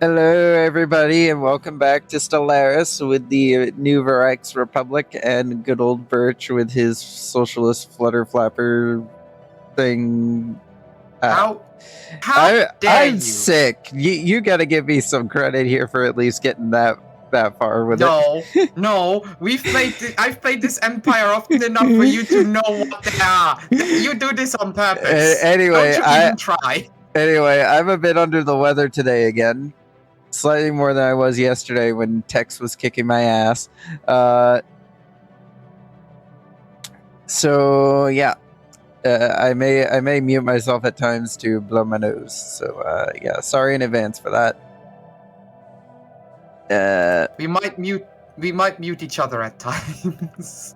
Hello, everybody, and welcome back to Stellaris with the new Varux Republic and good old Birch with his socialist flutter flapper thing. How dare I'm you? sick. You got to give me some credit here for at least getting that far with it. No, I've played this Empire often enough for you to know what they are. You do this on purpose. Anyway, Don't you even try. Anyway, I'm a bit under the weather today again. Slightly more than I was yesterday when Tex was kicking my ass. So yeah, I may mute myself at times to blow my nose. So yeah, sorry in advance for that. We might mute each other at times.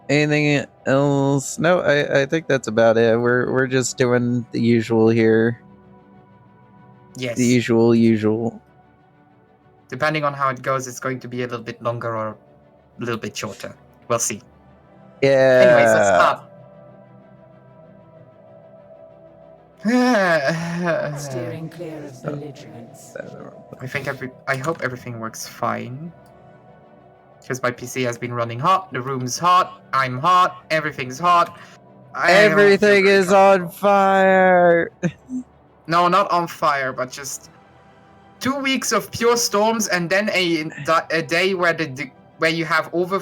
Anything else? No, I think that's about it. We're just doing the usual here. Yes. The usual. Depending on how it goes, it's going to be a little bit longer or a little bit shorter. We'll see. Yeah. Anyways, let's start. Steering clear of belligerents. I hope everything works fine. Because my PC has been running hot, the room's hot, I'm hot, everything's hot. Everything is on fire. No, not on fire, but just 2 weeks of pure storms and then a day where you have over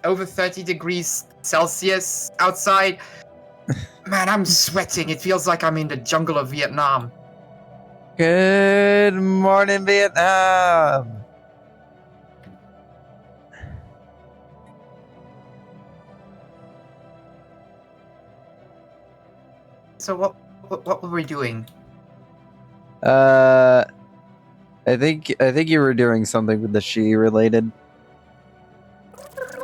30 degrees Celsius outside. Man, I'm sweating. It feels like I'm in the jungle of Vietnam. Good morning, Vietnam. So what were we doing? I think you were doing something with the she related.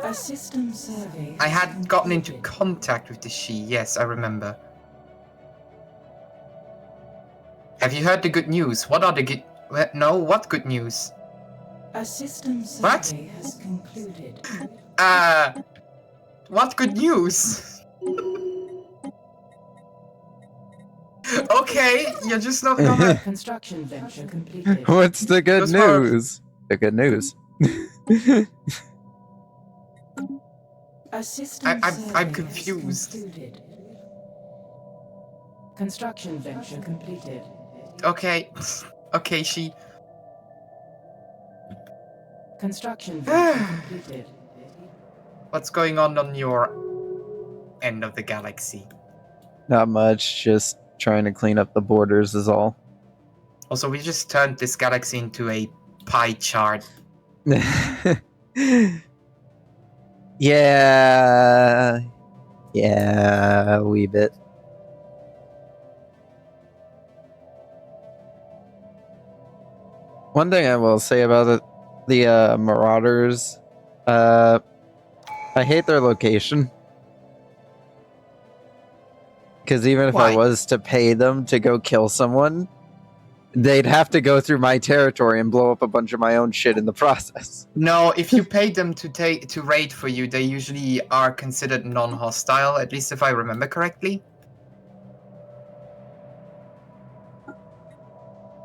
A system survey. I had gotten into contact with the she. Yes, I remember. Have you heard the good news? What are the good? No, what good news? A system survey has concluded. What good news? Okay, you're just not gonna. Construction venture completed. What's the good news? The good news. A system I'm confused. Construction venture completed. Okay, she. Construction venture completed. What's going on your end of the galaxy? Not much, just trying to clean up the borders is all. Also, we just turned this galaxy into a pie chart. Yeah, a wee bit. One thing I will say about the Marauders, I hate their location. Because even if I was to pay them to go kill someone, they'd have to go through my territory and blow up a bunch of my own shit in the process. No, if you pay them to raid for you, they usually are considered non-hostile, at least if I remember correctly.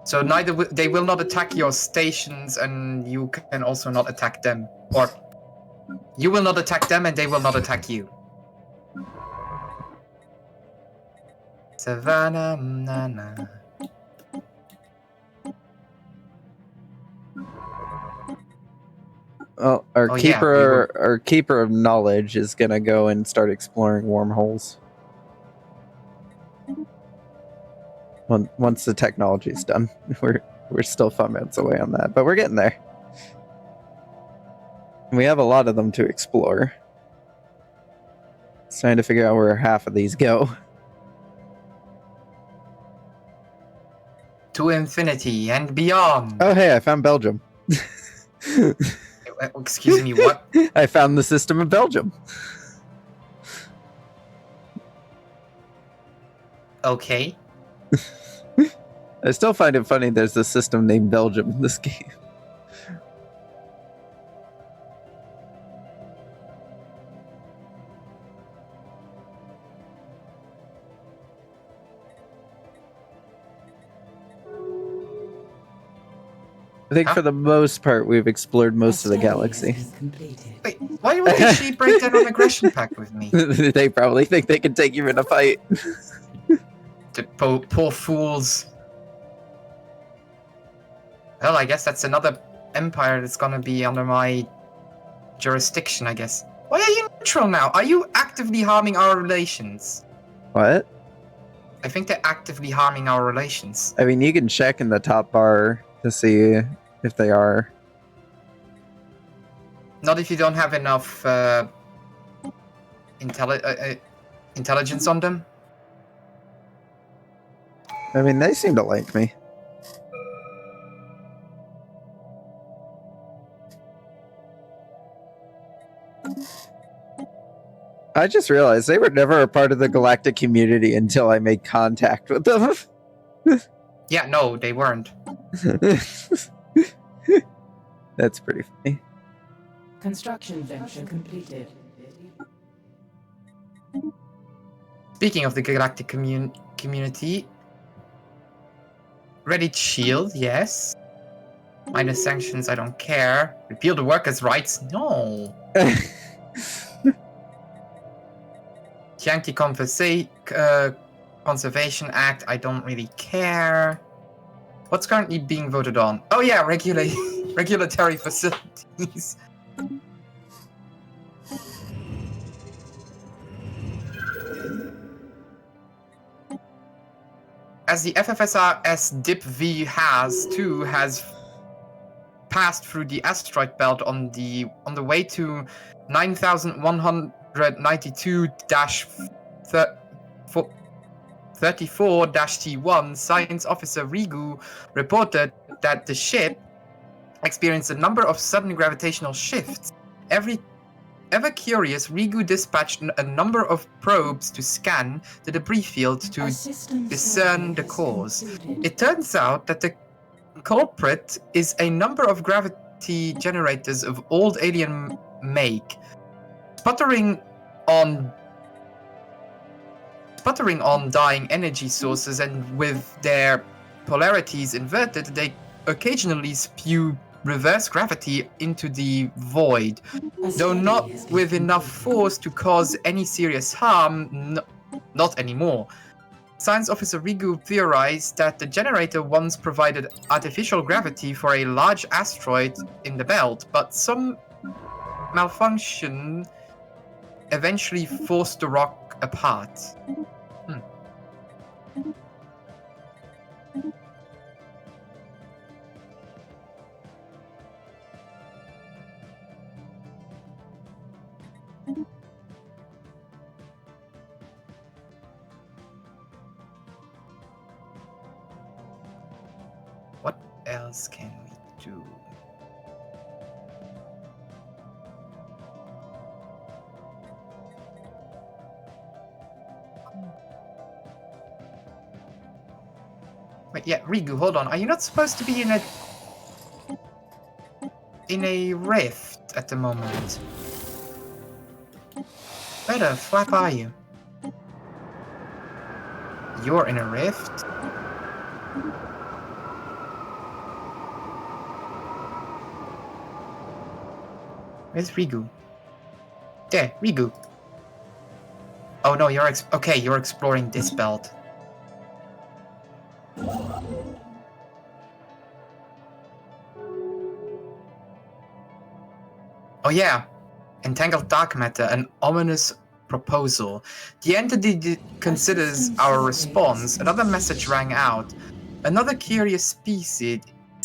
So they will not attack your stations, and you can also not attack them. Or you will not attack them, and they will not attack you. Savannah, Nana. Well, our keeper of knowledge is gonna go and start exploring wormholes. Once the technology's done, we're still 5 minutes away on that, but we're getting there. We have a lot of them to explore. It's trying to figure out where half of these go. To infinity and beyond. Oh, hey, I found Belgium. Excuse me, what? I found the system of Belgium. Okay. I still find it funny there's a system named Belgium in this game. I think Huh? for the most part, we've explored most of the A study galaxy. has been completed. Wait, why would she break down an aggression pact with me? They probably think they can take you in a fight. The poor fools. Well, I guess that's another empire that's gonna be under my jurisdiction, I guess. Why are you neutral now? Are you actively harming our relations? What? I think they're actively harming our relations. I mean, you can check in the top bar to see if they are. Not if you don't have enough intelligence on them. I mean, they seem to like me. I just realized they were never a part of the galactic community until I made contact with them. Yeah, no, they weren't. That's pretty funny. Construction venture completed. Speaking of the galactic community, Reddit Shield, yes. Minus sanctions, I don't care. Repeal the workers' rights, no. Yankee Conservation Act, I don't really care. What's currently being voted on? Oh yeah, regulatory facilities. As the FFSRS DIP-V has passed through the asteroid belt on the way to 9192-34-T1, Science Officer Rigu reported that the ship experienced a number of sudden gravitational shifts. Ever curious, Rigu dispatched a number of probes to scan the debris field to discern the cause. It turns out that the culprit is a number of gravity generators of old alien make. Sputtering on dying energy sources, and with their polarities inverted, they occasionally spew reverse gravity into the void. Though not with enough force to cause any serious harm, not anymore. Science Officer Rigu theorized that the generator once provided artificial gravity for a large asteroid in the belt, but some malfunction eventually forced the rock apart. What else can we do? Wait, yeah, Rigu, hold on. Are you not supposed to be in a rift at the moment? Where the flap are you? You're in a rift? Where's Rigu? There, Rigu. Oh no, you're you're exploring this belt. Oh yeah, entangled dark matter, an ominous proposal. The entity considers our response. Another message rang out. Another curious species.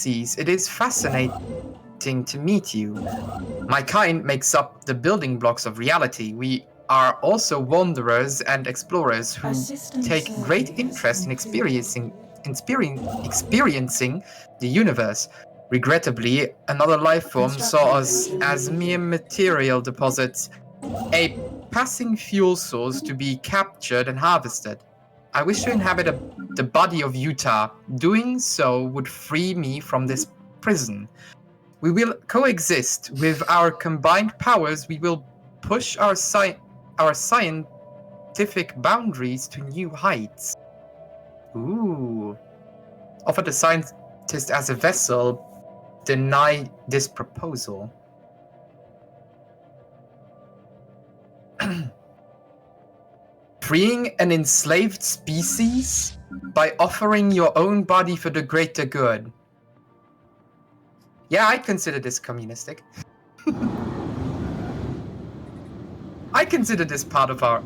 It is fascinating to meet you. My kind makes up the building blocks of reality. We are also wanderers and explorers who take great interest in experiencing the universe. Regrettably, another life form saw us as mere material deposits, a passing fuel source to be captured and harvested. I wish to inhabit the body of Utah. Doing so would free me from this prison. We will coexist. With our combined powers, we will push our scientific boundaries to new heights. Ooh. Offer the scientist as a vessel deny this proposal. Freeing an enslaved species by offering your own body for the greater good. Yeah, I'd consider this communistic. I consider this part of our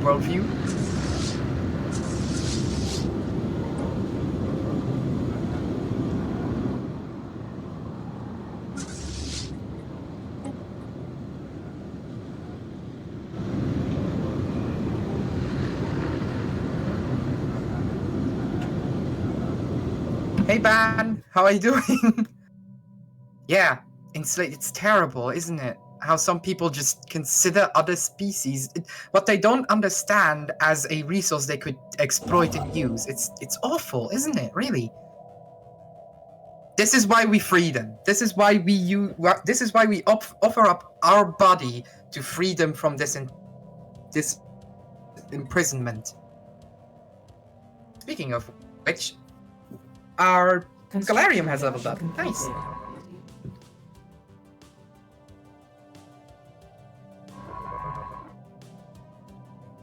worldview. Hey, Ban, how are you doing? Yeah, it's terrible, isn't it? How some people just consider other species what they don't understand as a resource they could exploit and use. It's awful, isn't it? Really. This is why we free them. This is why we offer up our body to free them from this imprisonment. Speaking of which, our Galarium has leveled up. Nice.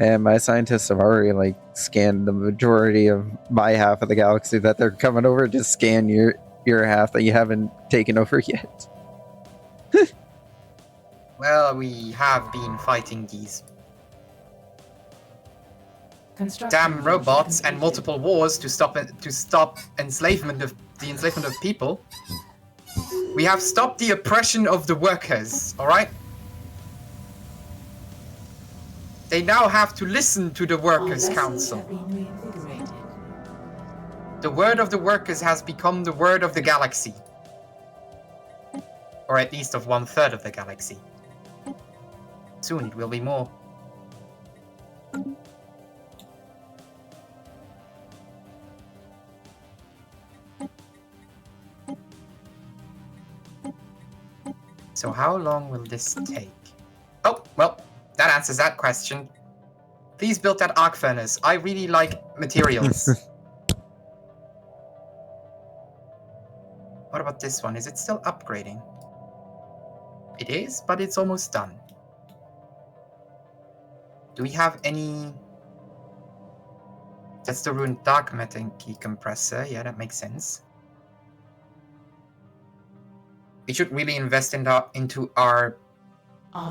And my scientists have already scanned the majority of my half of the galaxy that they're coming over to scan your half that you haven't taken over yet. Well, we have been fighting these damn robots and multiple wars to stop the enslavement of people. We have stopped the oppression of the workers, alright? They now have to listen to the Workers' Council. The word of the workers has become the word of the galaxy. Or at least of 1/3 of the galaxy. Soon it will be more. So how long will this take? Oh, well, that answers that question. Please build that arc furnace. I really like materials. What about this one? Is it still upgrading? It is, but it's almost done. Do we have any... That's the ruined dark matter key compressor. Yeah, that makes sense. We should really invest into our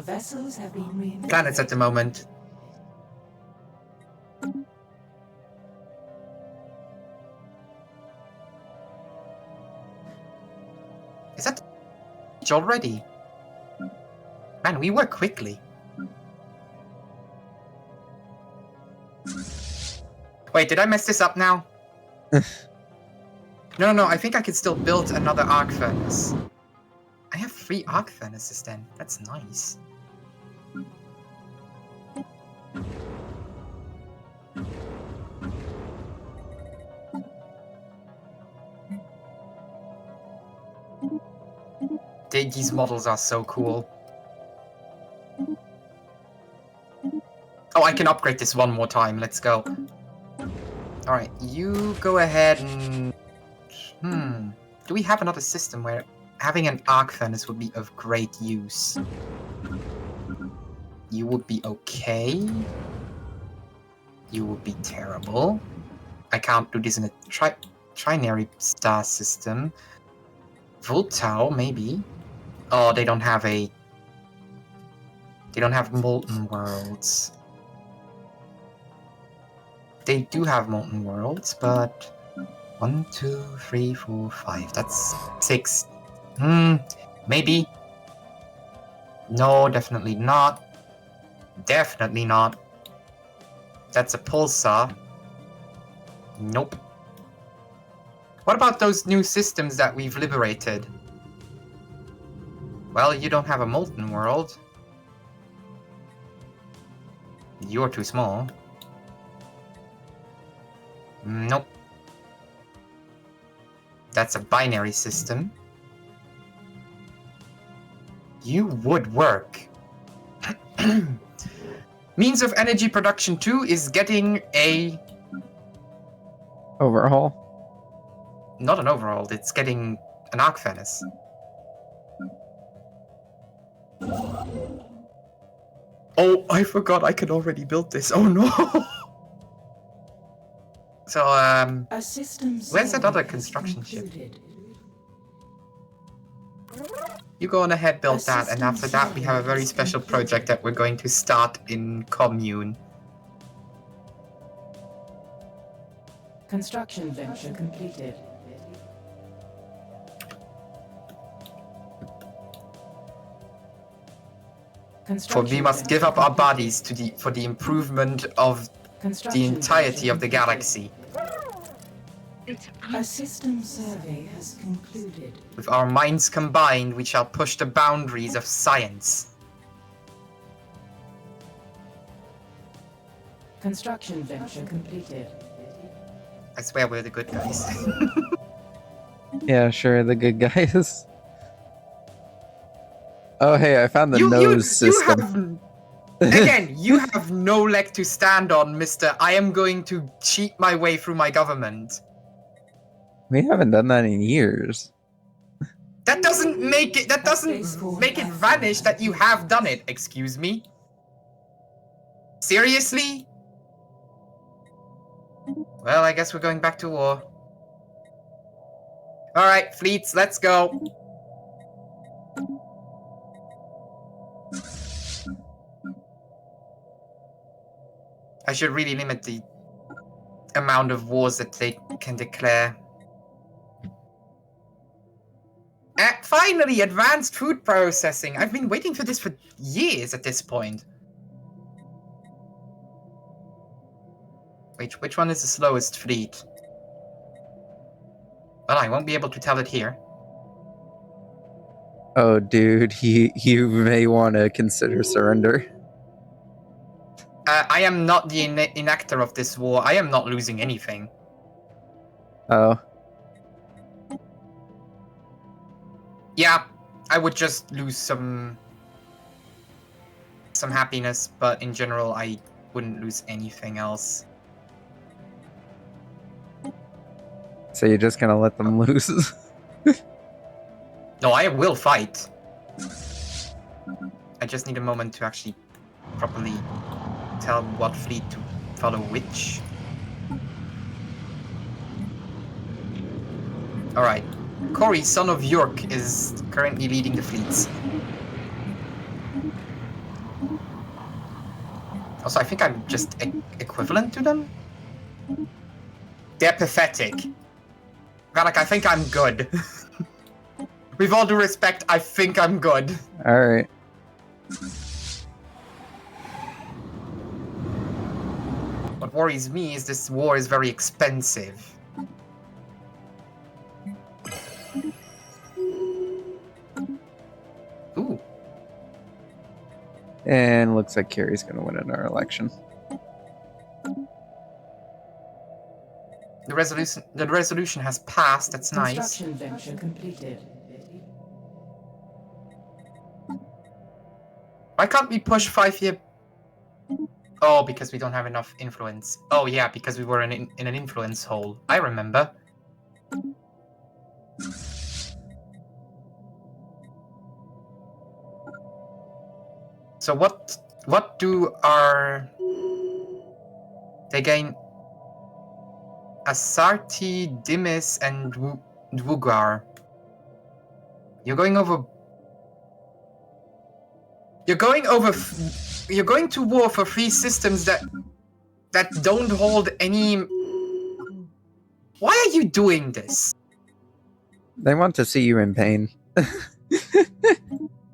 vessels have been planets at the moment. Is that already? Man, we work quickly. Wait, did I mess this up now? No, I think I could still build another arc furnace. I have 3 arc furnaces then. That's nice. These models are so cool. Oh, I can upgrade this one more time. Let's go. Alright, you go ahead and... Do we have another system where having an arc furnace would be of great use? You would be okay. You would be terrible. I can't do this in a trinary star system. Voltau, maybe. Oh, they don't have molten worlds. They do have molten worlds, but 1, 2, 3, 4, 5. That's 6. Maybe. No, definitely not. Definitely not. That's a pulsar. Nope. What about those new systems that we've liberated? Well, you don't have a molten world. You're too small. Nope. That's a binary system. You would work. Means of energy production 2 is getting a... Overhaul? not an overhaul, it's getting an arc furnace. Oh, I forgot I could already build this. Oh no! So, A system where's that survey other has construction ship? concluded. You go on ahead, build A that, and after that we have a very system special survey project that we're going to start in Commune. Construction venture completed. For we must give up our bodies for the improvement of the entirety of the galaxy. A system survey has concluded. With our minds combined, we shall push the boundaries of science. Construction venture completed. I swear we're the good guys. Yeah, sure, the good guys. Oh, hey, I found the nose system. Again, you have no leg to stand on, mister. I am going to cheat my way through my government. We haven't done that in years. That doesn't make it vanish that you have done it, excuse me. Seriously? Well, I guess we're going back to war. Alright, fleets, let's go. I should really limit the amount of wars that they can declare. Finally, advanced food processing. I've been waiting for this for years at this point. Wait, which one is the slowest fleet? Well, I won't be able to tell it here. Oh, dude, you may want to consider surrender. I am not the enactor of this war. I am not losing anything. Oh. Yeah, I would just lose some happiness, but in general, I wouldn't lose anything else. So you're just gonna let them lose? No, I will fight. I just need a moment to actually properly tell what fleet to follow which. Alright. Corey, son of York, is currently leading the fleets. Also, I think I'm just equivalent to them? They're pathetic. God, like, I think I'm good. With all due respect, I think I'm good. Alright. What worries me is this war is very expensive. Ooh. And looks like Kerry's gonna win another election. The resolution has passed, that's nice. Construction venture completed. Why can't we push 5-year? Oh, because we don't have enough influence. Oh yeah, because we were in an influence hole. I remember. So what do our... They gain... Asarti, Dimis, and Dwugar. You're going over... You're going to war for 3 systems that don't hold any... Why are you doing this? They want to see you in pain.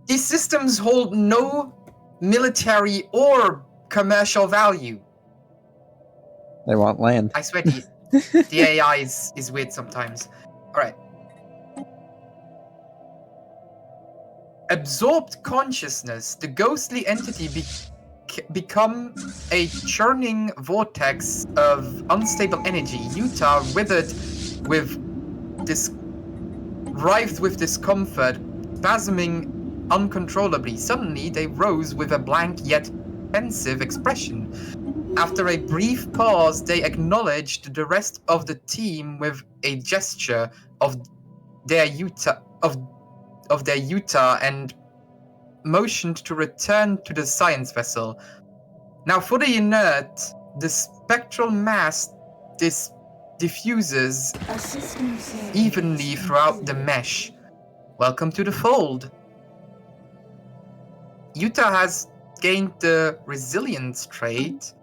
These systems hold no military or commercial value. They want land. I swear the AI is weird sometimes. Alright. Absorbed consciousness. The ghostly entity become a churning vortex of unstable energy. Utah withered writhed with discomfort, spasming uncontrollably. Suddenly, they rose with a blank yet pensive expression. After a brief pause, they acknowledged the rest of the team with a gesture of their Utah and motioned to return to the science vessel. Now, for the inert, the spectral mass diffuses evenly throughout the mesh. Welcome to the fold. Utah has gained the resilience trait,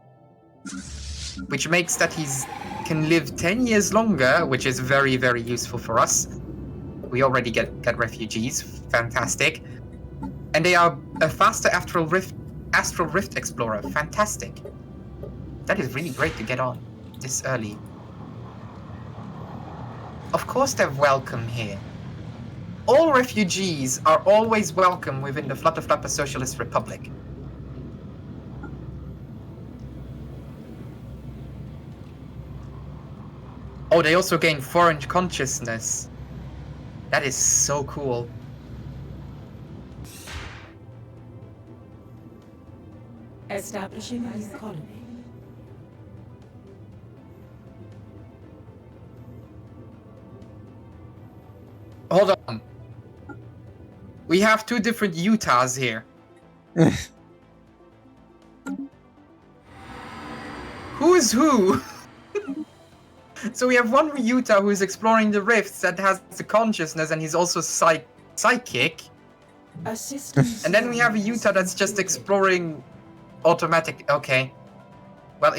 which makes that he can live 10 years longer, which is very, very useful for us. We already get refugees. Fantastic. And they are a faster astral rift explorer. Fantastic. That is really great to get on this early. Of course they're welcome here. All refugees are always welcome within the Flutter Flapper Socialist Republic. Oh, they also gain foreign consciousness. That is so cool. Establishing a new colony. Hold on. We have two different Utahs here. Who is who? So we have one Utah who is exploring the rifts that has the consciousness and he's also psychic. And then we have a Utah that's just exploring automatic. Okay. Well,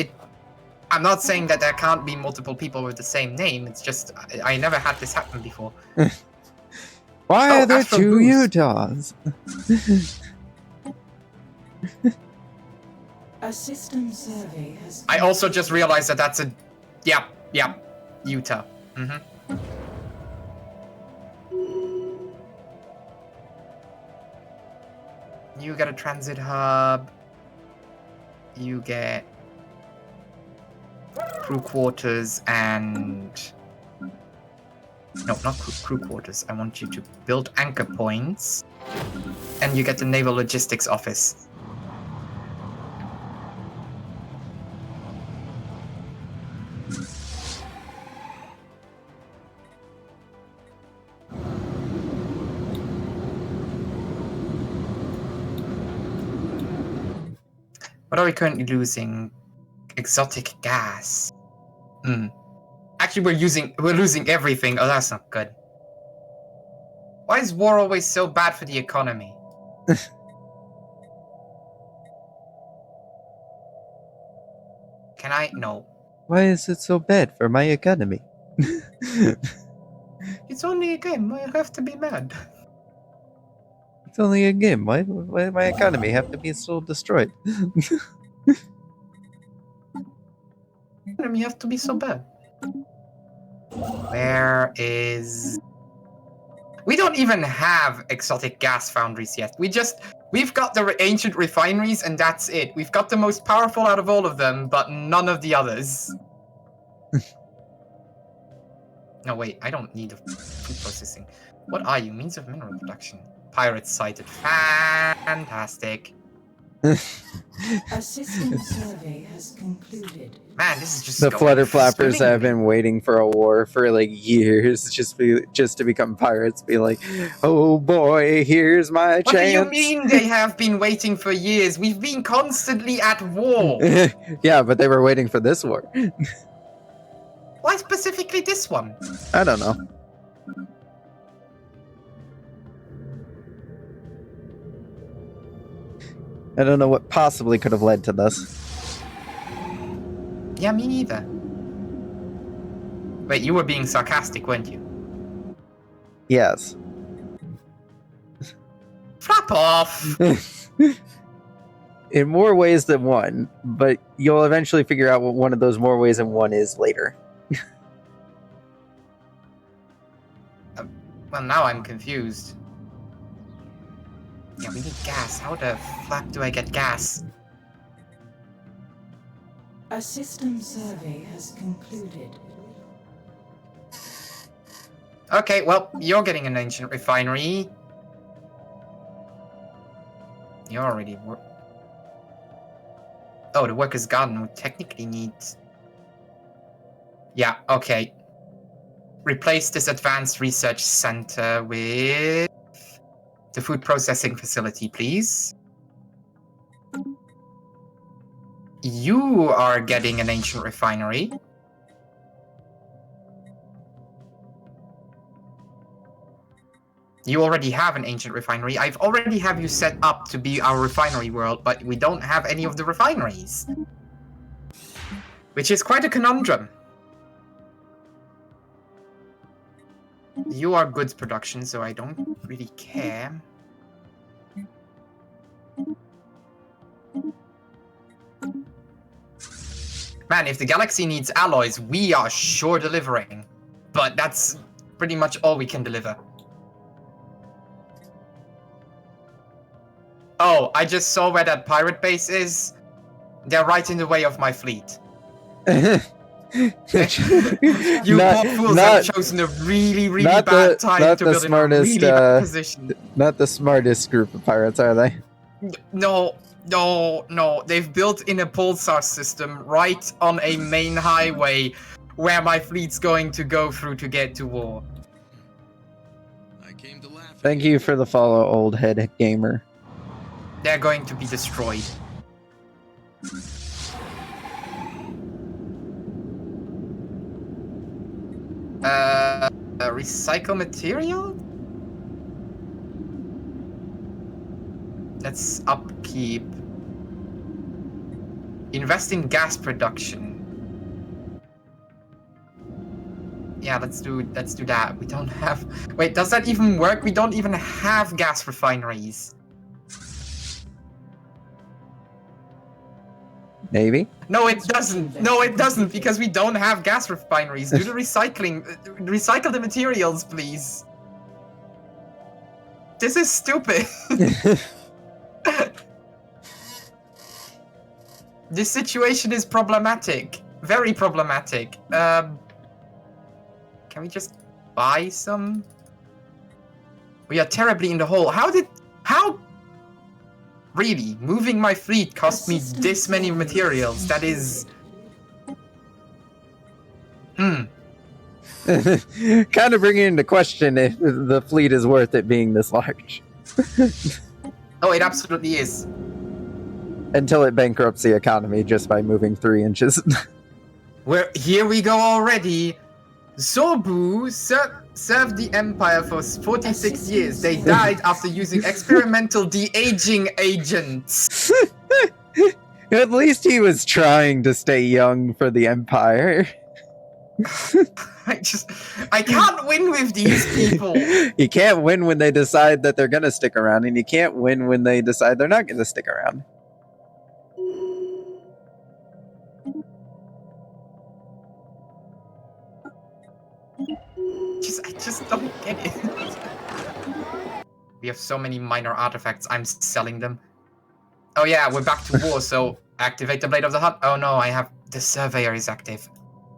I'm not saying that there can't be multiple people with the same name. It's just I never had this happen before. Why are there Astral two Boost. Utahs? A system survey has. I also just realized that that's a yeah, Utah. You get a transit hub. You get crew quarters and no, not crew quarters. I want you to build anchor points, and you get the naval logistics office. What are we currently losing? Exotic gas. Actually, we're losing everything. Oh, that's not good. Why is war always so bad for the economy? Can I? No. Why is it so bad for my economy? It's only a game. I have to be mad. It's only a game. Why does my economy have to be so destroyed? You have to be so bad. Where is... We don't even have exotic gas foundries yet. We've got the ancient refineries and that's it. We've got the most powerful out of all of them, but none of the others. No, wait, I don't need food processing. What are you? Means of mineral production. Pirates sighted. Fantastic. A system survey has concluded. Man, this is just The going Flutter Flappers have swimmingly. been waiting for a war for like years, just to become pirates. Be like, oh boy, here's my What chance. do you mean they have been waiting for years? We've been constantly at war. Yeah, but they were waiting for this war. Why specifically this one? I don't know. I don't know what possibly could have led to this. Yeah, me neither. Wait, you were being sarcastic, weren't you? Yes. Flap off! In more ways than one, but you'll eventually figure out what one of those more ways than one is later. Well, now I'm confused. Yeah, we need gas. How the flap do I get gas? A system survey has concluded. Okay, well, you're getting an ancient refinery. You're already Oh, the workers' garden would technically need... Yeah, okay. Replace this advanced research center with the food processing facility, please. You are getting an ancient refinery. You already have an ancient refinery. I've already have you set up to be our refinery world, but we don't have any of the refineries. Which is quite a conundrum. You are goods production, so I don't really care. Man, if the galaxy needs alloys, we are sure delivering. But that's pretty much all we can deliver. Oh, I just saw where that pirate base is. They're right in the way of my fleet. You poor fools have chosen a really, really bad time to build in a really bad position. Not the smartest group of pirates, are they? No. They've built in a pulsar system right on a main highway where my fleet's going to go through to get to war. I came to laugh. Thank you for the follow, old head gamer. They're going to be destroyed. Recycle material? Let's upkeep. Invest in gas production. Yeah, let's do that. We don't have... Wait, does that even work? We don't even have gas refineries. Maybe. No, it doesn't. No, it doesn't, because we don't have gas refineries. Do the recycling. Recycle the materials, please. This is stupid. This situation is problematic. Very problematic. Can we just buy some? We are terribly in the hole. How? Really? Moving my fleet cost me this many materials. That is... Kind of bringing into question if the fleet is worth it being this large. Oh, it absolutely is. Until it bankrupts the economy just by moving 3 inches. Here we go already. Zorbu served the Empire for 46 years. They died after using experimental de-aging agents. At least he was trying to stay young for the Empire. I can't win with these people. You can't win when they decide that they're gonna stick around, and you can't win when they decide they're not gonna stick around. I just don't get it. We have so many minor artifacts, I'm selling them. Oh yeah, we're back to war, so activate the Blade of the Hunt. Oh no, the Surveyor is active.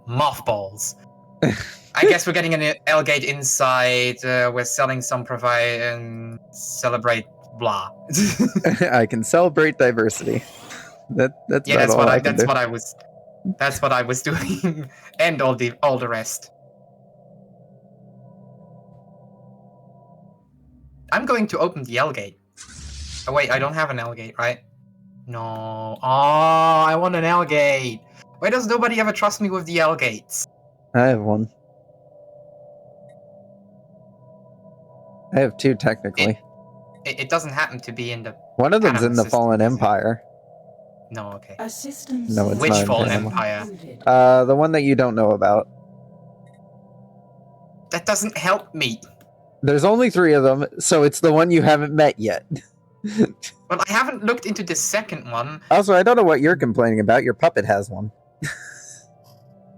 Mothballs. I guess we're getting an L-gate inside, we're selling some provide and celebrate blah. I can celebrate diversity. That's what I was doing. And all the rest. I'm going to open the L-gate. Oh wait, I don't have an L-gate, right? No. Oh, I want an L-gate. Why does nobody ever trust me with the L-gates? I have one. I have 2 technically. It doesn't happen to be in the... One of them's in the Fallen Empire. No, okay. A system No, it's Which not Fallen Empire. Empire? The one that you don't know about. That doesn't help me. There's only 3 of them, so it's the one you haven't met yet. Well, I haven't looked into the second one. Also, I don't know what you're complaining about. Your puppet has one.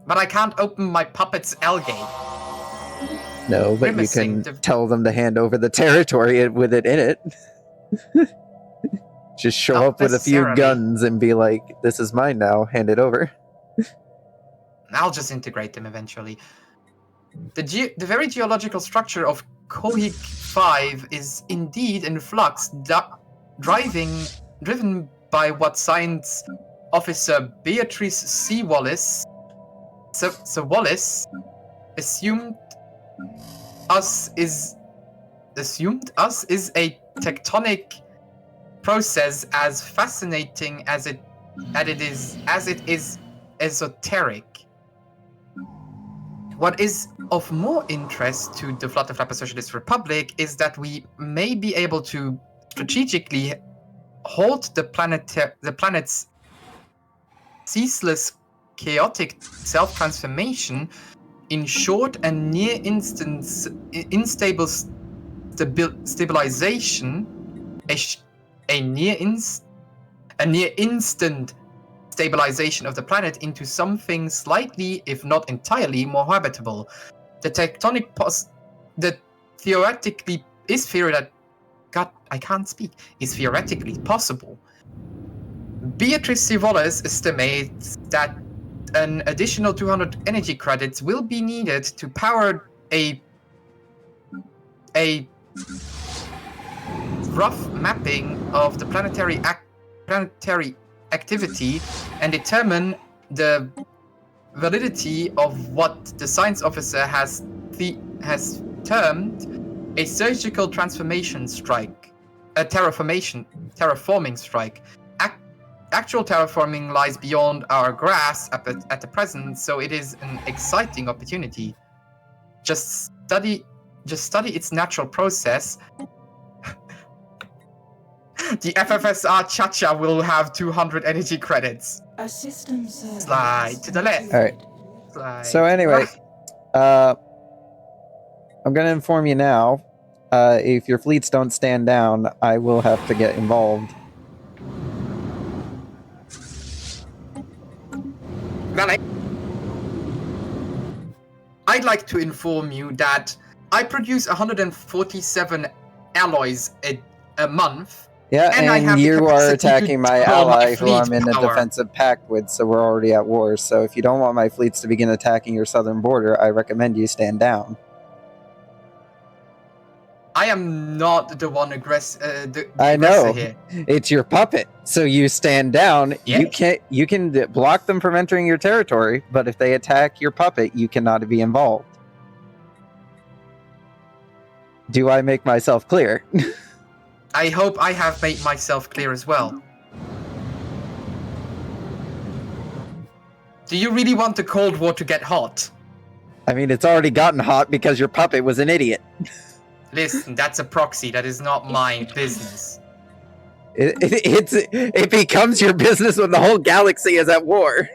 But I can't open my puppet's L-gate. No, but you can tell them to hand over the territory with it in it. Just show up with a few guns and be like, this is mine now, hand it over. I'll just integrate them eventually. The very geological structure of Kohik 5 is indeed in flux, driven by what science Officer Beatrice C. Wallace, Sir Wallace, assumed us is a tectonic process as fascinating as it is esoteric. What is of more interest to the Flutterflapper Socialist Republic is that we may be able to strategically halt the planet's ceaseless chaotic self-transformation in short and near unstable stabilization, a near instant stabilization of the planet into something slightly, if not entirely, more habitable. The theoretically possible. Beatrice C. Wallace estimates that an additional 200 energy credits will be needed to power a rough mapping of the planetary activity and determine the validity of what the science officer has termed a surgical transformation strike, a terraforming strike. Actual terraforming lies beyond our grasp at the present, so it is an exciting opportunity. Just study its natural process. The FFSR Chacha will have 200 energy credits. A system Slide to the left. All right. Slide So anyway, I'm going to inform you now. If your fleets don't stand down, I will have to get involved. Well, I'd like to inform you that I produce 147 alloys a month. Yeah, And I have and the you are capacity to attacking my control my ally who fleet I'm in a power. defensive pact with, so we're already at war. So if you don't want my fleets to begin attacking your southern border, I recommend you stand down. I am not the one the I know. aggressor here. It's your puppet. So you stand down. Yeah. You can block them from entering your territory, but if they attack your puppet, you cannot be involved. Do I make myself clear? I hope I have made myself clear as well. Do you really want the Cold War to get hot? I mean, it's already gotten hot because your puppet was an idiot. Listen, that's a proxy. That is not my business. It becomes your business when the whole galaxy is at war.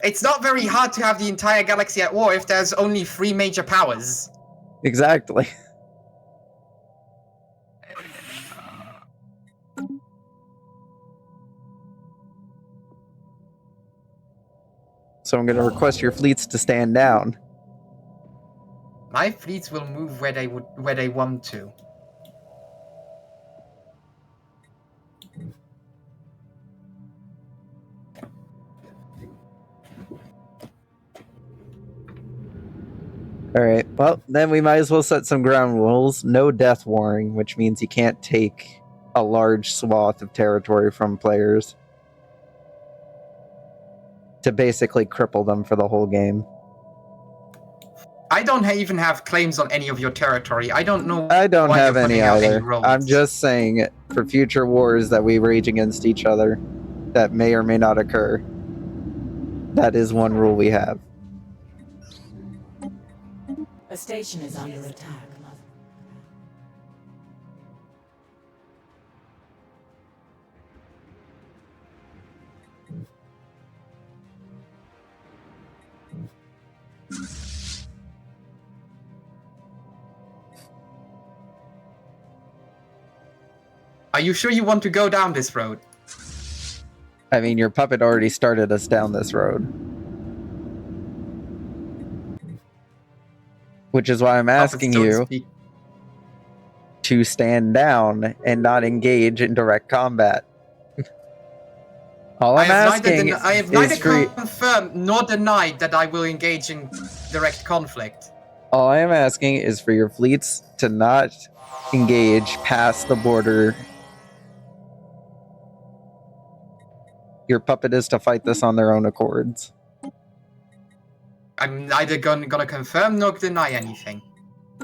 It's not very hard to have the entire galaxy at war if there's only 3 major powers. Exactly. So I'm going to request your fleets to stand down. My fleets will move where they want to. Alright, well, then we might as well set some ground rules. No death warring, which means you can't take a large swath of territory from players to basically cripple them for the whole game. I don't even have claims on any of your territory. I don't know. I don't why have you're any putting out either. roads. I'm just saying, for future wars that we rage against each other, that may or may not occur, that is one rule we have. A station is under attack. Are you sure you want to go down this road? I mean, your puppet already started us down this road. Which is why I'm asking you to stand down and not engage in direct combat. All I'm asking I have neither confirmed nor denied that I will engage in direct conflict. All I am asking is for your fleets to not engage past the border your puppet is to fight this on their own accords. I'm neither gonna confirm nor deny anything.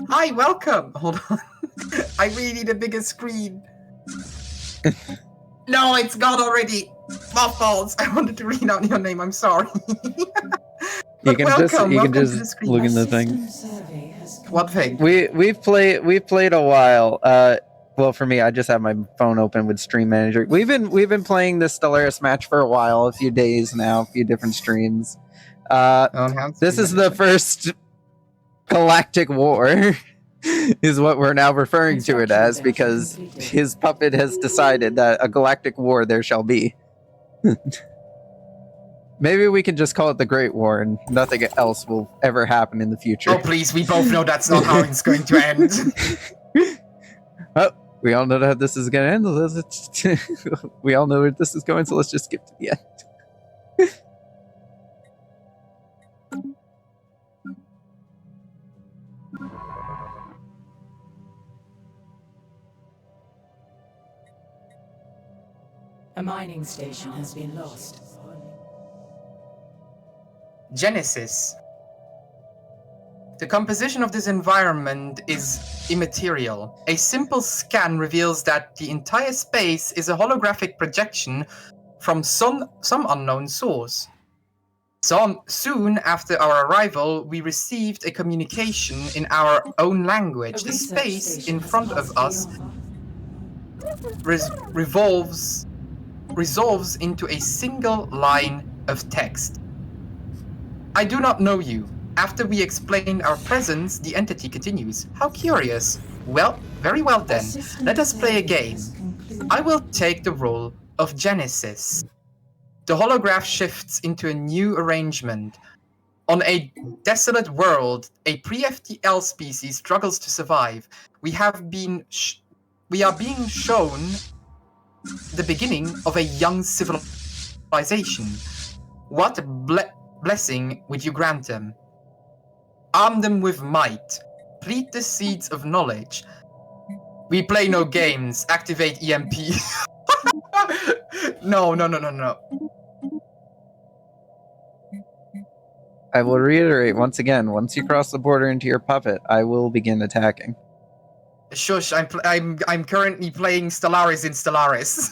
Hi, welcome! Hold on. I really need a bigger screen. No, it's gone already. Mothballs. I wanted to read out your name. I'm sorry. You can welcome just to the screen. look in the System thing. survey has What thing? We've played a while. Well, for me, I just have my phone open with Stream Manager. We've been playing this Stellaris match for a while, a few days now, a few different streams. This is the first galactic war, is what we're now referring to it as, because his puppet has decided that a galactic war there shall be. Maybe we can just call it the Great War, and nothing else will ever happen in the future. Oh, please, we both know that's not how it's going to end. Oh, we all know how this is going to end. We all know where this is going, so let's just skip to the end. A mining station has been lost. Genesis. The composition of this environment is immaterial. A simple scan reveals that the entire space is a holographic projection from some unknown source. Soon after our arrival, we received a communication in our own language. The space in front of us resolves into a single line of text. I do not know you. After we explain our presence, the entity continues. How curious. Well, very well then. Let us play a game. I will take the role of Genesis. The holograph shifts into a new arrangement. On a desolate world, a pre-FTL species struggles to survive. We are being shown the beginning of a young civilization. What blessing would you grant them? Arm them with might. Plead the seeds of knowledge. We play no games. Activate EMP. No. I will reiterate once again, once you cross the border into your puppet, I will begin attacking. Shush, I'm currently playing Stellaris in Stellaris.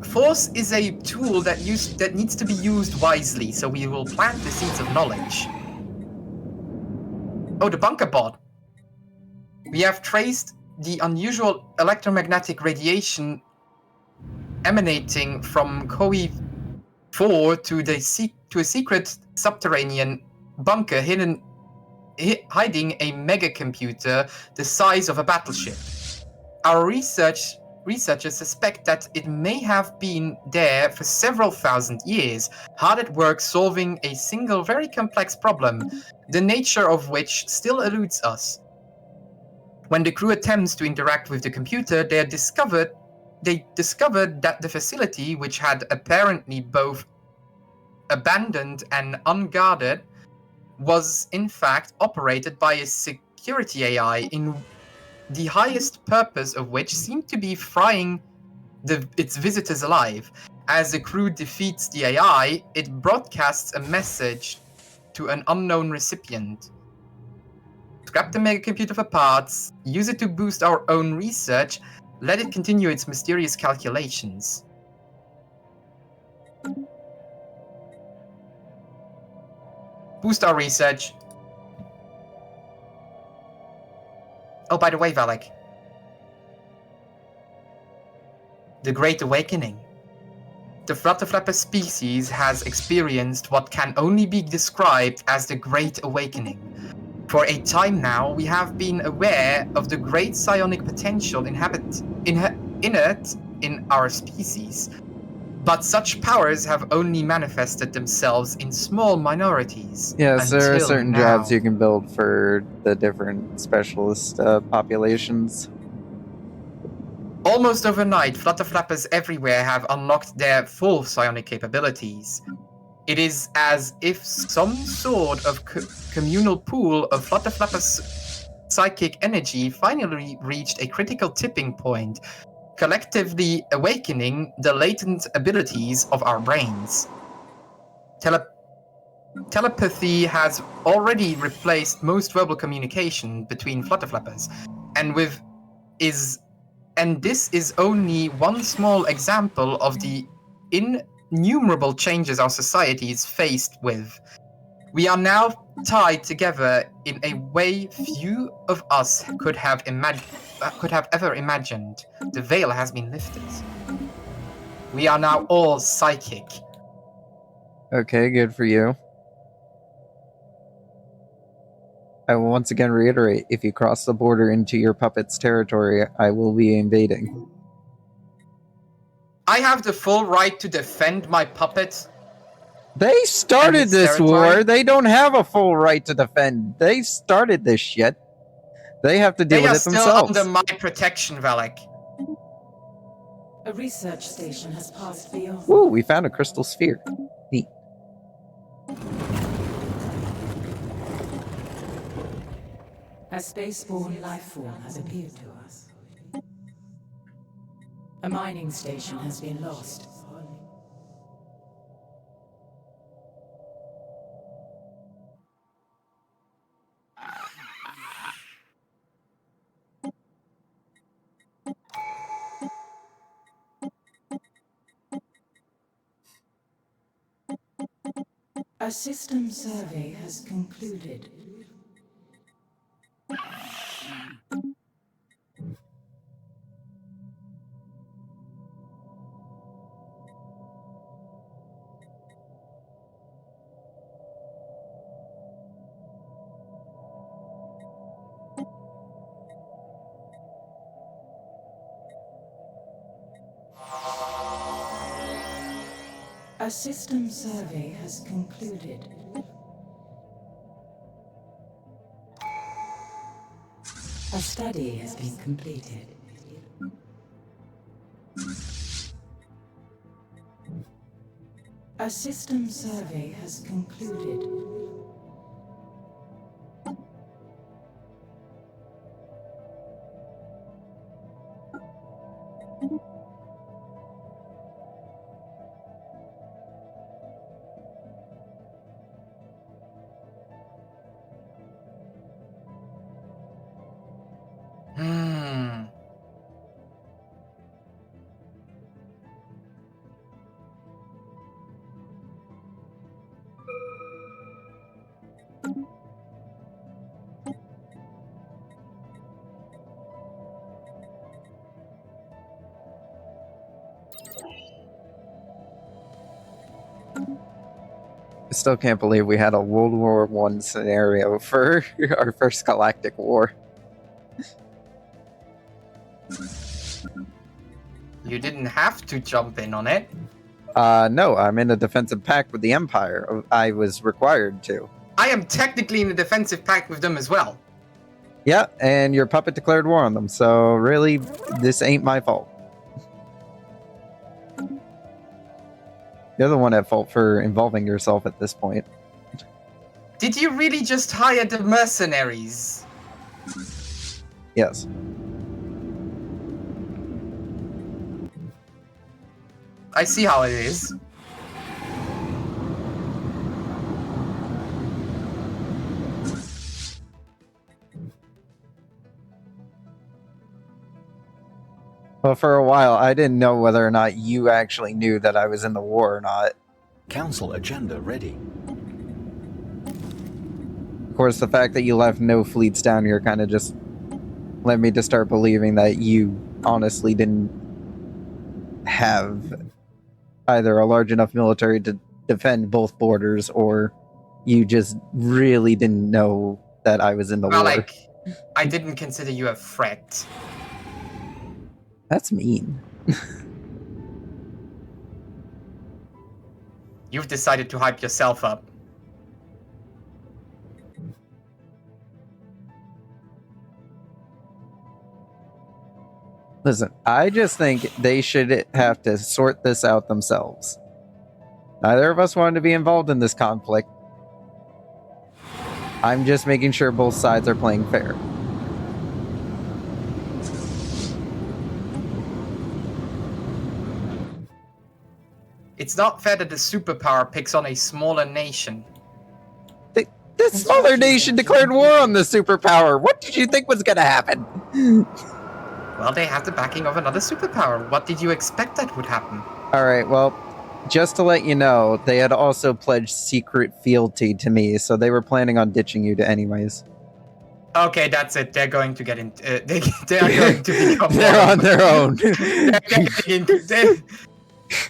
Force is a tool that needs to be used wisely, so we will plant the seeds of knowledge. Oh, the bunker bot. We have traced the unusual electromagnetic radiation emanating from COE 4 to a secret subterranean bunker hiding a megacomputer the size of a battleship. Our researchers suspect that it may have been there for several thousand years, hard at work solving a single very complex problem, the nature of which still eludes us. When the crew attempts to interact with the computer, they discovered that the facility, which had apparently both abandoned and unguarded, was in fact operated by a security AI in the highest purpose of which seemed to be frying its visitors alive. As the crew defeats the AI, it broadcasts a message to an unknown recipient. Scrap the megacomputer for parts, use it to boost our own research, let it continue its mysterious calculations. Boost our research. Oh, by the way, Valak. The Great Awakening. The Flutterflapper species has experienced what can only be described as the Great Awakening. For a time now, we have been aware of the great psionic potential inherent in our species. But such powers have only manifested themselves in small minorities. Yes, there are until certain now. jobs you can build for the different specialist populations. Almost overnight, Flutterflappers everywhere have unlocked their full psionic capabilities. It is as if some sort of communal pool of Flutterflappers psychic energy finally reached a critical tipping point, collectively awakening the latent abilities of our brains. Telepathy has already replaced most verbal communication between flutterflappers, and this is only one small example of the innumerable changes our society is faced with. We are now tied together in a way few of us could have ever imagined. The veil has been lifted. We are now all psychic. Okay, good for you. I will once again reiterate, if you cross the border into your puppet's territory, I will be invading. I have the full right to defend my puppet. They started its this territory? war. They don't have a full right to defend. They started this shit. They have to deal They with are it still themselves. under my protection, Valak. A research station has passed beyond. Woo, we found a crystal sphere. Neat. A spaceborne life form has appeared to us. A mining station has been lost. A system survey has concluded. A system survey has concluded. A study has been completed. A system survey has concluded. I still can't believe we had a World War I scenario for our first galactic war. You didn't have to jump in on it. No, I'm in a defensive pact with the Empire. I was required to. I am technically in a defensive pact with them as well. Yeah, and your puppet declared war on them, so really, this ain't my fault. You're the one at fault for involving yourself at this point. Did you really just hire the mercenaries? Yes. I see how it is. Well, for a while, I didn't know whether or not you actually knew that I was in the war or not. Council agenda ready. Of course, the fact that you left no fleets down here kind of just led me to start believing that you honestly didn't have either a large enough military to defend both borders, or you just really didn't know that I was in the Well, war. like, I didn't consider you a threat. That's mean. You've decided to hype yourself up. Listen, I just think they should have to sort this out themselves. Neither of us wanted to be involved in this conflict. I'm just making sure both sides are playing fair. It's not fair that the superpower picks on a smaller nation. This smaller nation declared war on the superpower. What did you think was going to happen? Well, they have the backing of another superpower. What did you expect that would happen? All right, well, just to let you know, they had also pledged secret fealty to me, so they were planning on ditching you to anyways. Okay, that's it. They're going to get in. They are going to become. They're on their own. They're getting into.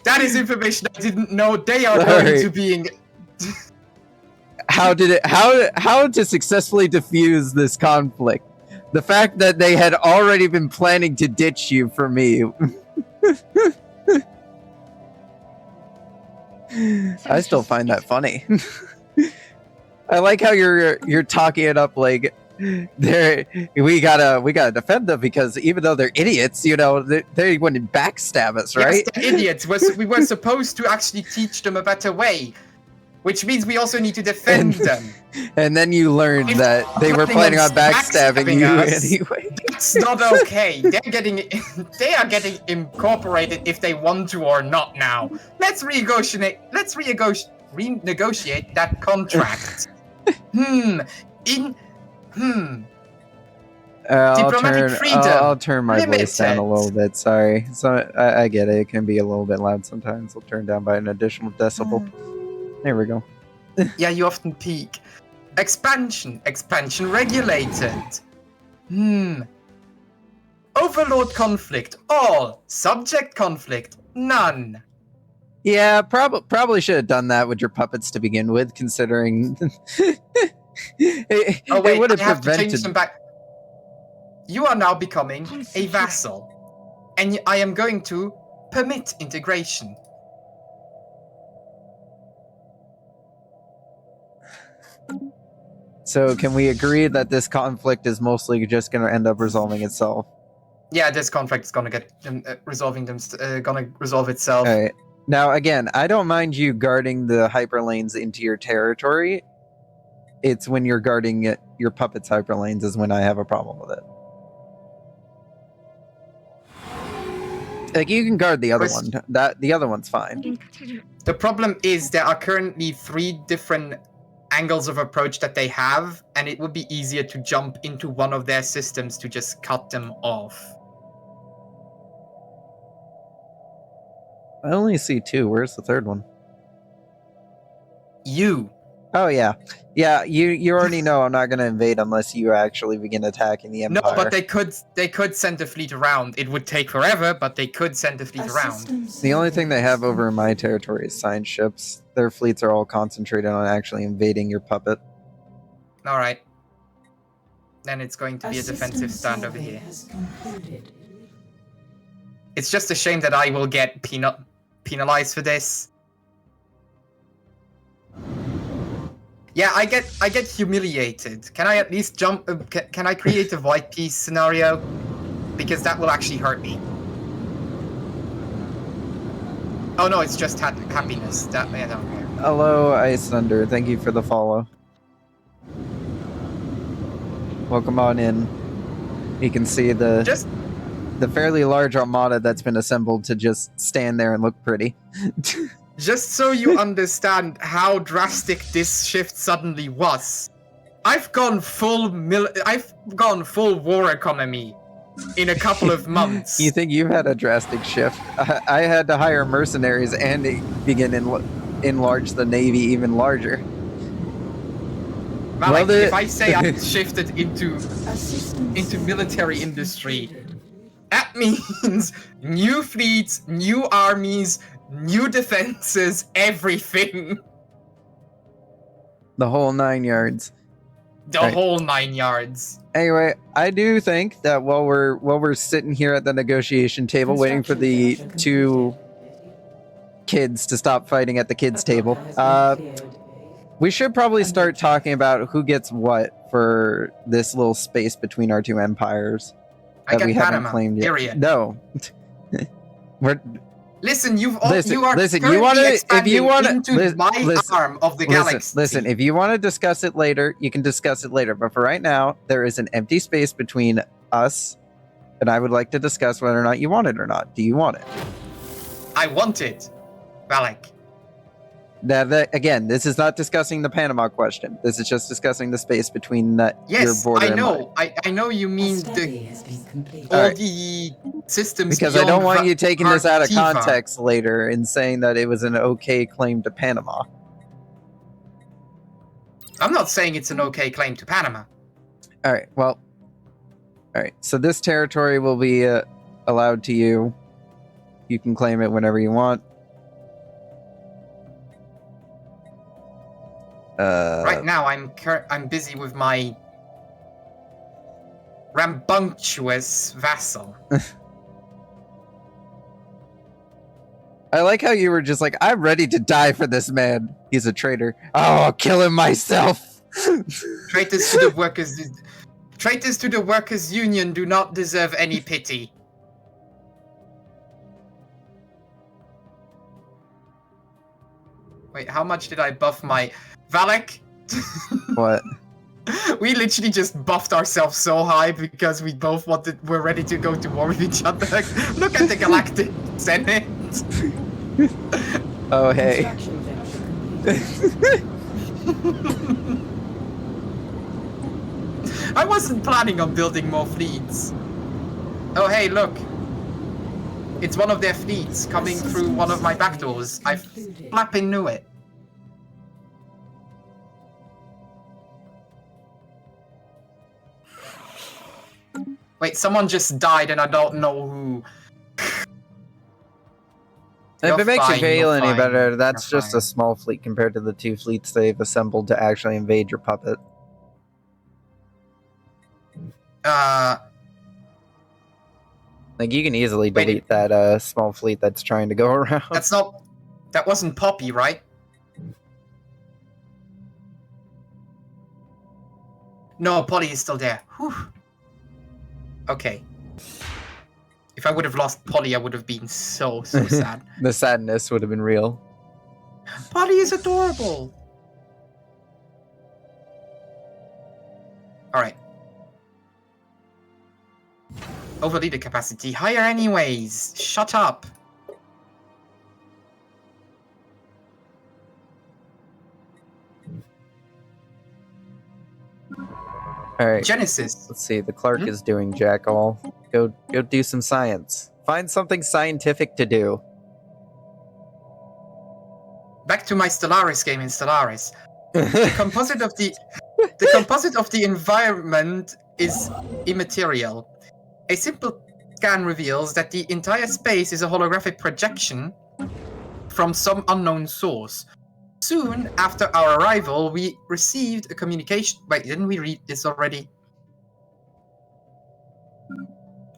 That is information I didn't know. They are All going right. to being. How to successfully diffuse this conflict? The fact that they had already been planning to ditch you for me. I still find that funny. I like how you're talking it up like we gotta defend them because even though they're idiots, you know, they wouldn't backstab us, right? Yes, they're idiots. We were supposed to actually teach them a better way, which means we also need to defend them. And then you learned If that they were planning on backstabbing you us, anyway. That's not okay. They are getting incorporated if they want to or not now. Let's renegotiate that contract. Diplomatic freedom. I'll turn my voice down a Limited. little bit. Sorry. So I get it. It can be a little bit loud sometimes. I'll turn down by an additional decibel. There we go. Yeah, you often peak. Expansion regulated. Overlord conflict, all. Subject conflict, none. Yeah, probably should have done that with your puppets to begin with, considering it Oh wait, would I have have to change prevented. them back. You are now becoming a vassal, and I am going to permit integration. So can we agree that this conflict is mostly just going to end up resolving itself? Yeah, this conflict is gonna get gonna resolve itself. All right. Now, again, I don't mind you guarding the hyperlanes into your territory. It's when you're guarding your puppets' hyperlanes is when I have a problem with it. Like, you can guard the other one. The other one's fine. The problem is there are currently 3 different angles of approach that they have, and it would be easier to jump into one of their systems to just cut them off. I only see 2. Where's the third one? You. Oh, yeah. Yeah, you already know I'm not going to invade unless you actually begin attacking the Empire. No, but they could send a fleet around. It would take forever, but they could send a fleet around. The only thing they have over in my territory is science ships. Their fleets are all concentrated on actually invading your puppet. All right. Then it's going to be a defensive stand over here. It's just a shame that I will get penalized for this. Yeah, I get humiliated. Can I at least jump? Can I create a white peace scenario? Because that will actually hurt me. Oh no, it's just happiness. That I don't care. Hello, Ice Thunder. Thank you for the follow. Welcome on in. You can see the fairly large armada that's been assembled to just stand there and look pretty. Just so you understand how drastic this shift suddenly was, I've gone full war economy in a couple of months. You think you've had a drastic shift? I had to hire mercenaries and begin enlarge the navy even larger. Well, if I say I've shifted into military industry, that means new fleets, new armies, new defenses, everything. The whole 9 yards. The whole 9 yards. Anyway, I do think that while we're sitting here at the negotiation table waiting for the 2 kids to stop fighting at the kids' table, we should probably start talking about who gets what for this little space between our 2 empires I that we get haven't Panama, claimed yet. period. No. Listen, you are Listen, currently you wanna- expanding if you wanna- into lis- my listen, arm of the galaxy. Listen, if you want to discuss it later, you can discuss it later. But for right now, there is an empty space between us, and I would like to discuss whether or not you want it or not. Do you want it? I want it, Valak. Again, this is not discussing the Panama question. This is just discussing the space between your Yes, border I and mine. know. I know you A mean study has been completed. all Alright. the systems Because I don't want you taking this out of Artiva. context later and saying that it was an okay claim to Panama. I'm not saying it's an okay claim to Panama. All right. Well. All right. So this territory will be allowed to you. You can claim it whenever you want. Right now, I'm busy with my rambunctious vassal. I like how you were just like, I'm ready to die for this man. He's a traitor. Oh, I'll kill him myself. Traitors to the workers' union do not deserve any pity. Wait, how much did I buff my Valak? What? We literally just buffed ourselves so high because we both were ready to go to war with each other. Look at the Galactic Senate. Oh, hey. Construction vector complete. I wasn't planning on building more fleets. Oh, hey, look. It's one of their fleets coming through one of my back doors. I flapping knew it. Wait, someone just died and I don't know who. If it makes you feel any fine, better, that's you're just fine. a small fleet compared to the 2 fleets they've assembled to actually invade your puppet. Like, you can easily Wait, delete that small fleet that's trying to go around. that wasn't Poppy, right? No, Polly is still there. Whew. Okay. If I would have lost Polly, I would have been so sad. The sadness would have been real. Polly is adorable. Alright. Overleader capacity higher anyways. Shut up. Alright, Genesis. let's see. The Clark is doing jack all. Go do some science. Find something scientific to do. Back to my Stellaris game in Stellaris. The composite of the environment is immaterial. A simple scan reveals that the entire space is a holographic projection from some unknown source. Soon after our arrival, we received a communication. Wait, didn't we read this already?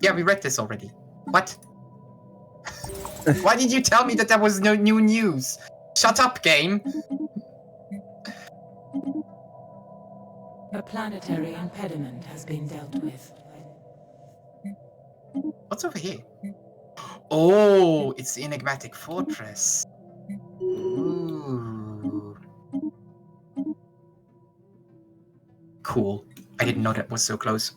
Yeah, we read this already. What? Why did you tell me that there was no new news? Shut up, game. A planetary impediment has been dealt with. What's over here? Oh, it's the enigmatic fortress. Ooh. Cool. I didn't know that was so close.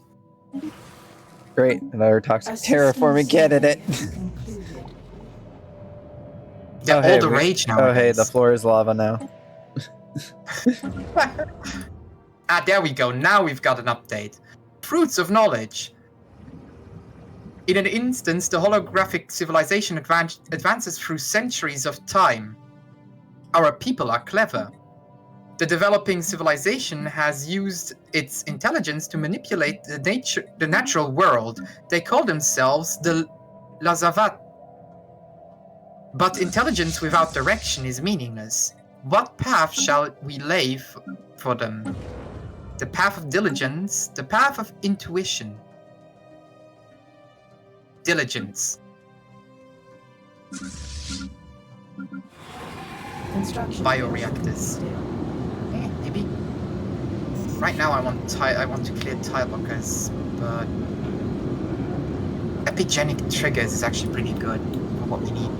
Great, another toxic A terraforming system candidate. survey is concluded. They're Oh, hey, all the rage now. Oh, hey, the floor is lava now. Ah, there we go. Now we've got an update. Fruits of knowledge. In an instance, the holographic civilization advances through centuries of time. Our people are clever. The developing civilization has used its intelligence to manipulate the natural world. They call themselves the Lazavat. But intelligence without direction is meaningless. What path shall we lay for them? The path of diligence, the path of intuition. Diligence. Construction Bioreactors. Maybe. Right now, I want to clear tile blockers, but epigenic triggers is actually pretty good for what we need.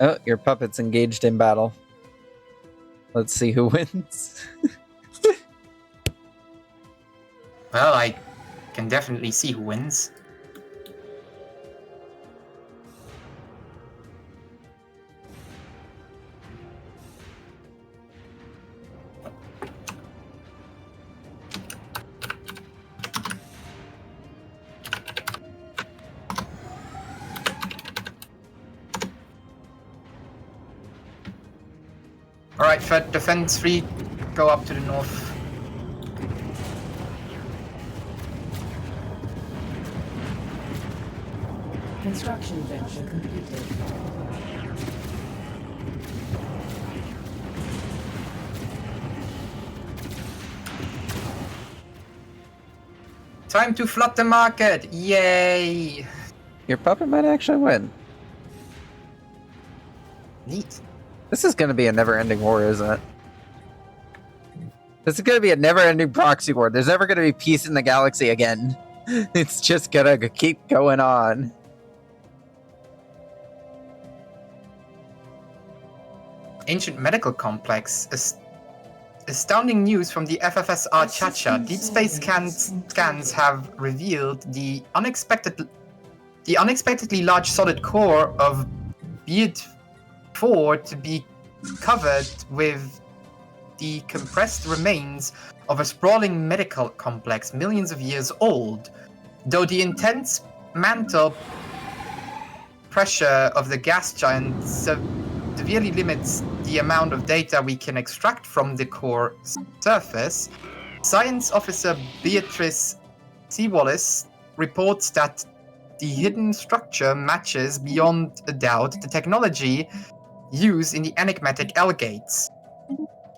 Oh, your puppet's engaged in battle. Let's see who wins. Well, I can definitely see who wins. Alright, defense 3, go up to the north. Construction venture completed. Time to flood the market! Yay! Your puppet might actually win. Neat. This is going to be a never-ending war, isn't it? This is going to be a never-ending proxy war. There's never going to be peace in the galaxy again. It's just going to keep going on. Ancient medical complex. Astounding news from the FFSR Chacha. Deep space scans have revealed the unexpectedly large solid core of Beard 4 to be covered with the compressed remains of a sprawling medical complex millions of years old. Though the intense mantle pressure of the gas giant severely limits the amount of data we can extract from the core surface, Science Officer Beatrice C. Wallace reports that the hidden structure matches beyond a doubt the technology used in the enigmatic L-gates.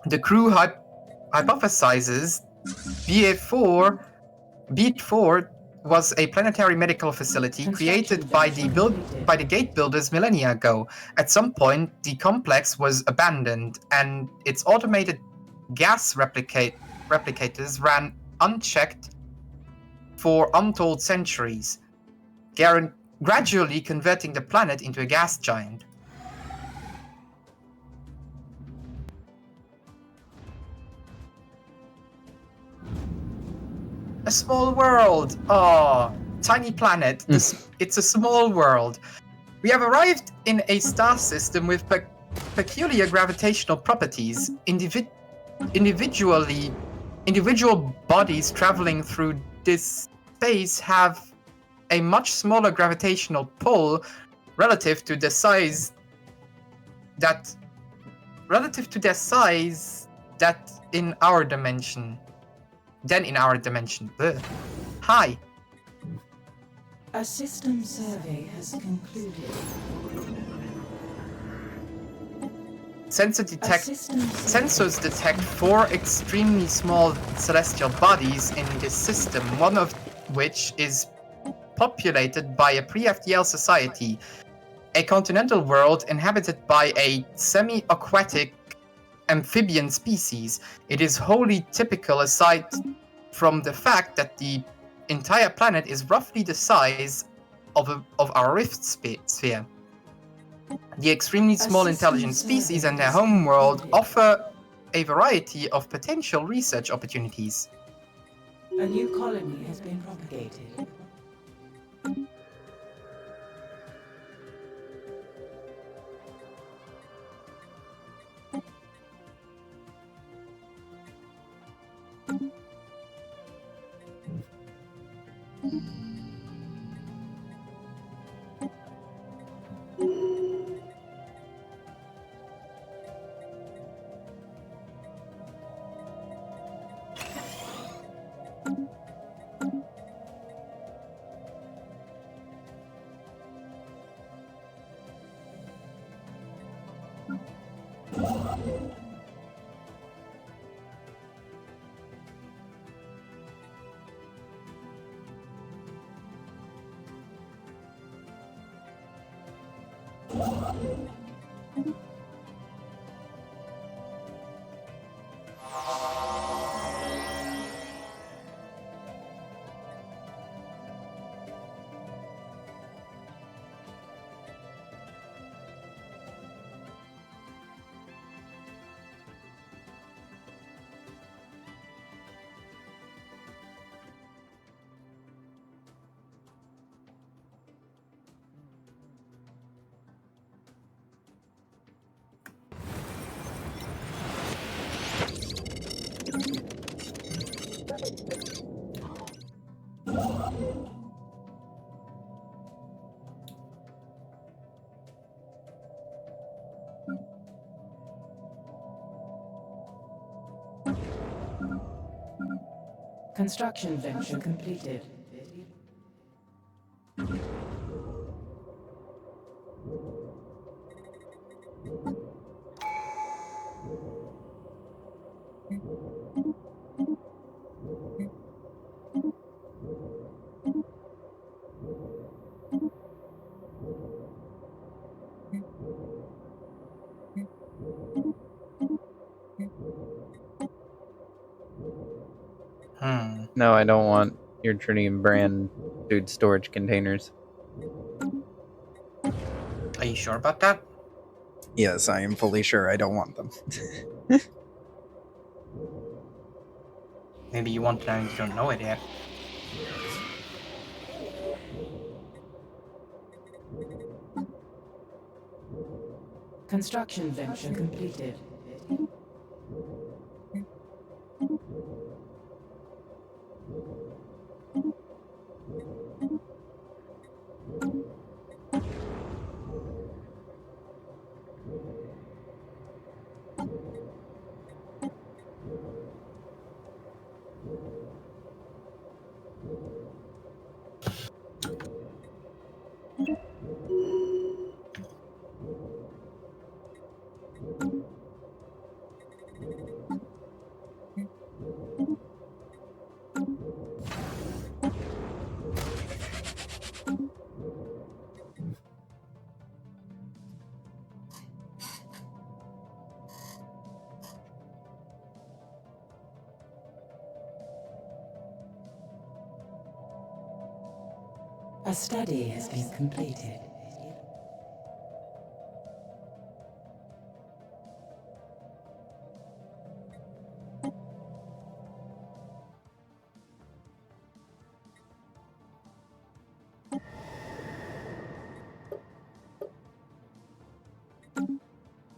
The crew hypothesizes Beat 4 was a planetary medical facility created by the gate builders millennia ago. At some point, the complex was abandoned, and its automated gas replicators ran unchecked for untold centuries, gradually converting the planet into a gas giant. A small world. Oh, tiny planet. It's a small world. We have arrived in a star system with peculiar gravitational properties. Individual bodies traveling through this space have a much smaller gravitational pull relative to their size that in our dimension. Ugh. Hi. A system survey has concluded. Sensors detect 4 extremely small celestial bodies in this system, one of which is populated by a pre-FDL society, a continental world inhabited by a semi-aquatic amphibian species. It is wholly typical aside from the fact that the entire planet is roughly the size of our rift sphere. The extremely small intelligent species and their home world offer a variety of potential research opportunities. A new colony has been propagated. Construction venture completed. No, I don't want your Tritium brand food storage containers. Are you sure about that? Yes, I am fully sure I don't want them. Maybe you want them and you don't know it yet. Construction venture completed. A study has been completed.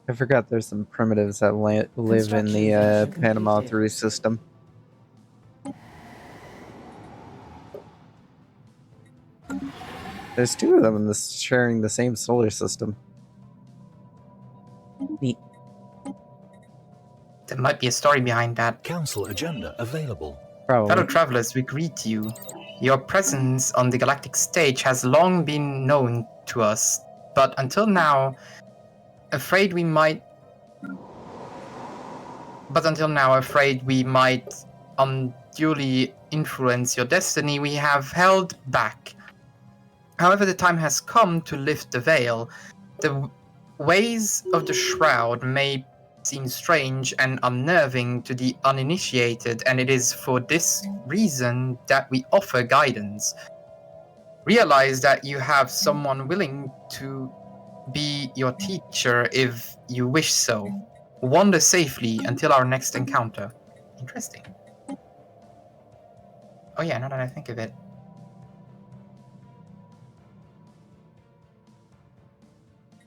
I forgot there's some primitives that live in Construction the venture Panama completed. 3 system. There's 2 of them in this sharing the same solar system. Neat. There might be a story behind that. Council agenda available. Fellow Probably. travelers, we greet you. Your presence on the galactic stage has long been known to us, but until now, afraid we might unduly influence your destiny, we have held back. However, the time has come to lift the veil. The ways of the Shroud may seem strange and unnerving to the uninitiated, and it is for this reason that we offer guidance. Realize that you have someone willing to be your teacher if you wish so. Wander safely until our next encounter. Interesting. Oh yeah, now that I think of it.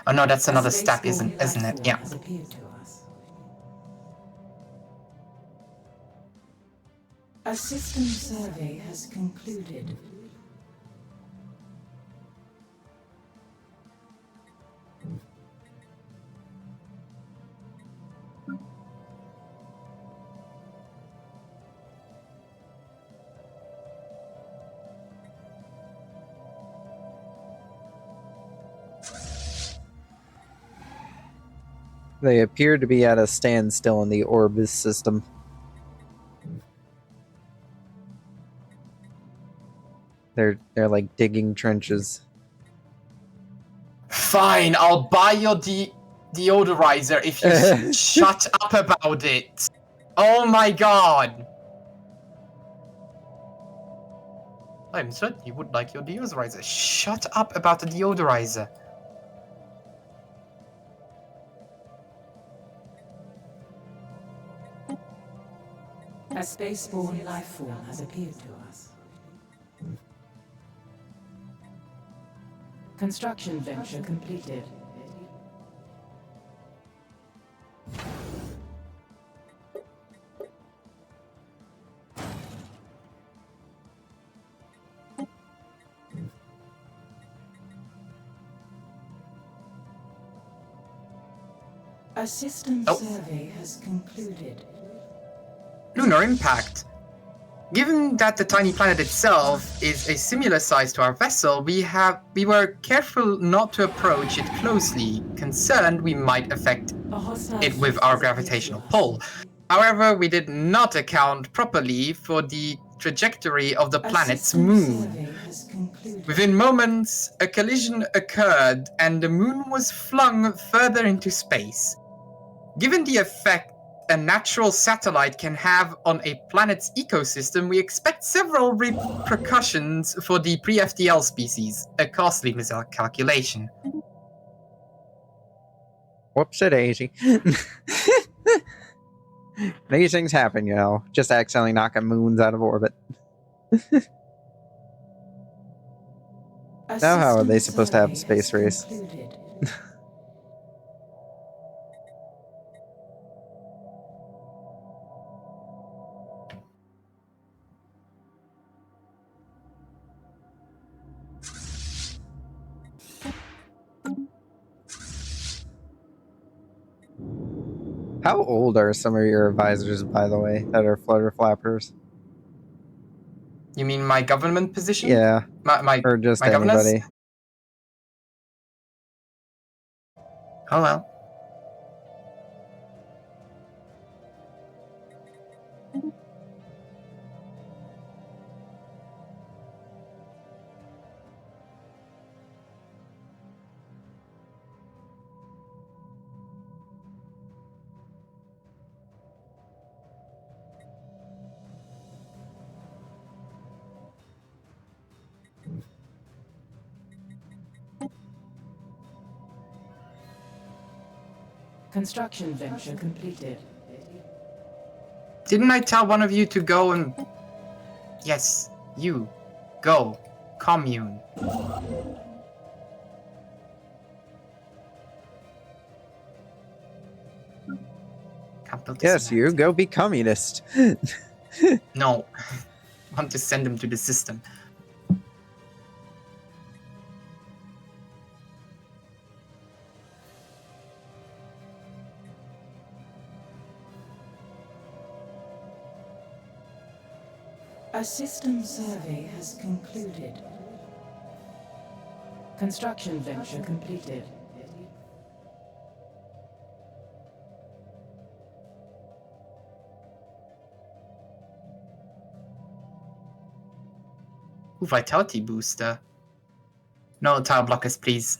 Oh no, that's another step, isn't it? Yeah. Has appeared to us. A system survey has concluded. They appear to be at a standstill in the Orbis system. They're like digging trenches. Fine, I'll buy your deodorizer if you shut up about it. Oh my god. I'm certain you would like your deodorizer. Shut up about the deodorizer. A spaceborne life form has appeared to us. Construction venture completed. A system survey has concluded. Lunar impact. Given that the tiny planet itself is a similar size to our vessel, we were careful not to approach it closely, concerned we might affect A hostile it with ship our has appeared gravitational to us. pull. However, we did not account properly for the trajectory of the A planet's system moon. survey has concluded. Within moments, a collision occurred and the moon was flung further into space. Given the effect a natural satellite can have on a planet's ecosystem, we expect several repercussions for the pre-FTL species, a costly miscalculation. Whoops-a-daisy. These things happen, you know. Just accidentally knocking moons out of orbit. A Now how are they system supposed to have a survey space has race? concluded. How old are some of your advisors, by the way, that are flutter flappers? You mean my government position? Yeah, My or just my governors? anybody. Oh well. Construction venture completed. Didn't I tell one of you to go and... Yes, you. Go. Commune. Can't build this Yes, you event. go be communist. No. Want to send him to the system. A system survey has concluded. Construction venture completed. Ooh, vitality booster. No tile blockers, please.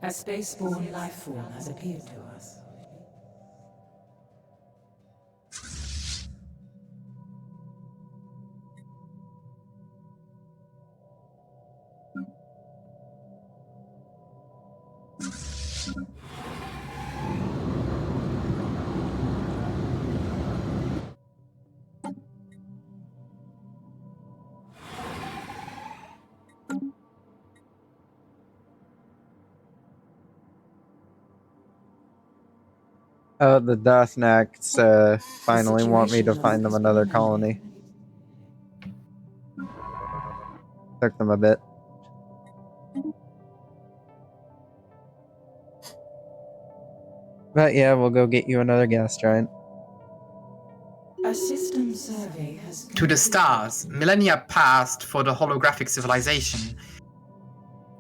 A spaceborne life form has appeared to us. Oh, the Dothnaks finally want me to situation find them is another permanent. colony. Took them a bit. But yeah, we'll go get you another gas giant. A system survey has To the stars. Millennia passed for the holographic civilization.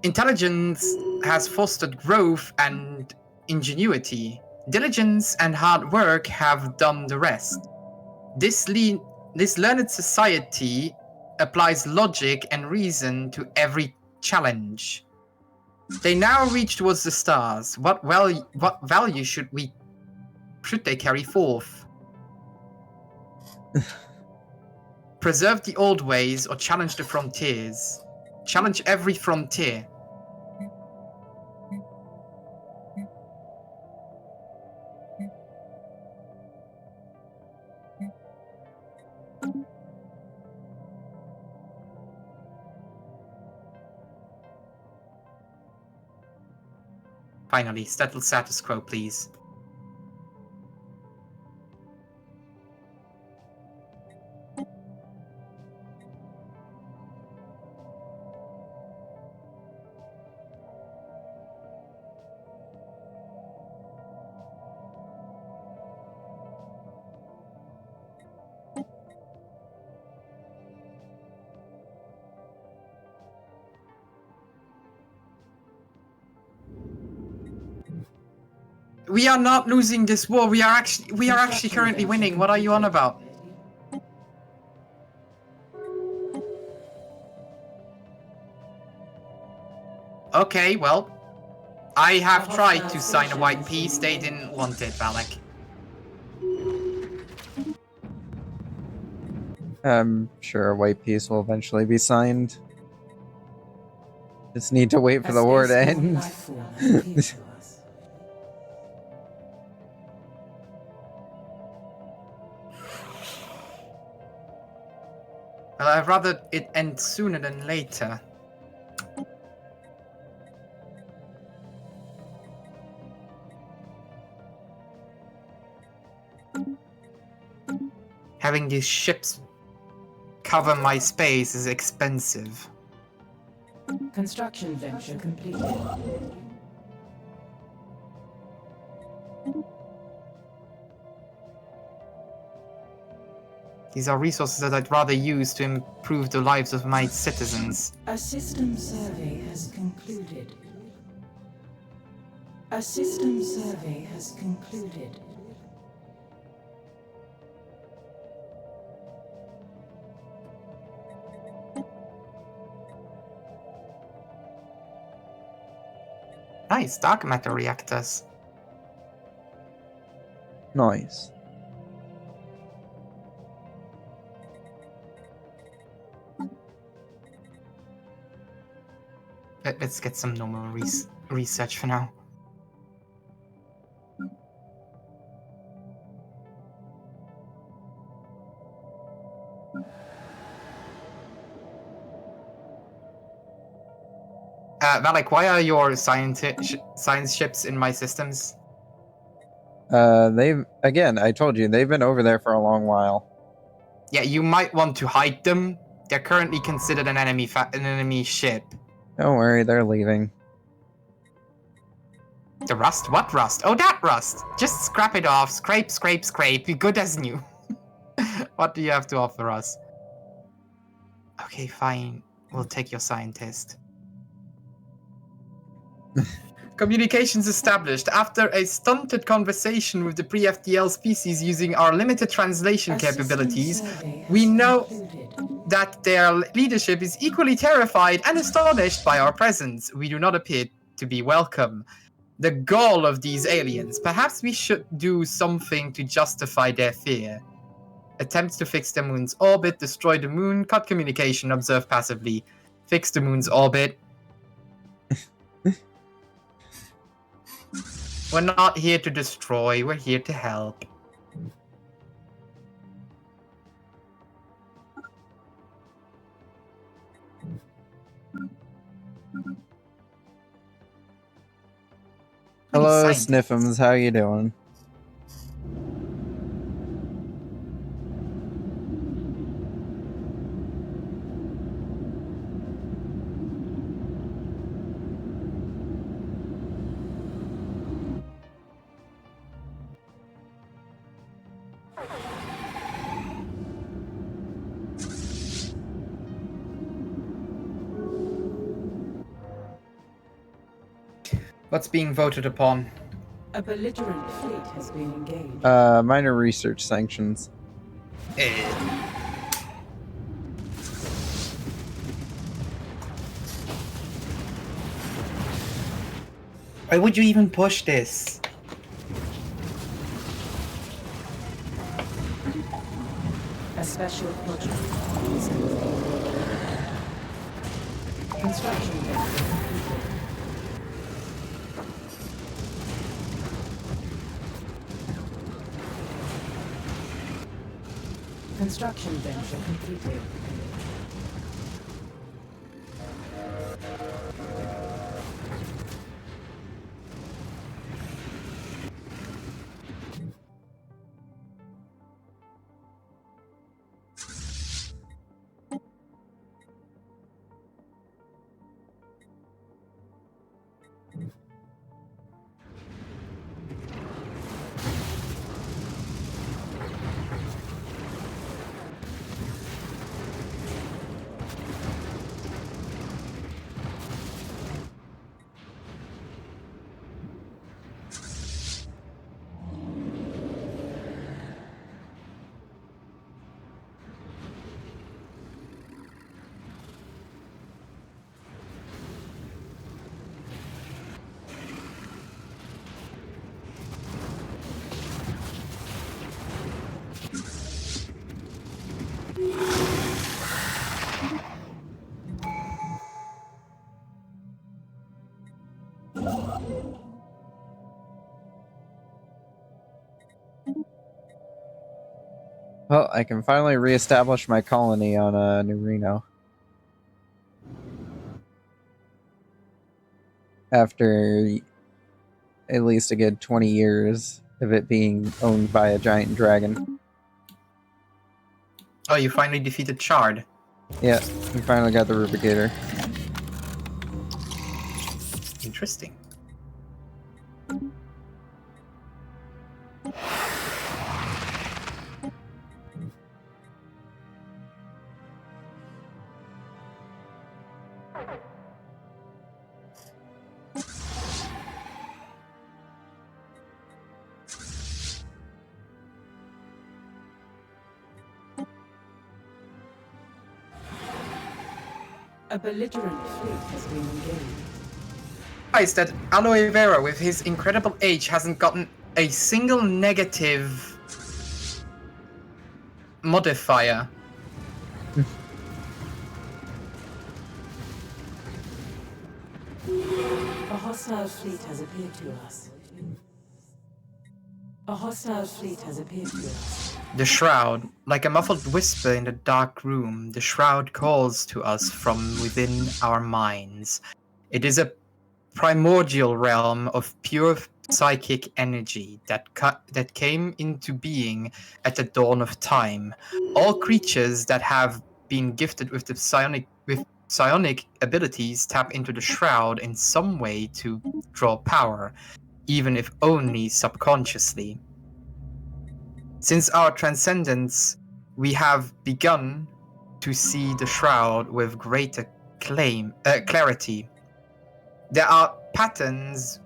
Intelligence has fostered growth and ingenuity. Diligence and hard work have done the rest. This learned society applies logic and reason to every challenge. They now reach towards the stars. What value should they carry forth? Preserve the old ways or challenge the frontiers. Challenge every frontier. Finally, settle status quo, please. We are not losing this war. We are actually currently winning. What are you on about? Okay, well, I have tried to sign a white peace. They didn't want it, Valak. I'm sure a white peace will eventually be signed. Just need to wait for the war to end. Well, I'd rather it end sooner than later. Having these ships cover my space is expensive. Construction venture completed. These are resources that I'd rather use to improve the lives of my citizens. A system survey has concluded. A system survey has concluded. Nice, dark matter reactors. Nice. Let's get some normal research for now. Valak, why are your science ships in my systems? I told you, they've been over there for a long while. Yeah, you might want to hide them. They're currently considered an enemy ship. Don't worry, they're leaving. The rust? What rust? Oh, that rust! Just scrap it off. Scrape, scrape, scrape. Be good as new. What do you have to offer us? Okay, fine. We'll take your scientist. Communications established. After a stunted conversation with the pre-FTL species using our limited translation capabilities, we know that their leadership is equally terrified and astonished by our presence. We do not appear to be welcome. The goal of these aliens. Perhaps we should do something to justify their fear. Attempts to fix the moon's orbit, destroy the moon, cut communication, observe passively. Fix the moon's orbit. We're not here to destroy, we're here to help. Hello, Sniffums. How you doing? What's being voted upon? A belligerent fleet has been engaged. Minor research sanctions. Why would you even push this? A special project is complete. Construction venture completed. Construction venture completed. Well, I can finally reestablish my colony on New Reno. After at least a good 20 years of it being owned by a giant dragon. Oh, you finally defeated Chard. Yeah, we finally got the Rubicator. Interesting. A belligerent fleet has been engaged. Is that Aloe Vera, with his incredible age, hasn't gotten a single negative modifier. A hostile fleet has appeared to us. A hostile fleet has appeared to us. The Shroud, like a muffled whisper in the dark room, the Shroud calls to us from within our minds. It is a primordial realm of pure psychic energy that came into being at the dawn of time. All creatures that have been gifted with the psionic abilities tap into the Shroud in some way to draw power, even if only subconsciously. Since our transcendence, we have begun to see the Shroud with greater clarity. There are patterns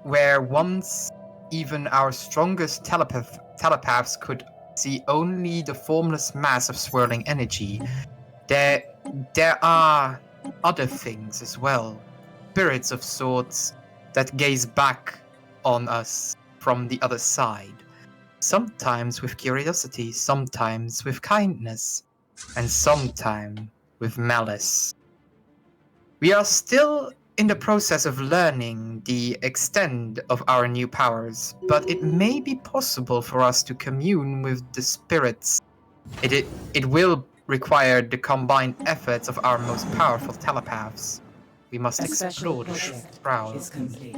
where once even our strongest telepaths could see only the formless mass of swirling energy. There are other things as well, spirits of sorts that gaze back on us from the other side. Sometimes with curiosity, sometimes with kindness, and sometimes with malice. We are still in the process of learning the extent of our new powers, but it may be possible for us to commune with the spirits. It will require the combined efforts of our most powerful telepaths. We must A special explore the project Shroud. is complete.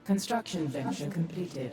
Construction venture completed.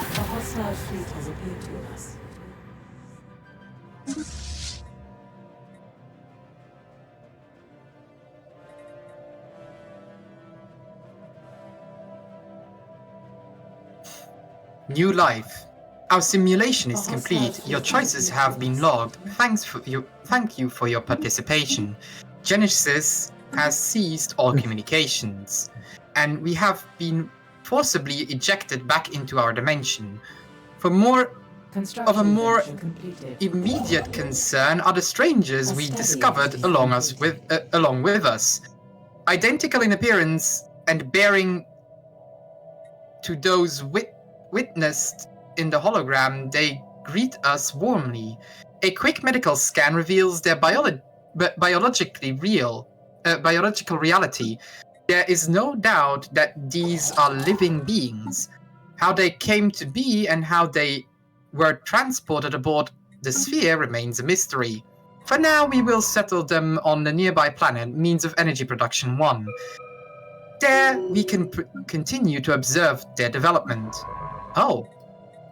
A hostile fleet has appeared to us. New life. Our simulation is complete. Your choices have been logged. Thank you for your participation. Genesis has ceased all communications, and we have been forcibly ejected back into our dimension. For more of a more venture completed. immediate concern are the strangers we discovered along with us. Identical in appearance and bearing to those witnessed in the hologram, they greet us warmly. A quick medical scan reveals their biological reality. There is no doubt that these are living beings. How they came to be and how they were transported aboard the sphere remains a mystery. For now, we will settle them on the nearby planet, means of energy production 1. there, we can continue to observe their development. Oh,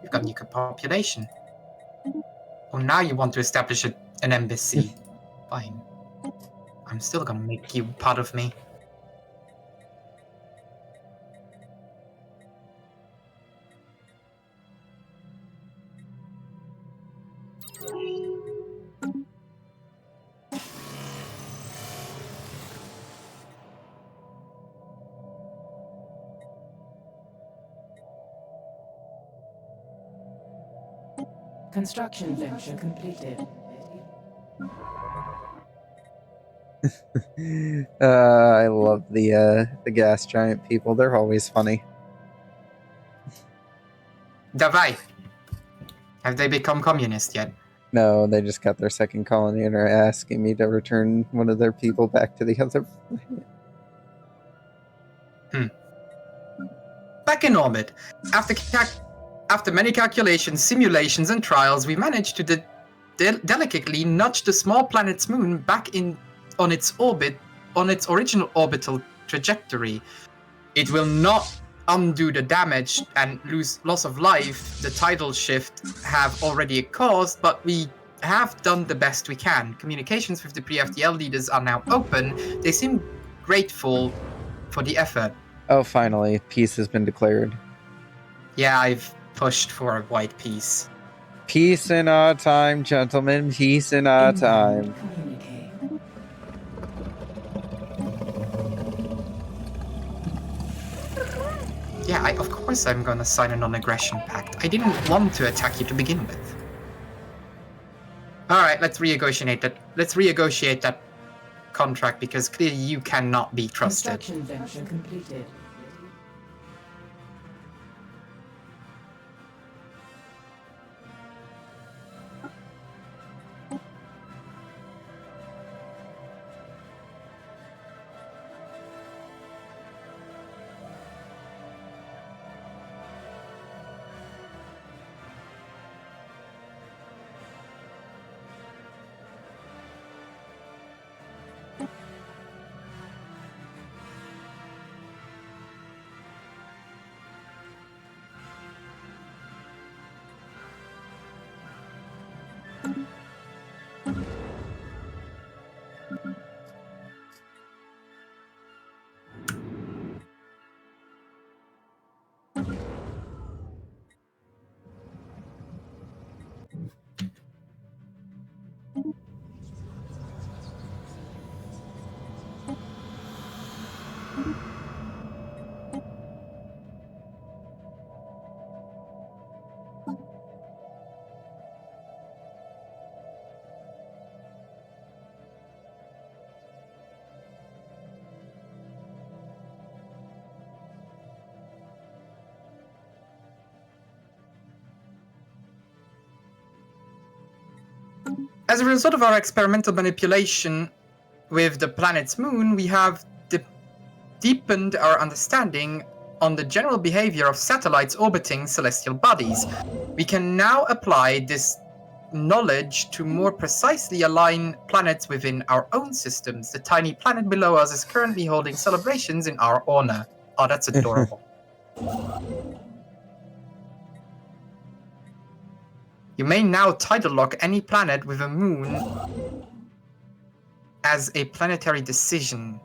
you've got new population. Oh, now you want to establish an embassy. Fine. I'm still gonna make you part of me. Construction venture completed. I love the gas giant people. They're always funny. Davai, have they become communist yet? No, they just got their second colony and are asking me to return one of their people back to the other planet. Back in orbit, after many calculations, simulations, and trials, we managed to delicately nudge the small planet's moon back on its orbit, on its original orbital trajectory. It will not undo the damage and loss of life the tidal shift have already caused, but we have done the best we can. Communications with the pre-FTL leaders are now open. They seem grateful for the effort. Oh, finally, peace has been declared. Yeah, I've pushed for a white peace. Peace in our time, gentlemen. Peace in our time. Communicate. Yeah, of course I'm gonna sign a non-aggression pact. I didn't want to attack you to begin with. Alright, let's renegotiate that. Let's renegotiate that contract because clearly you cannot be trusted. Construction venture completed. As a result of our experimental manipulation with the planet's moon, we have deepened our understanding on the general behavior of satellites orbiting celestial bodies. We can now apply this knowledge to more precisely align planets within our own systems. The tiny planet below us is currently holding celebrations in our honor. Oh, that's adorable. You may now tidal lock any planet with a moon as a planetary decision.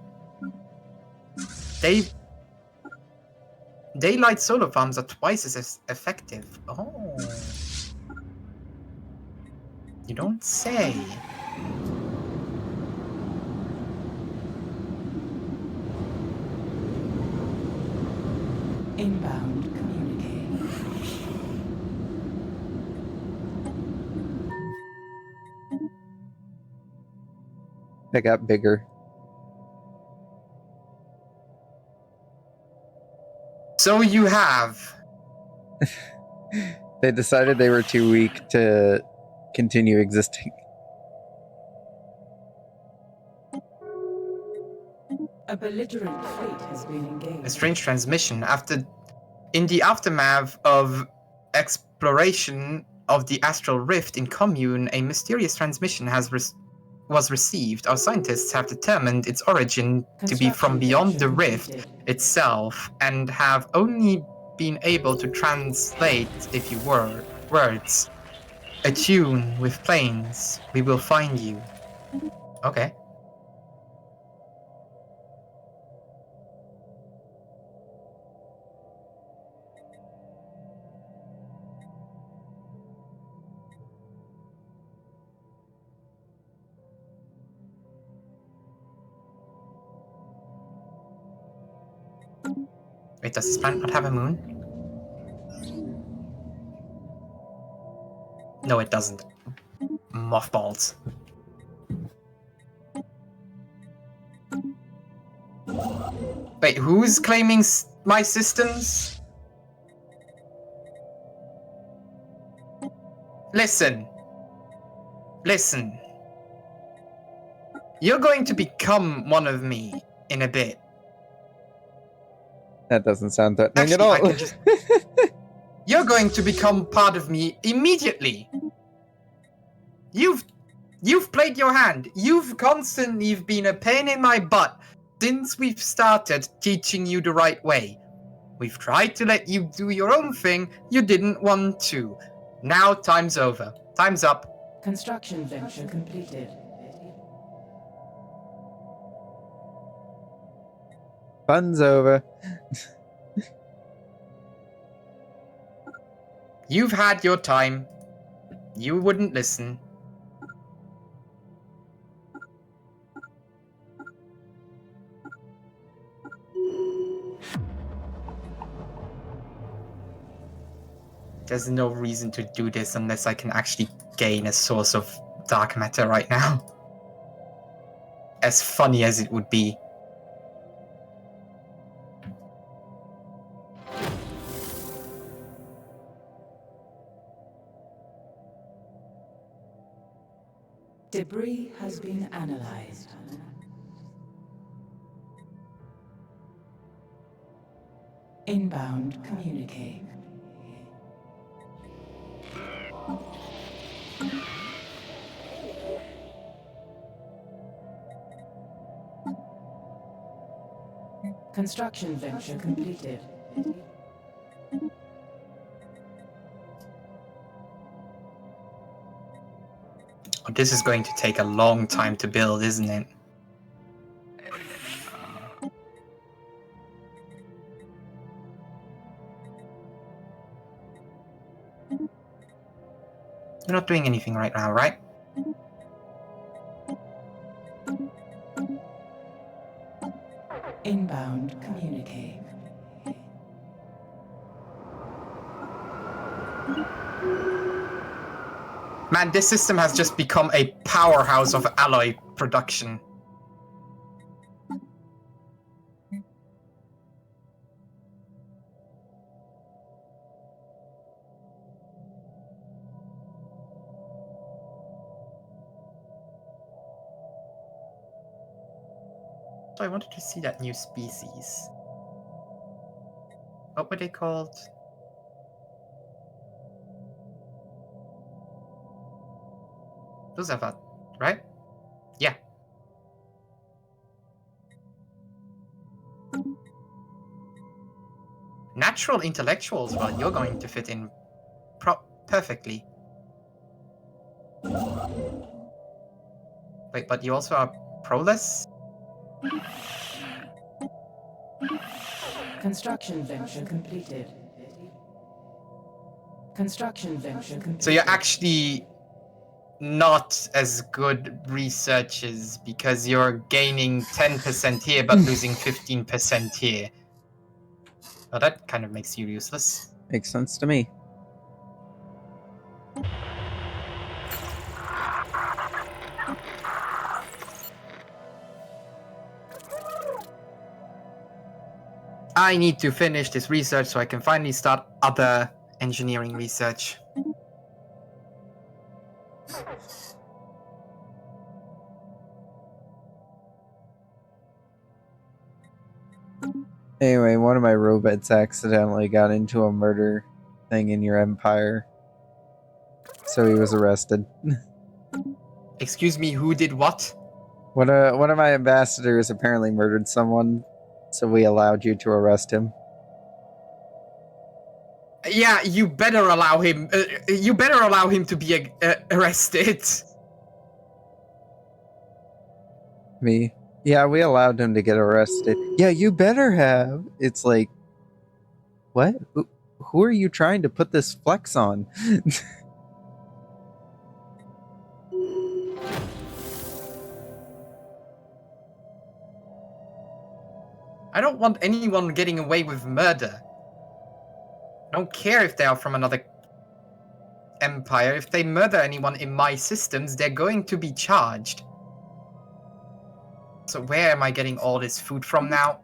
Daylight solar farms are twice as effective. Oh. You don't say. Inbound communicate. They got bigger. So you have. They decided they were too weak to continue existing. A belligerent fleet has been engaged. A strange transmission. In the aftermath of exploration of the astral rift in commune, a mysterious transmission has was received, our scientists have determined its origin to be from beyond the rift itself, and have only been able to translate a few words. Attune with planes, we will find you. Okay. Wait, does this planet not have a moon? No, it doesn't. Mothballs. Wait, who's claiming my systems? Listen. Listen. You're going to become one of me in a bit. That doesn't sound threatening Actually, at I all. can just... You're going to become part of me immediately. You've played your hand. You've constantly been a pain in my butt since we've started teaching you the right way. We've tried to let you do your own thing. You didn't want to. Now time's over. Time's up. Construction venture completed. Fun's over. You've had your time. You wouldn't listen. There's no reason to do this unless I can actually gain a source of dark matter right now. As funny as it would be. Debris has been analyzed. Inbound communique. Construction venture completed. This is going to take a long time to build, isn't it? You're not doing anything right now, right? Inbound communique. Man, this system has just become a powerhouse of alloy production. So I wanted to see that new species. What were they called? Those are that, right? Yeah. Natural intellectuals, well, you're going to fit in perfectly. Wait, but you also are proless? Construction venture completed. Construction venture completed. So you're actually not as good researchers because you're gaining 10% here but losing 15% here. Well, that kind of makes you useless. Makes sense to me. I need to finish this research so I can finally start other engineering research. Anyway, one of my robots accidentally got into a murder thing in your empire. So he was arrested. Excuse me, who did what? One of my ambassadors apparently murdered someone, so we allowed you to arrest him. Yeah, you better allow him. You better allow him to be arrested. Me? Yeah, we allowed him to get arrested. Yeah, you better have. It's like, what? Who are you trying to put this flex on? I don't want anyone getting away with murder. I don't care if they are from another empire. If they murder anyone in my systems, they're going to be charged. So where am I getting all this food from now?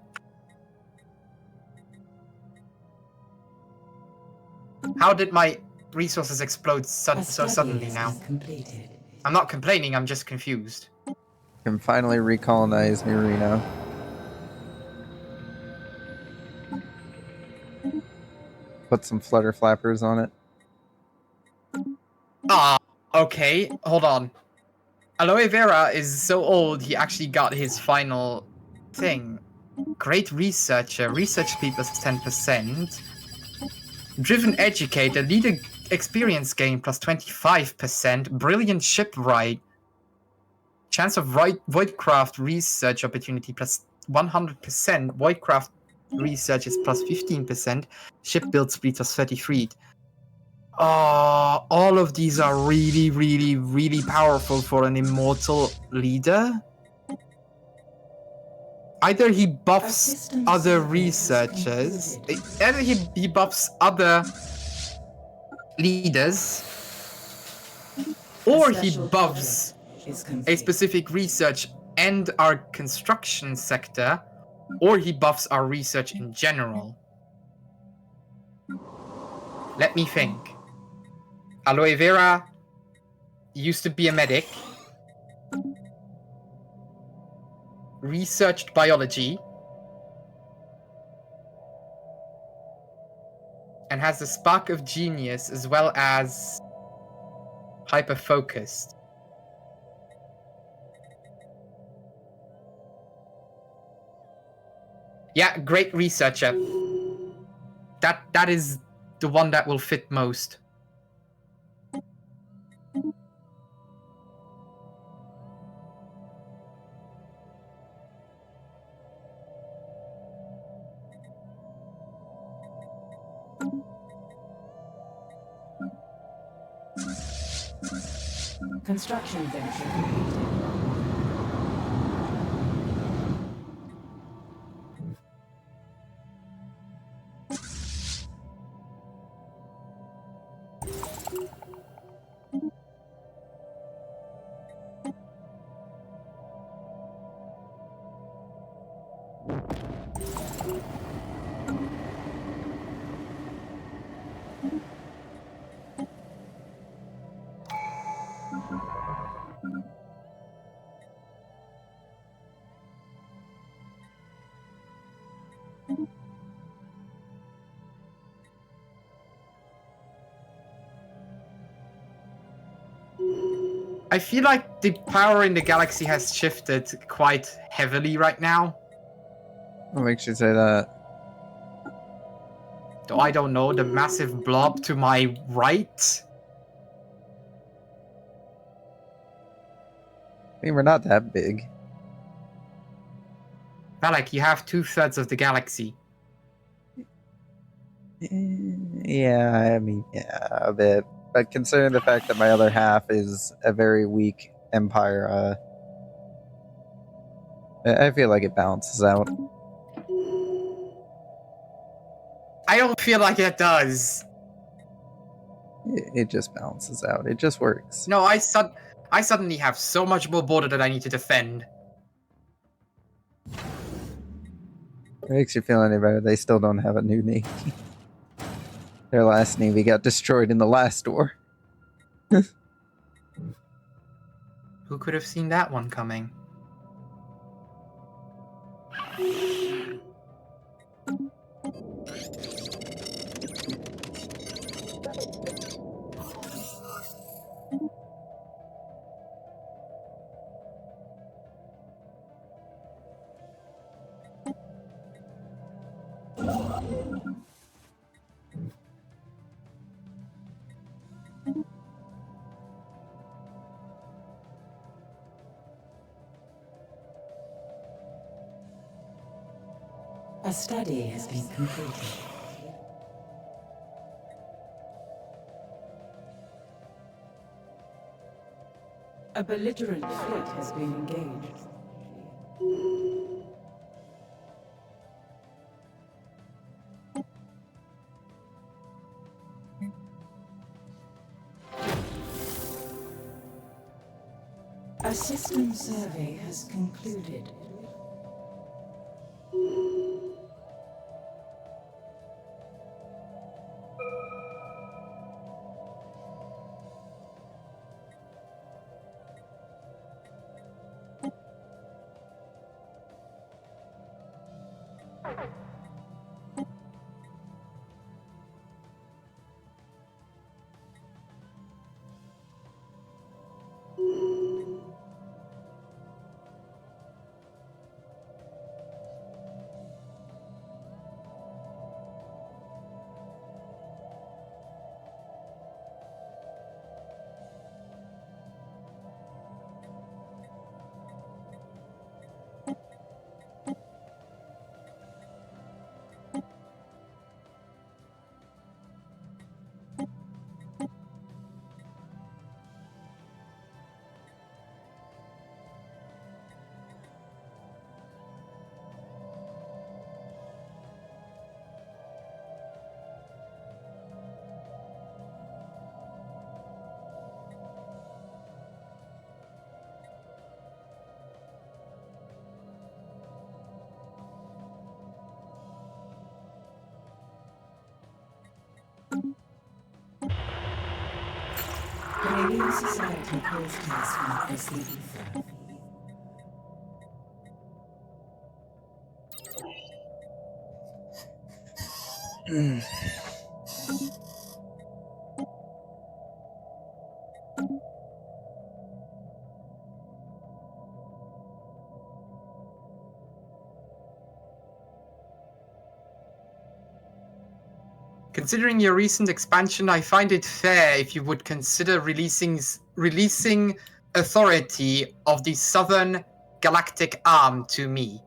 How did my resources explode so suddenly now? Completed. I'm not complaining, I'm just confused. Can finally recolonize New Reno. Put some flutter flappers on it. Ah, okay, hold on. Aloe Vera is so old, he actually got his final thing. Great researcher, research speed plus 10%. Driven educator, leader experience gain plus 25%. Brilliant shipwright. Chance of Voidcraft research opportunity plus 100%. Voidcraft research is plus 15%. Ship build speed plus 33. Oh, all of these are really, really, really powerful for an immortal leader. Either he buffs other researchers, either he buffs other leaders, or he buffs a specific research and our construction sector, or he buffs our research in general. Let me think. Aloe Vera used to be a medic, researched biology, and has the spark of genius as well as hyper-focused. Yeah, great researcher. That is the one that will fit most. Construction venture completed. I feel like the power in the galaxy has shifted quite heavily right now. What makes you say that? Though I don't know, the massive blob to my right? I mean, we're not that big. Valak, you have 2/3 of the galaxy. Yeah, I mean, yeah, a bit. But considering the fact that my other half is a very weak empire, I feel like it balances out. I don't feel like it does. It just balances out. It just works. No, I suddenly have so much more border that I need to defend. It makes you feel any better. They still don't have a new navy. Their last navy got destroyed in the last war. Who could have seen that one coming? A study has been completed. A belligerent fleet has been engaged. A system survey has concluded. Canadian society broadcasts from across the ether. Considering your recent expansion, I find it fair if you would consider releasing authority of the Southern Galactic Arm to me.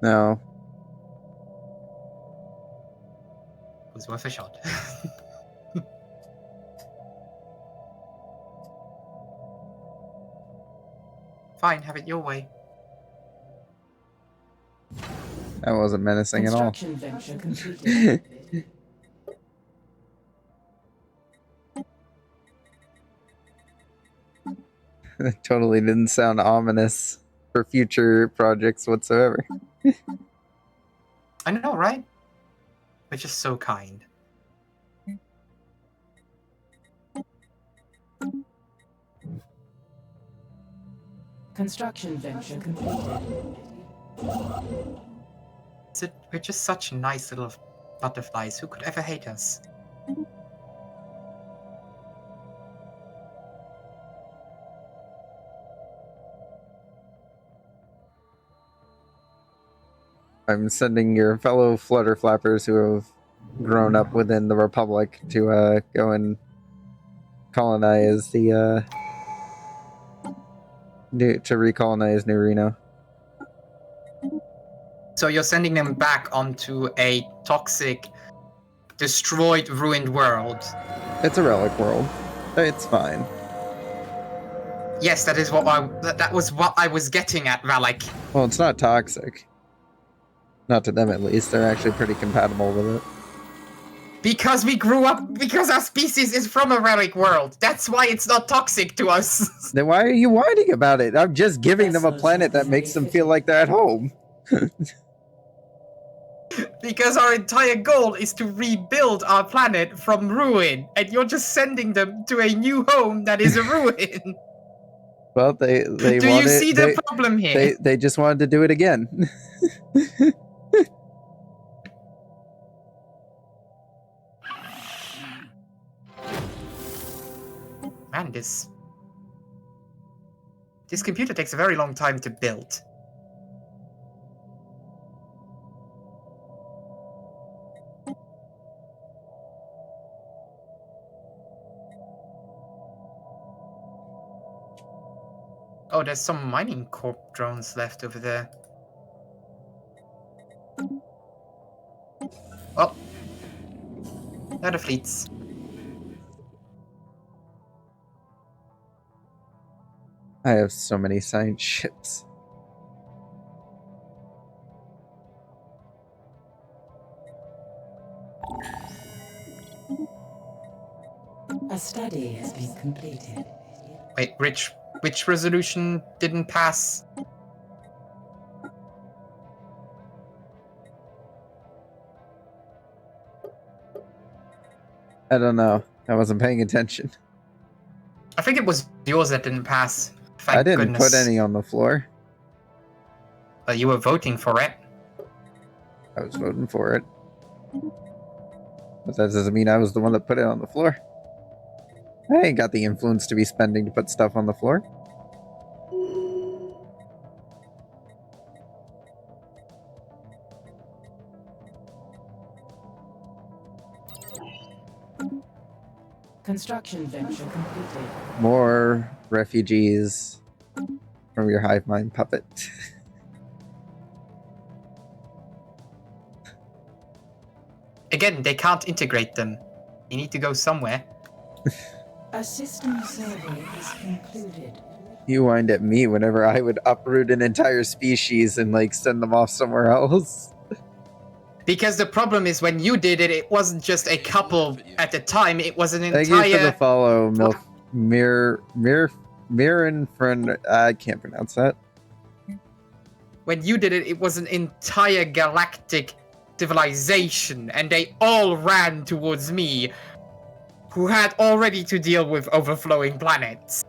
No. It was worth a shot. Fine, have it your way. That wasn't menacing at all. Construction venture completed. It totally didn't sound ominous for future projects whatsoever. I know, right? They're just so kind. Construction venture completed. We're just such nice little butterflies. Who could ever hate us? I'm sending your fellow flutter flappers who have grown up within the Republic to go and colonize the to recolonize New Reno. So you're sending them back onto a toxic, destroyed, ruined world. It's a relic world. It's fine. Yes, that is what that was what I was getting at, Valak. Well, it's not toxic. Not to them, at least. They're actually pretty compatible with it. Because we grew up, because our species is from a relic world. That's why it's not toxic to us. Then why are you whining about it? I'm just giving them a planet that makes them feel like they're at home. Because our entire goal is to rebuild our planet from ruin, and you're just sending them to a new home that is a ruin. Well, they Do wanted, you see the problem here? They just wanted to do it again. Man, this computer takes a very long time to build. Oh, there's some mining corp drones left over there. Shadow Fleets. I have so many science ships. A study has been completed. Wait, which resolution didn't pass? I don't know. I wasn't paying attention. I think it was yours that didn't pass. Thank I didn't goodness. put any on the floor. But you were voting for it. I was voting for it. But that doesn't mean I was the one that put it on the floor. I ain't got the influence to be spending to put stuff on the floor. Construction venture completed. More refugees from your hive mind puppet. Again, they can't integrate them. You need to go somewhere. A system survey is concluded. You wind at me whenever I would uproot an entire species and like send them off somewhere else. Because the problem is when you did it, it wasn't just a couple at a time. It was an Thank you for the entire. follow, Mirin friend. I can't pronounce that. When you did it, it was an entire galactic civilization, and they all ran towards me, who had already to deal with overflowing planets.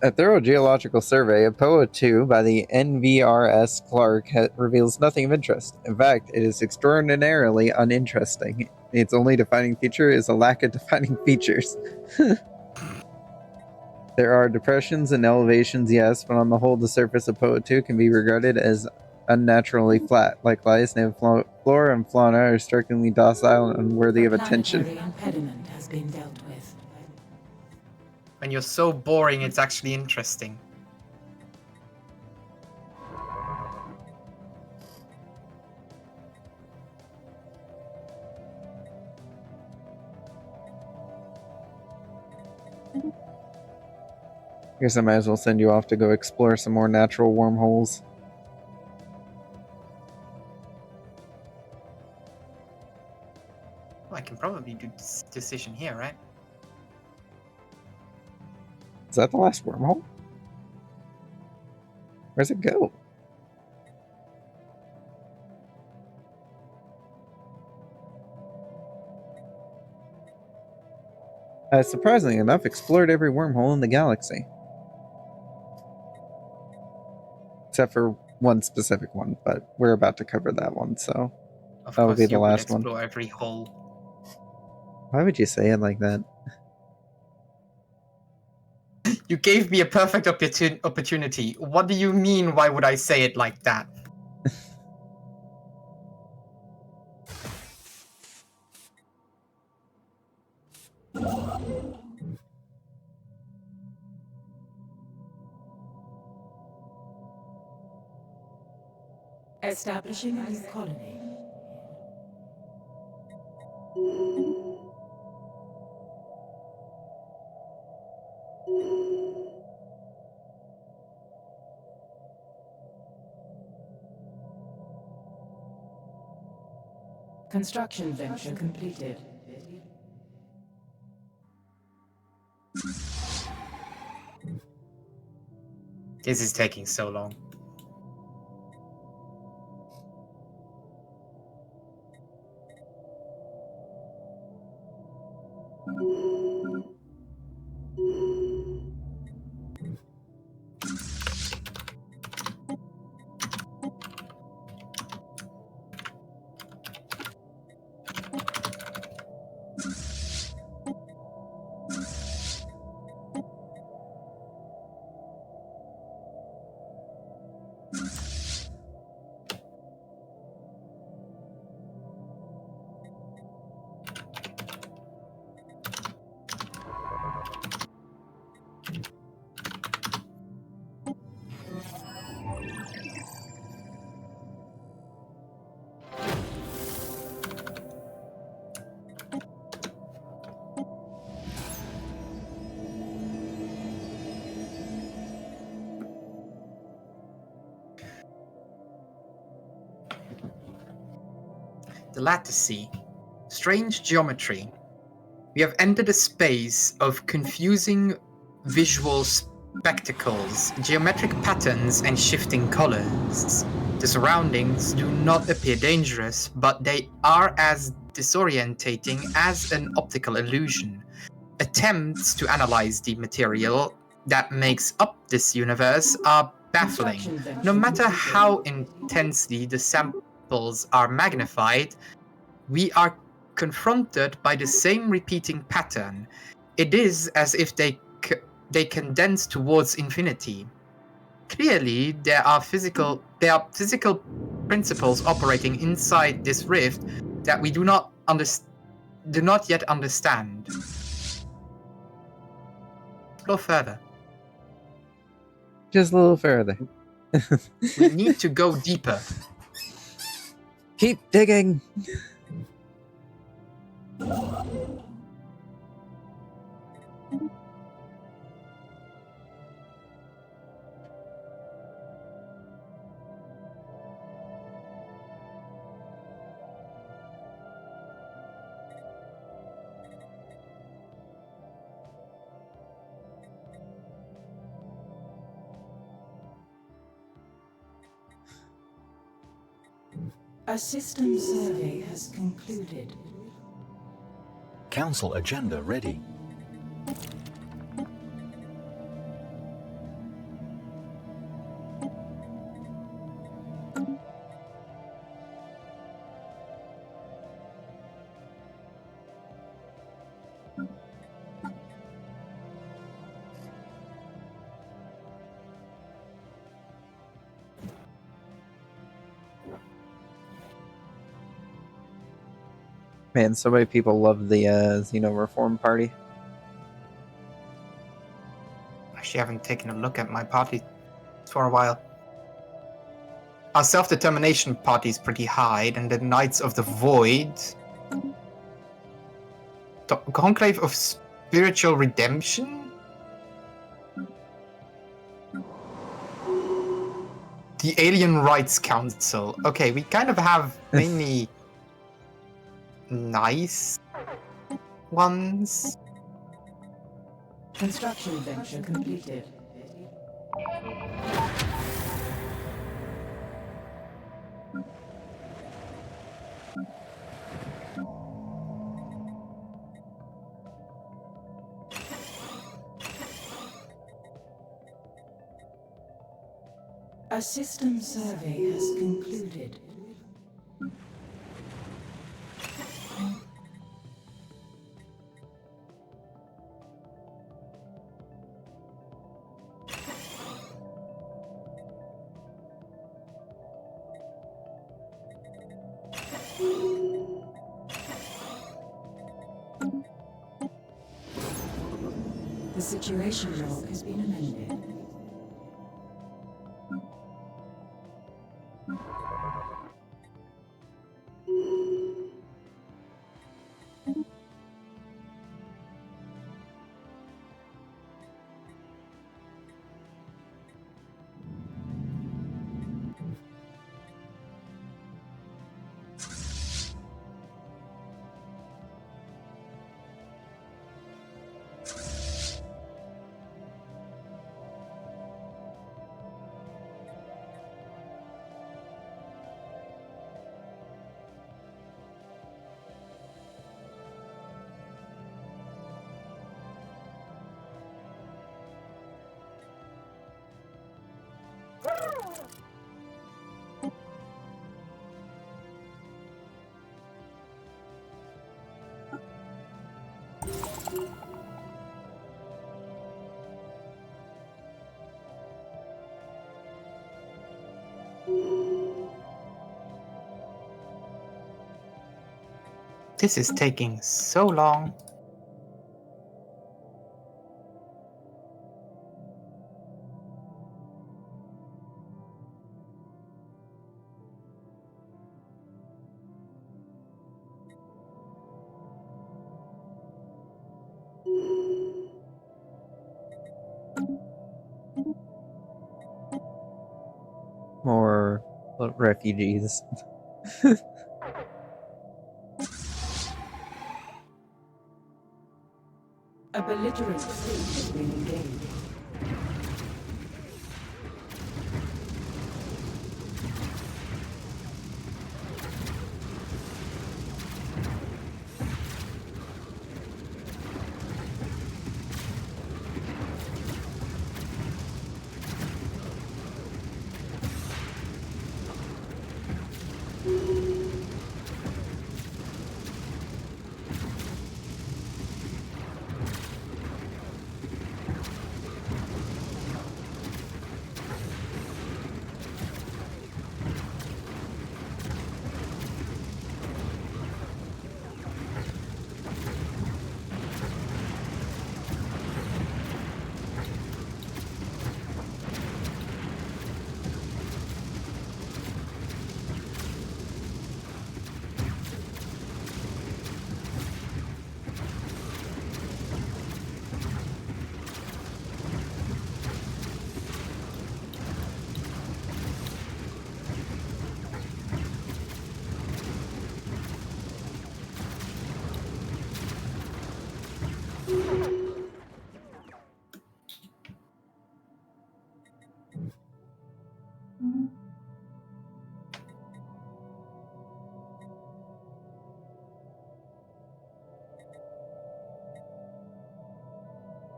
A thorough geological survey of POA 2 by the NVRS Clark reveals nothing of interest. In fact, it is extraordinarily uninteresting. Its only defining feature is a lack of defining features. There are depressions and elevations, yes, but on the whole, the surface of POA 2 can be regarded as unnaturally flat. Likewise, native flora and fauna are strikingly docile and unworthy of attention. Planetary impediment has been dealt with. When you're so boring, it's actually interesting. Guess I might as well send you off to go explore some more natural wormholes. Well, I can probably do this decision here, right? Is that the last wormhole? Where's it go? Surprisingly enough, explored every wormhole in the galaxy. Except for one specific one, but we're about to cover that one, so Of that'll course, be the you would last one. explore every hole. Why would you say it like that? You gave me a perfect opportunity. What do you mean, why would I say it like that? Establishing a new colony. Construction venture completed. This is taking so long. The lattice. Strange geometry. We have entered a space of confusing visual spectacles, geometric patterns, and shifting colors. The surroundings do not appear dangerous, but they are as disorientating as an optical illusion. Attempts to analyze the material that makes up this universe are baffling. No matter how intensely the samples are magnified, we are confronted by the same repeating pattern. It is as if they condense towards infinity. Clearly, there are physical principles operating inside this rift that we do not yet understand. Go further. Just a little further. We need to go deeper. Keep digging. A system survey has concluded. Council agenda ready. Man, so many people love the Xeno Reform Party. Actually, haven't taken a look at my party for a while. Our self-determination party is pretty high, and the Knights of the Void, the Conclave of Spiritual Redemption, the Alien Rights Council. Okay, we kind of have mainly nice ones. Construction venture completed. A system survey has concluded. The situation log has been amended. This is taking so long. More refugees. A belligerent fleet has been engaged.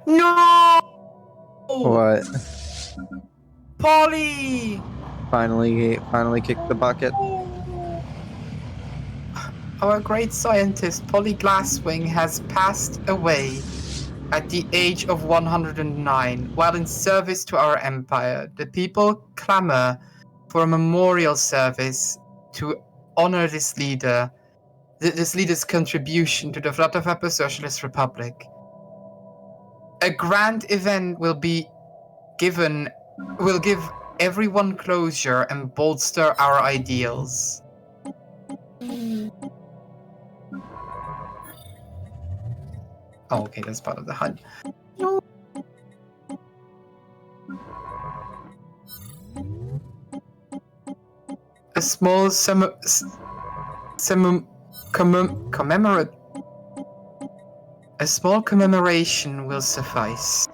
No! What? Polly! Finally kicked the bucket. Our great scientist, Polly Glasswing, has passed away at the age of 109 while in service to our empire. The people clamor for a memorial service to honor this leader, this leader's contribution to the Vlatavappa Socialist Republic. A grand event will give everyone closure and bolster our ideals. Oh, okay, that's part of the hunt. A small commemoration will suffice.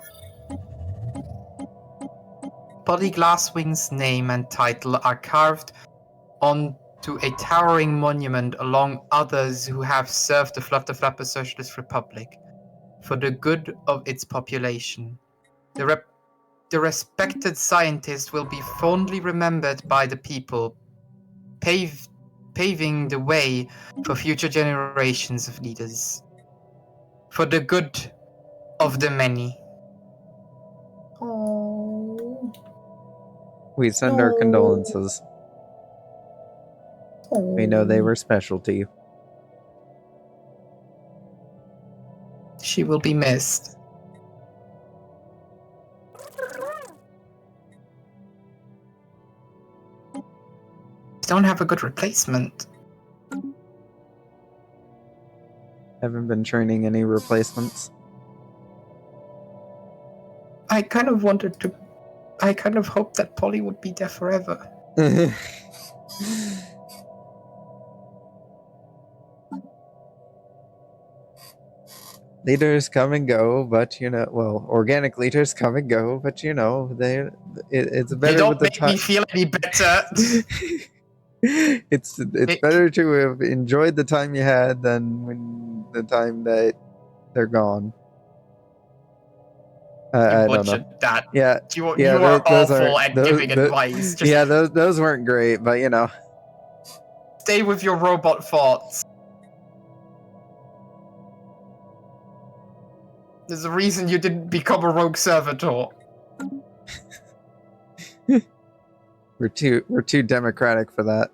Polly Glasswing's name and title are carved onto a towering monument along others who have served the Vlatavappa Socialist Republic for the good of its population. The respected scientist will be fondly remembered by the people, paving the way for future generations of leaders. For the good of the many. Oh. We send our condolences. We know they were special to you. She will be missed. Don't have a good replacement. Haven't been training any replacements. I kind of hoped that Polly would be there forever. Leaders come and go, but organic leaders come and go, but it's better You don't with the make me feel any better. it's better to have enjoyed the time you had than when the time that they're gone. You I don't know. butchered that. Yeah, You are those awful aren't- at those- giving tho- advice. Just Yeah, those weren't great, but you know. stay with your robot thoughts. There's a reason you didn't become a rogue servitor. We're too democratic for that.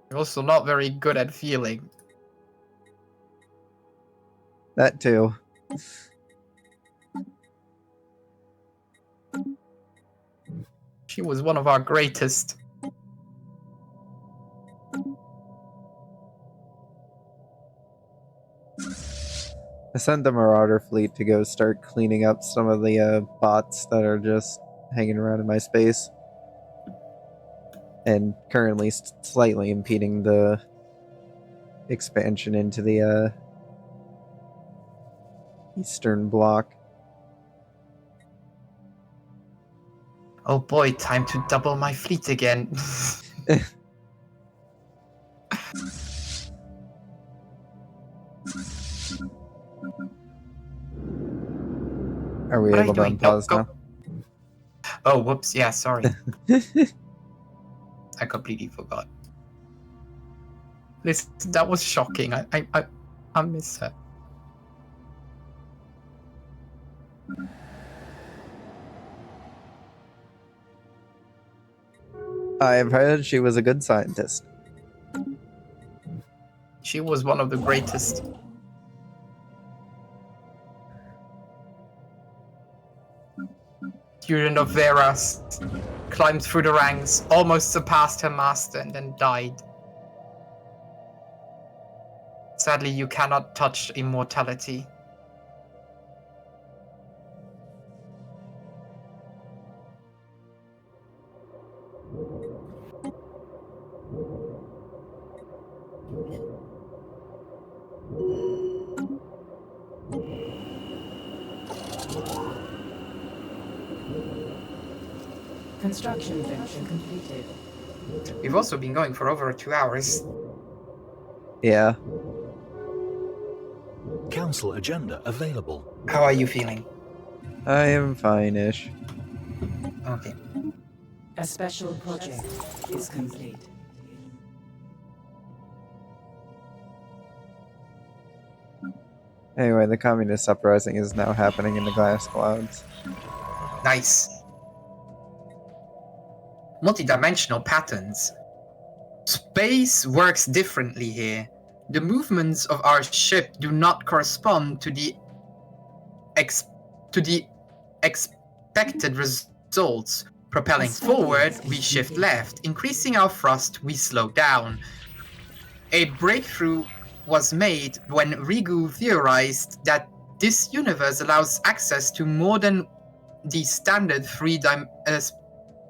You're also not very good at feeling. That too. She was one of our greatest. I sent the Marauder fleet to go start cleaning up some of the bots that are just hanging around in my space. And currently slightly impeding the expansion into the eastern bloc. Oh boy, time to double my fleet again. Are we What are able you to doing? No, unpause go. now? Oh, whoops. Yeah, sorry. I completely forgot. That was shocking. I miss her. I have heard she was a good scientist. She was one of the greatest. Student of Veras, climbed through the ranks, almost surpassed her master, and then died. Sadly, you cannot touch immortality. Construction venture completed. We've also been going for over 2 hours. Yeah. Council agenda available. How are you feeling? I am fine-ish. Okay. A special project is complete. Anyway, the communist uprising is now happening in the glass clouds. Nice. Multidimensional patterns. Space works differently here. The movements of our ship do not correspond to the expected results. Propelling forward, we shift left. Increasing our thrust, we slow down. A breakthrough was made when Rigu theorized that this universe allows access to more than the standard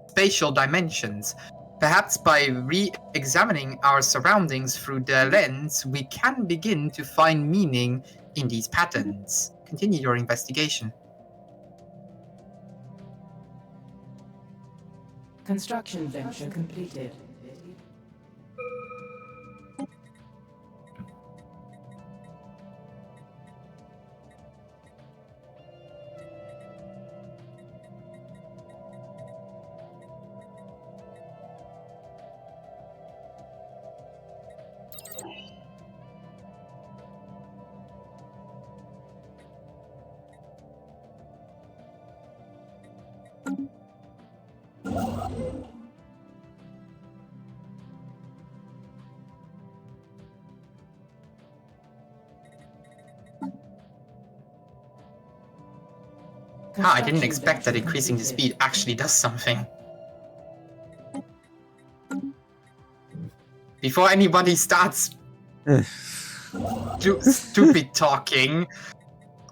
spatial dimensions. Perhaps by re-examining our surroundings through their lens, we can begin to find meaning in these patterns. Continue your investigation. Construction venture completed. I didn't expect that increasing the speed actually does something. Before anybody starts stupid talking,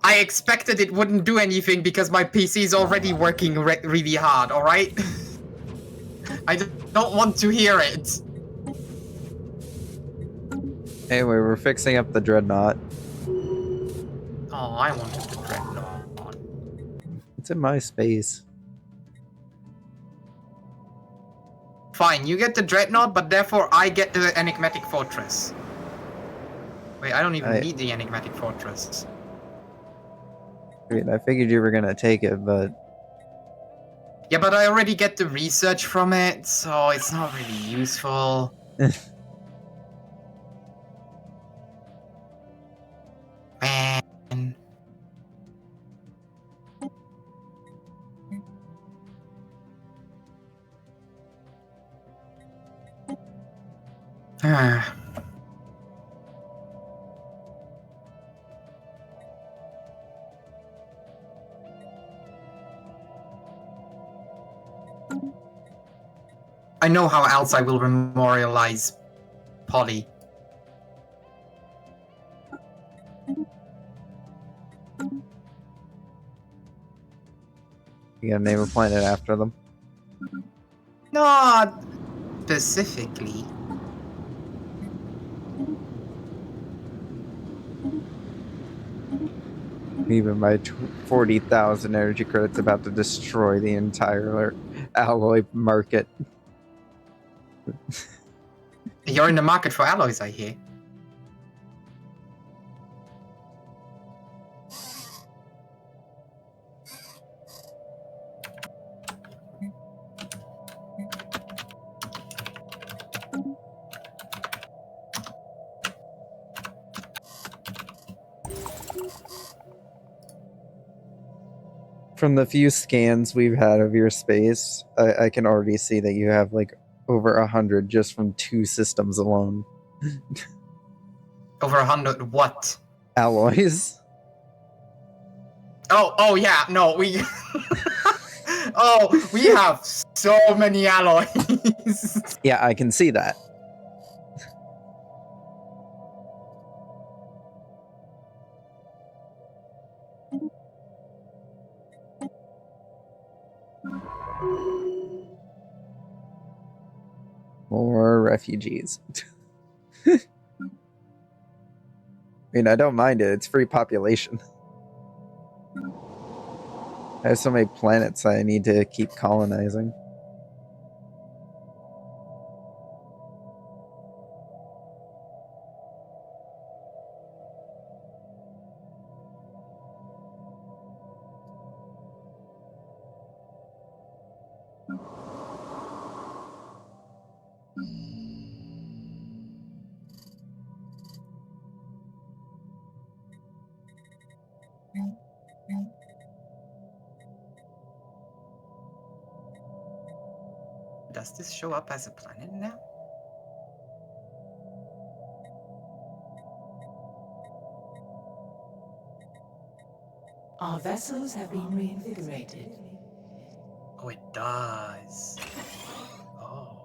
I expected it wouldn't do anything because my PC is already working really hard, alright? I don't want to hear it. Anyway, we're fixing up the dreadnought. Oh, I wanted the dreadnought. It's in my space. Fine, you get the dreadnought, but therefore I get the enigmatic fortress. Wait, I don't even I- need the enigmatic fortress. I mean, I figured you were gonna take it, but Yeah, but I already get the research from it, so it's not really useful. Man. Ah. I know how else I will memorialize Polly. you gotta name a planet after them. Not specifically. Even my 40,000 energy credits about to destroy the entire alloy market. You're in the market for alloys, I hear. From the few scans we've had of your space, I can already see that you have like over 100 just from 2 systems alone. Over 100 what? Alloys. Oh yeah, no, we... Oh, we have so many alloys. Yeah, I can see that. More refugees. I mean, I don't mind it. It's free population. I have so many planets I need to keep colonizing. Does this show up as a planet now? Our vessels have been reinvigorated. Oh, it does. Oh.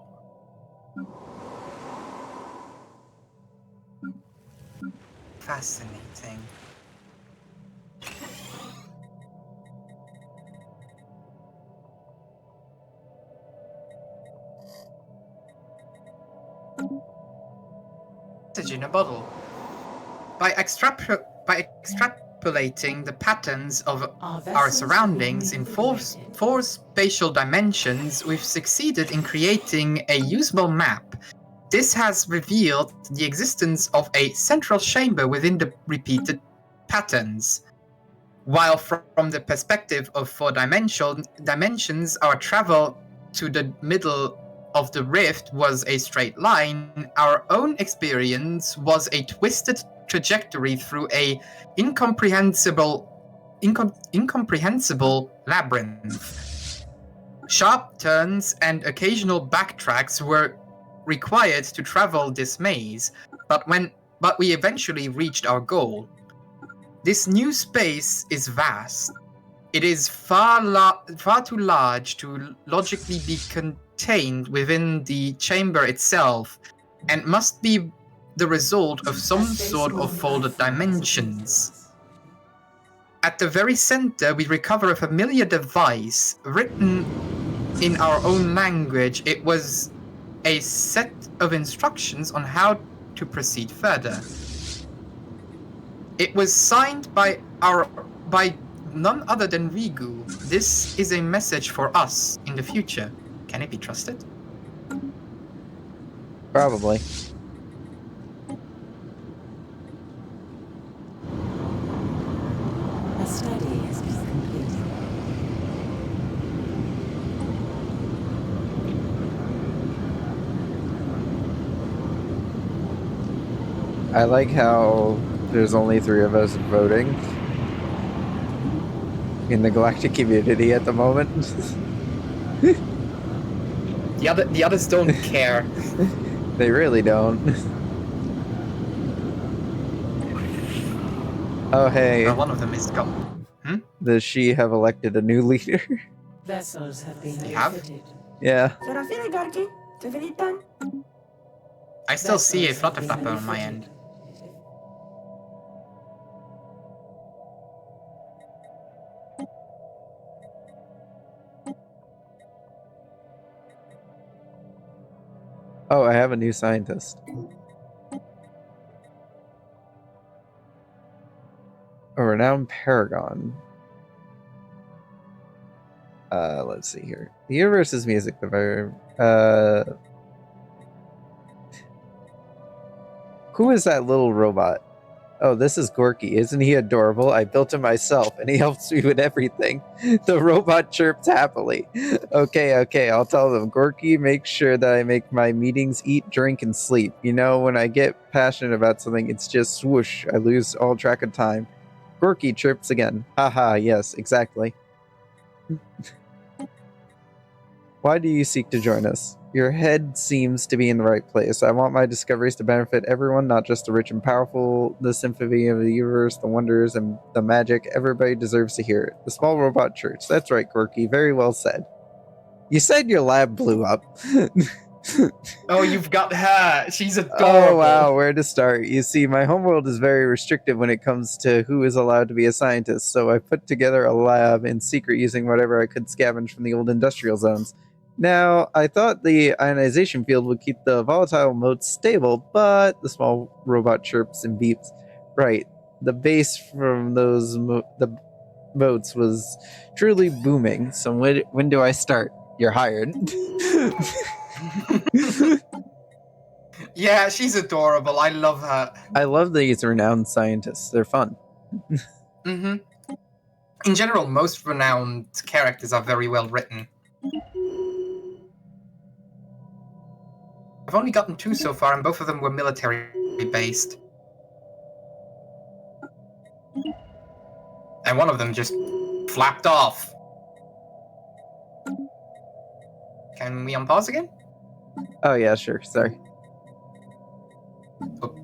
Fascinating. Message in a bottle. By extrapolating the patterns of our surroundings in four spatial dimensions, we've succeeded in creating a usable map. This has revealed the existence of a central chamber within the repeated patterns. While from the perspective of four dimensions, our travel to the middle of the rift was a straight line, our own experience was a twisted trajectory through a incomprehensible labyrinth. Sharp turns and occasional backtracks were required to travel this maze, but we eventually reached our goal. This new space is vast. It is far too large to logically be contained within the chamber itself, and must be the result of some sort of folded dimensions. At the very center, we recover a familiar device written in our own language. It was a set of instructions on how to proceed further. It was signed by none other than Rigu. This is a message for us in the future. Can it be trusted? Probably. I like how there's only 3 of us voting in the galactic community at the moment. The others don't care. They really don't. Oh, hey. Well, one of them is gone. Does she have elected a new leader? Vessels have been They have? refitted. Yeah. I still see a Vessels have flutter been flapper on my refitted. end. Oh, I have a new scientist. A renowned paragon. Let's see here. The universe's music divider. Who is that little robot? Oh, this is Gorky. Isn't he adorable? I built him myself, and he helps me with everything. The robot chirped happily. Okay, I'll tell them. Gorky makes sure that I make my meetings eat, drink, and sleep. You know, when I get passionate about something, it's just swoosh. I lose all track of time. Gorky chirps again. Haha, yes, exactly. Why do you seek to join us? Your head seems to be in the right place. I want my discoveries to benefit everyone, not just the rich and powerful. The symphony of the universe, the wonders, and the magic. Everybody deserves to hear it. The small robot church. That's right, Gorky. Very well said. You said your lab blew up. Oh, you've got her. She's adorable. Oh, wow. Where to start? You see, my homeworld is very restrictive when it comes to who is allowed to be a scientist, so I put together a lab in secret using whatever I could scavenge from the old industrial zones. Now, I thought the ionization field would keep the volatile motes stable, but the small robot chirps and beeps. Right, the base from those the motes was truly booming, so when do I start? You're hired. Yeah, she's adorable. I love her. I love these renowned scientists. They're fun. In general, most renowned characters are very well written. I've only gotten 2 so far, and both of them were military-based. And one of them just flapped off. Can we unpause again? Oh yeah, sure. Sorry. Oh.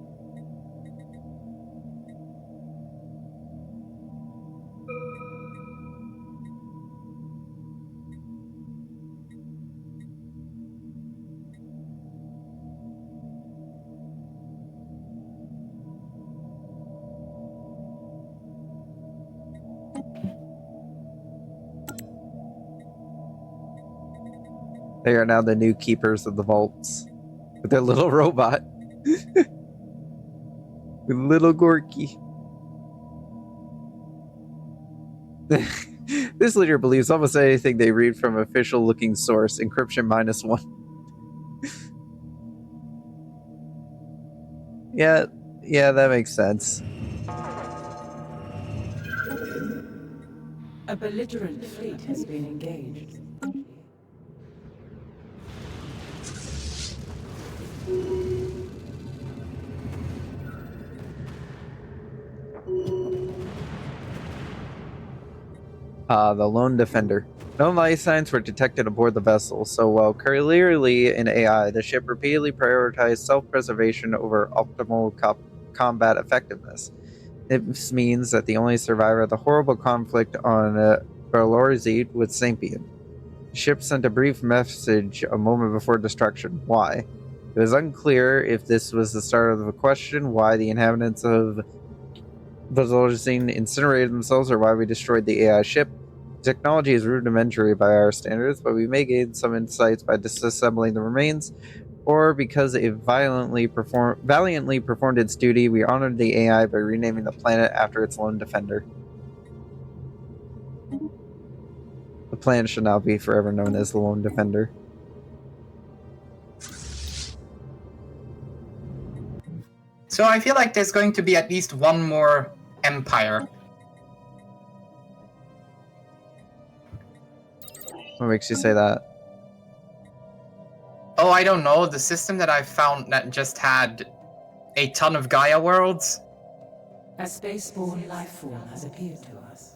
They are now the new keepers of the vaults. With their little robot. With little Gorky. This leader believes almost anything they read from official looking source, encryption -1. Yeah, that makes sense. A belligerent fleet has been engaged. The lone defender. No life signs were detected aboard the vessel, so while clearly an AI, the ship repeatedly prioritized self-preservation over optimal combat effectiveness. This means that the only survivor of the horrible conflict on Valorzi was Sapien. The ship sent a brief message a moment before destruction. Why? It was unclear if this was the start of a question, why the inhabitants of Valorzi incinerated themselves, or why we destroyed the AI ship. The technology is rudimentary by our standards, but we may gain some insights by disassembling the remains, or because it valiantly performed its duty, we honored the AI by renaming the planet after its lone defender. The planet should now be forever known as the Lone Defender. So I feel like there's going to be at least one more empire. What makes you say that? Oh, I don't know. The system that I found that just had A ton of Gaia worlds? A spaceborne life form has appeared to us.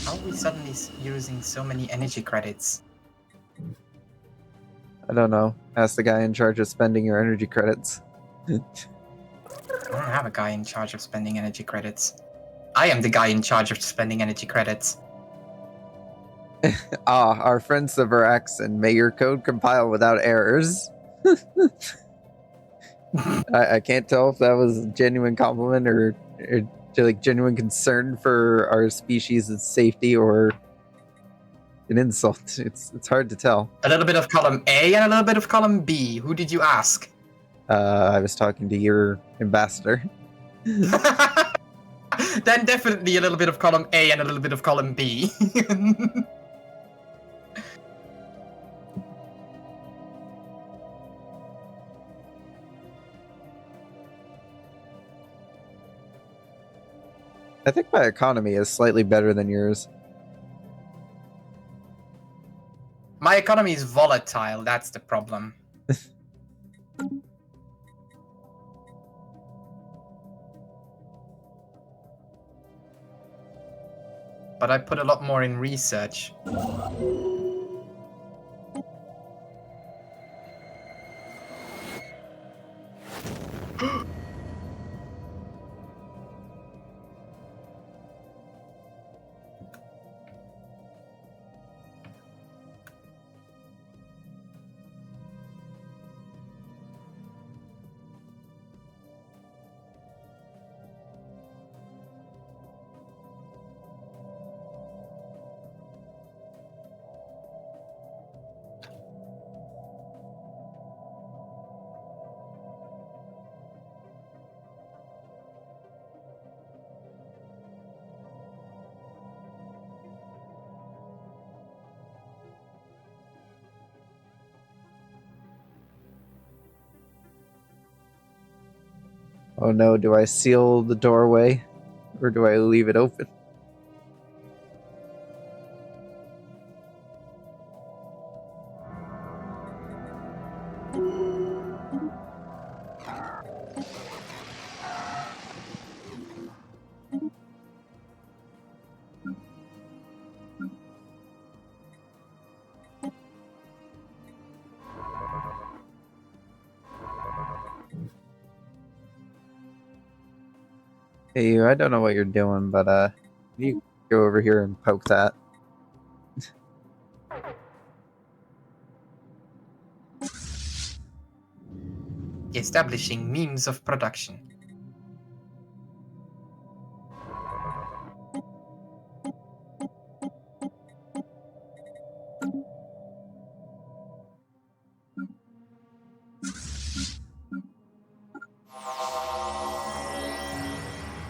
How are we suddenly using so many energy credits? I don't know. Ask the guy in charge of spending your energy credits. I don't have a guy in charge of spending energy credits. I am the guy in charge of spending energy credits. Our friends the Varux, and may your code compile without errors. I can't tell if that was a genuine compliment or like genuine concern for our species' safety or an insult. It's hard to tell. A little bit of column A and a little bit of column B. Who did you ask? I was talking to your ambassador. Then definitely a little bit of column A and a little bit of column B. I think my economy is slightly better than yours. My economy is volatile, that's the problem. But I put a lot more in research. Oh no, do I seal the doorway or do I leave it open? Hey, I don't know what you're doing, but you go over here and poke that. Establishing means of production.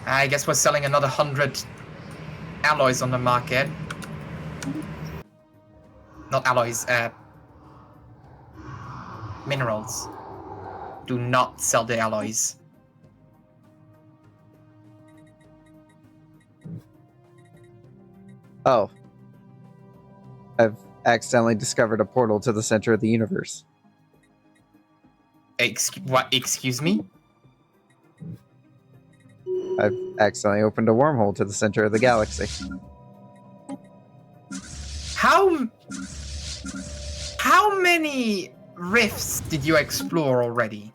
I guess we're selling another 100 alloys on the market. Not alloys, minerals. Do not sell the alloys. Oh. I've accidentally discovered a portal to the center of the universe. What? Excuse me? I've accidentally opened a wormhole to the center of the galaxy. How many rifts did you explore already?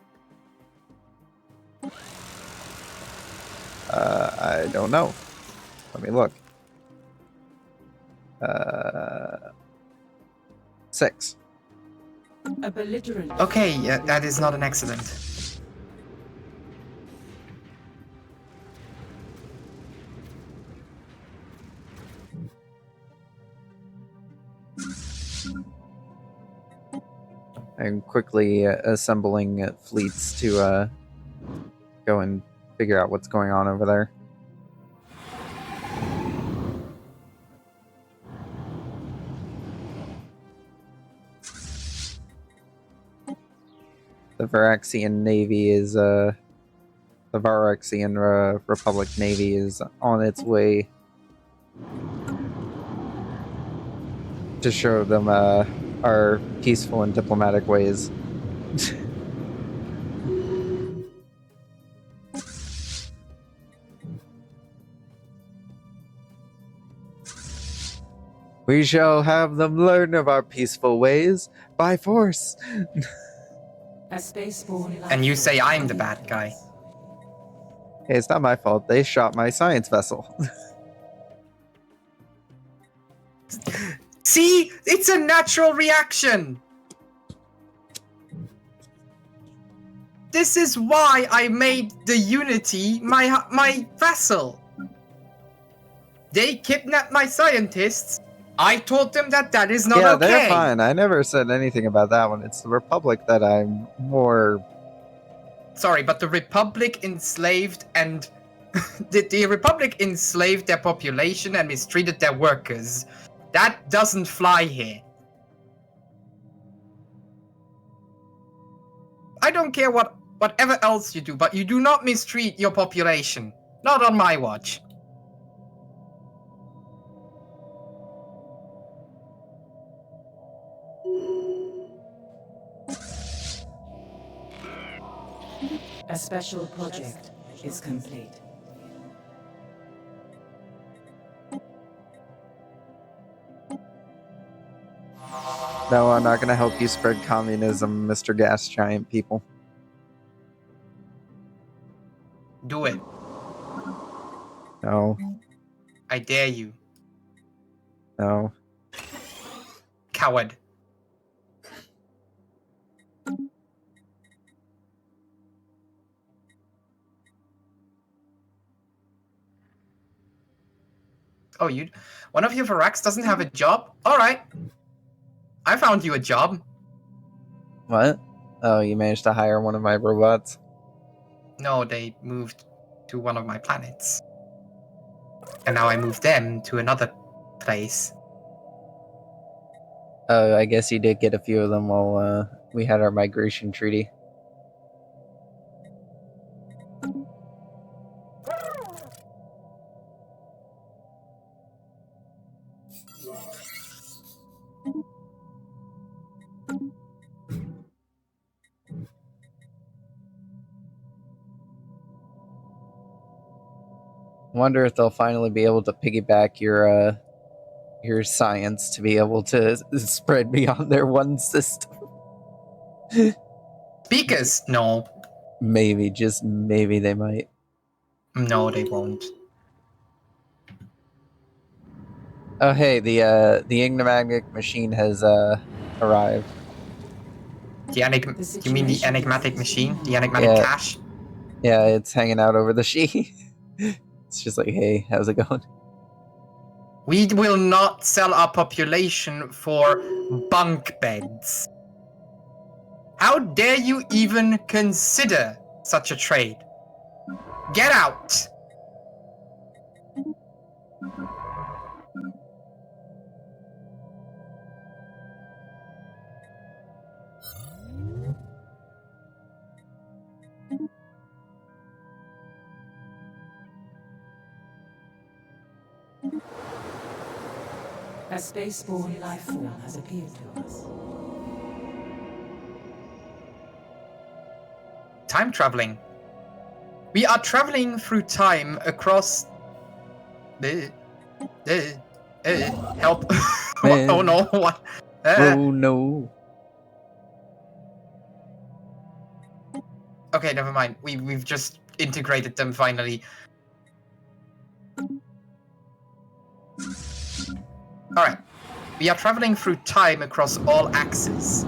I don't know. Let me look. 6. A belligerent. Okay, that is not an accident. I'm quickly assembling fleets to go and figure out what's going on over there. The Varaxian Navy is The Varuxian Republic Navy is on its way to show them our peaceful and diplomatic ways. We shall have them learn of our peaceful ways by force. A spaceborne life And you say form I'm the has bad appeared guy. to us. Hey, it's not my fault. They shot my science vessel. See? It's a natural reaction! This is why I made the Unity my vessel. They kidnapped my scientists. I told them that that is not yeah, okay. they're fine. I never said anything about that one. It's the Republic that I'm more... Sorry, but the Republic enslaved and... the Republic enslaved their population and mistreated their workers. That doesn't fly here. I don't care whatever else you do, but you do not mistreat your population. Not on my watch. A special project is complete. No, I'm not going to help you spread communism, Mr. Gas Giant people. Do it. No, I dare you. no. Coward. Oh, one of your Varux doesn't have a job? Alright. I found you a job. What? Oh, you managed to hire one of my robots? No, they moved to one of my planets. And now I moved them to another place. I guess you did get a few of them while we had our migration treaty. Wonder if they'll finally be able to piggyback your science to be able to spread beyond their one system. Speakers? No. Maybe, just maybe they might. No, they won't. Oh, hey, the enigmatic machine has arrived. You mean the enigmatic machine? The enigmatic Yeah. cache? Yeah, it's hanging out over the sheet. It's just like, hey, how's it going? We will not sell our population for bunk beds. How dare you even consider such a trade? Get out! A spaceborne life form has appeared to us. Time traveling. We are traveling through time across... help. Oh no, what? Oh no. Okay, never mind. We've just integrated them finally. Alright. We are traveling through time across all axes.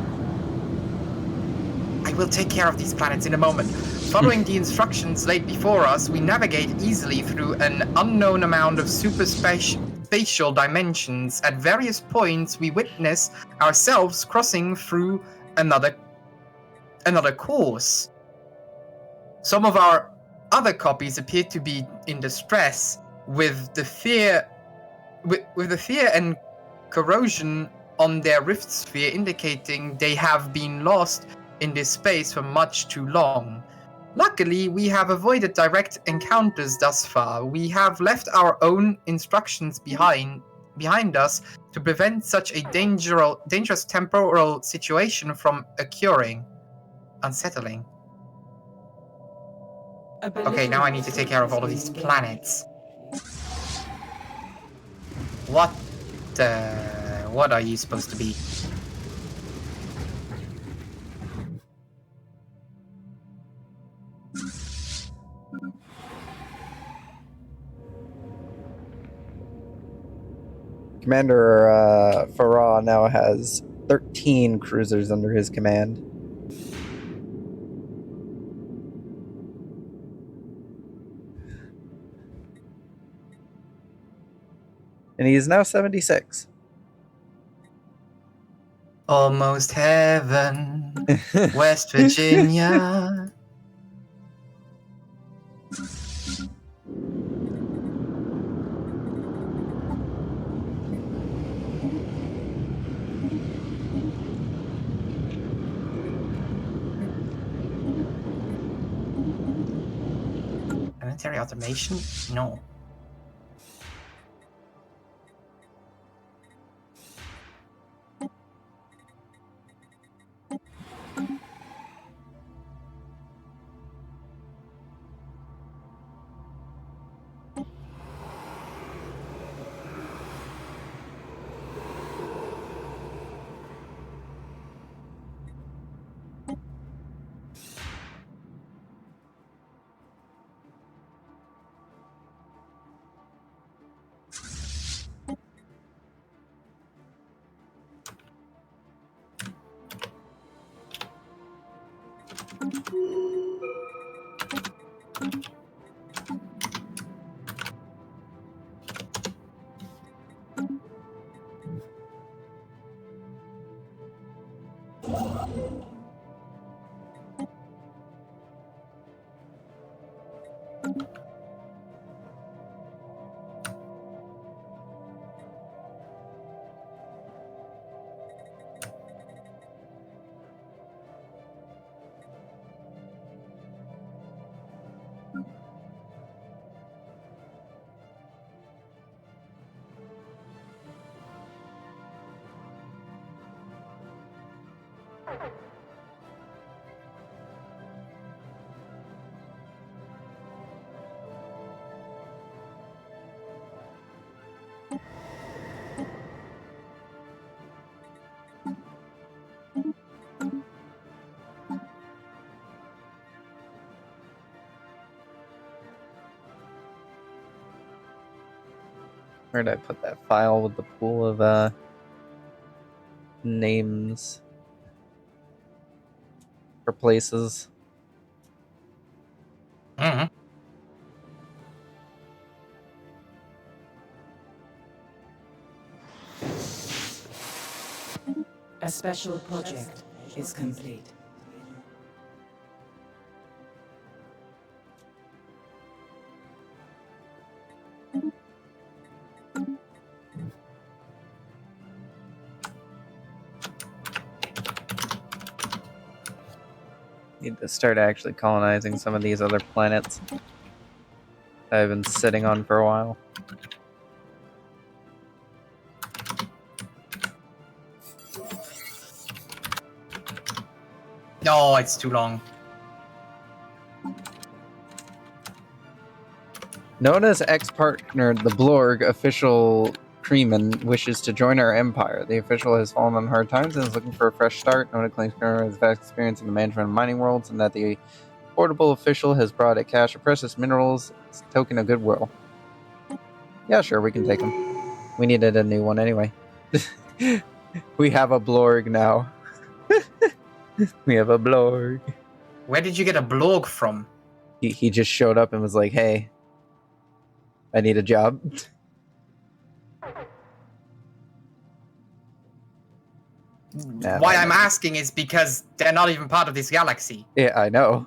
I will take care of these planets in a moment. Following the instructions laid before us, we navigate easily through an unknown amount of spatial dimensions. At various points, we witness ourselves crossing through another course. Some of our other copies appear to be in distress with the fear and corrosion on their rift sphere indicating they have been lost in this space for much too long. Luckily, we have avoided direct encounters thus far. We have left our own instructions behind us to prevent such a dangerous temporal situation from occurring. Unsettling. Okay, now I need to take care of all of these planets. What are you supposed to be? Commander Farah now has 13 cruisers under his command. And he is now 76. Almost heaven, West Virginia. Planetary automation? No. Where did I put that file with the pool of names for places? Mm-hmm. A special project is complete. Need to start actually colonizing some of these other planets that I've been sitting on for a while. No, it's too long. Known as ex-partner, the Blorg official Kremen wishes to join our empire. The official has fallen on hard times and is looking for a fresh start. Nona claims Kremen has vast experience in the management of mining worlds and that the portable official has brought a cache of precious minerals as a token of goodwill. Yeah, sure, we can take them. We needed a new one anyway. We have a Blorg now. We have a Blorg. Where did you get a blog from? He just showed up and was like, hey, I need a job. Why I'm asking is because they're not even part of this galaxy. Yeah, I know.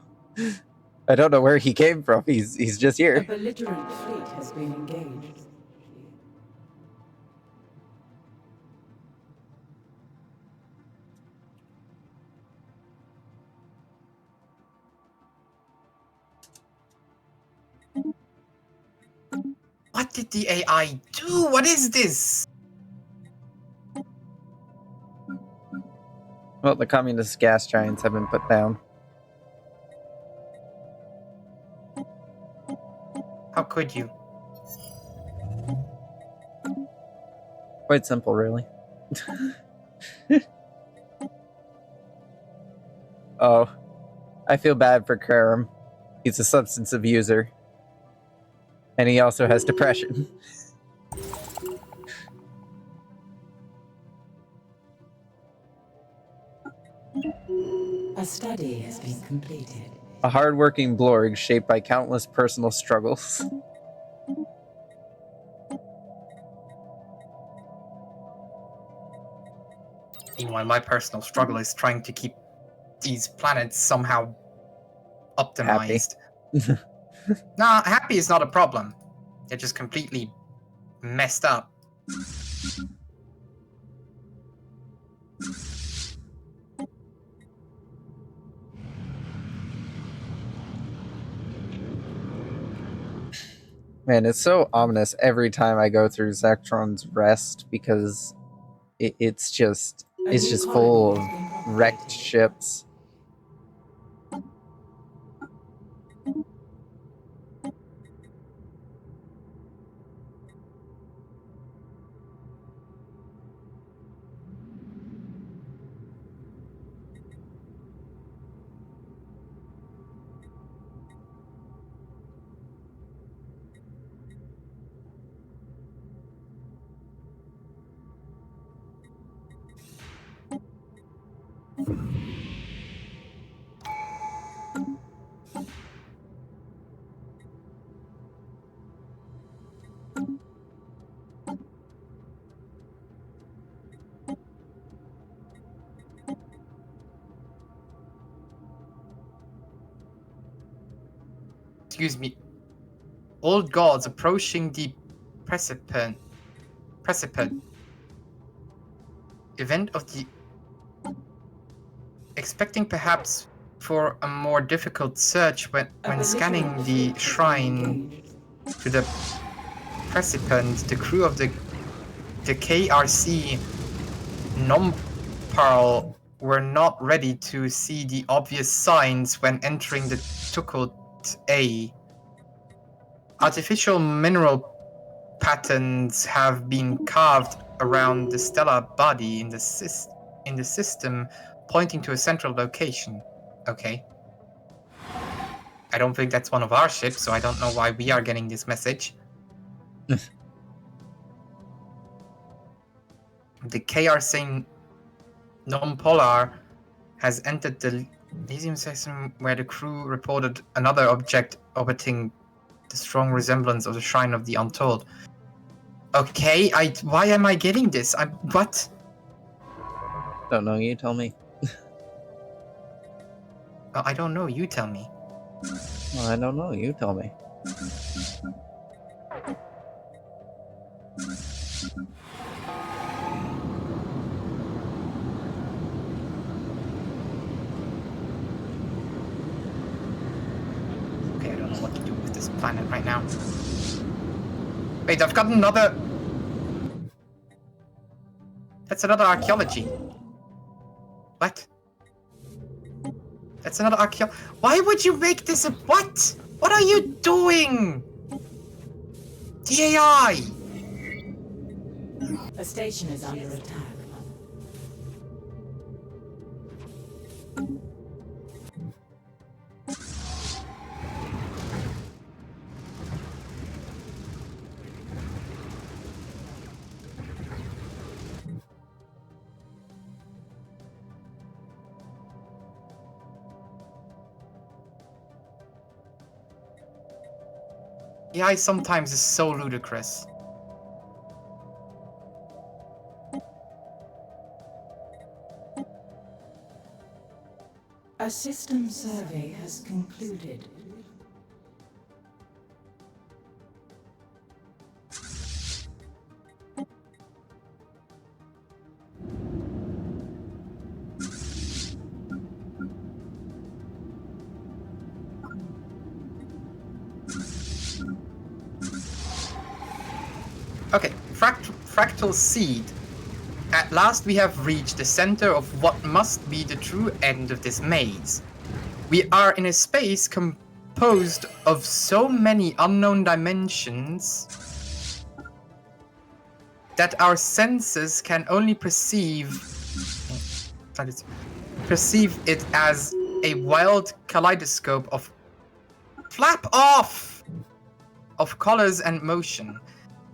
I don't know where he came from. He's just A here. belligerent fleet has been engaged. did the AI do? What is this? Well, the communist gas giants have been put down. How could you? Quite simple, really. Oh, I feel bad for Karam. He's a substance abuser. And he also has depression. A study has been completed. A hard-working Blorg shaped by countless personal struggles. Meanwhile, my personal struggle is trying to keep these planets somehow optimized. Nah, happy is not a problem. They're just completely messed up. Man, it's so ominous every time I go through Zactron's Rest because it's just full of wrecked ships. Excuse me. Old gods approaching the precipice event of the expecting perhaps for a more difficult search when scanning the shrine to the precipice, the crew of the KRC Nomparl were not ready to see the obvious signs when entering the Tukut A. Artificial mineral patterns have been carved around the stellar body in the system, pointing to a central location. Okay. I don't think that's one of our ships, so I don't know why we are getting this message. The KRC non-polar has entered the Elysium system where the crew reported another object orbiting the strong resemblance of the Shrine of the Untold. Okay, why am I getting this? What? Don't know, you tell me. I don't know, you tell me. Well, I don't know, you tell me. Okay, I don't know what to do with this planet right now. Wait, I've got another... That's another archaeology. What? That's another archaeology. Why would you make this a... What? What are you doing? The AI! A station is under attack. AI sometimes is so ludicrous. A system survey has concluded. Okay, fractal seed. At last we have reached the center of what must be the true end of this maze. We are in a space composed of so many unknown dimensions that our senses can only perceive it as a wild kaleidoscope of flap off of colors and motion.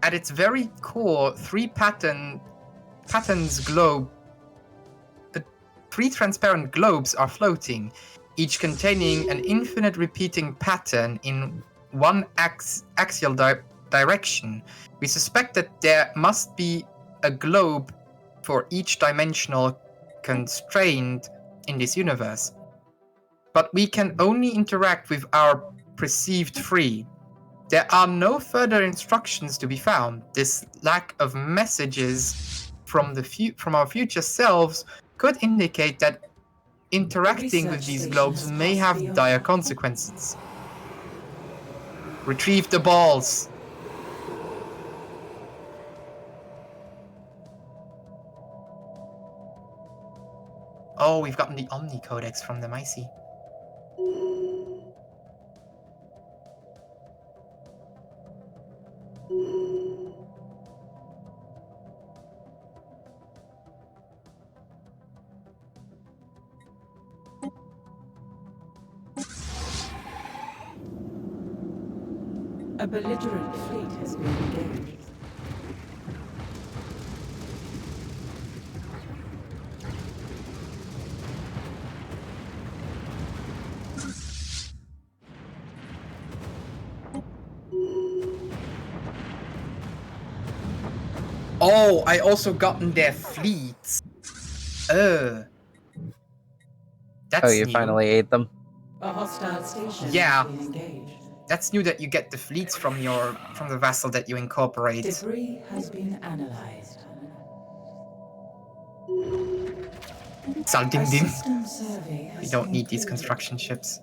At its very core, three transparent globes are floating, each containing an infinite repeating pattern in one axial direction. We suspect that there must be a globe for each dimensional constraint in this universe. But we can only interact with our perceived three. There are no further instructions to be found. This lack of messages from our future selves could indicate that interacting with these globes may have dire consequences. Retrieve the balls. Oh, we've gotten the Omni Codex from them, I see. A belligerent fleet has been engaged. Oh, I also gotten their fleets. That's Oh, you new. finally ate them? A hostile station Yeah. has been engaged. That's new that you get the fleets from the vessel that you incorporate. Debris has been analyzed. A Saldindin. system survey has We don't need concluded. these construction ships.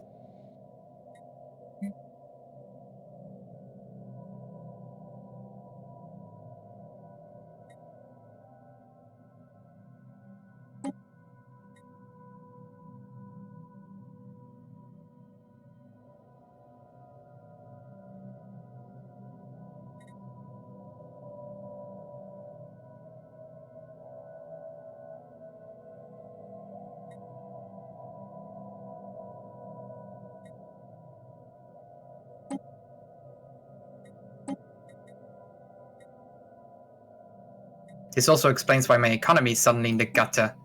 This also explains why my economy is suddenly in the gutter.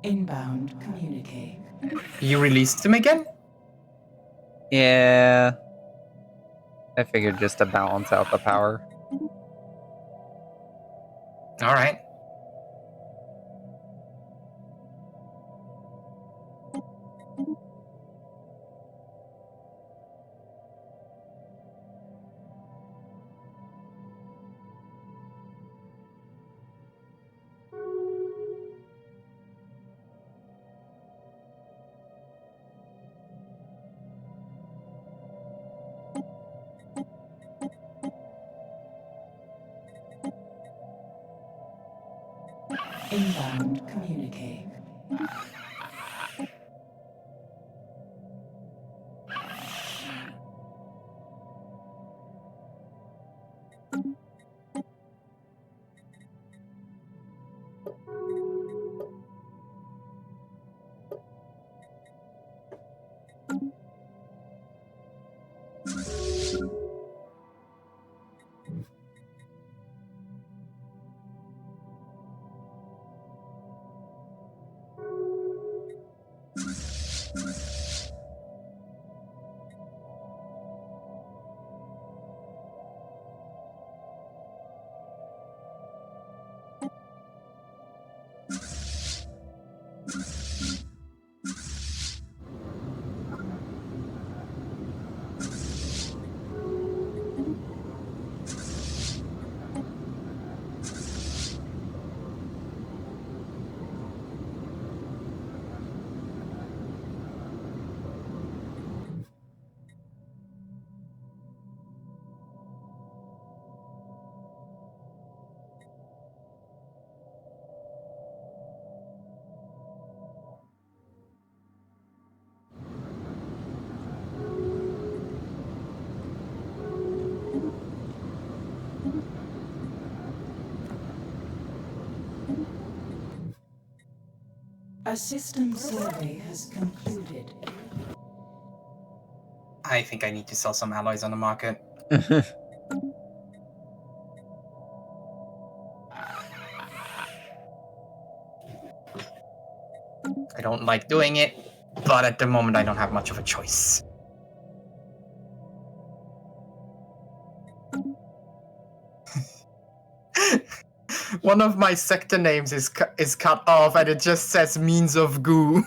Inbound communique. You released them again? Yeah. I figured just to balance out the power. Alright. Inbound communique. A system survey has concluded. I think I need to sell some alloys on the market. I don't like doing it, but at the moment I don't have much of a choice. One of my sector names is cut off and it just says means of goo.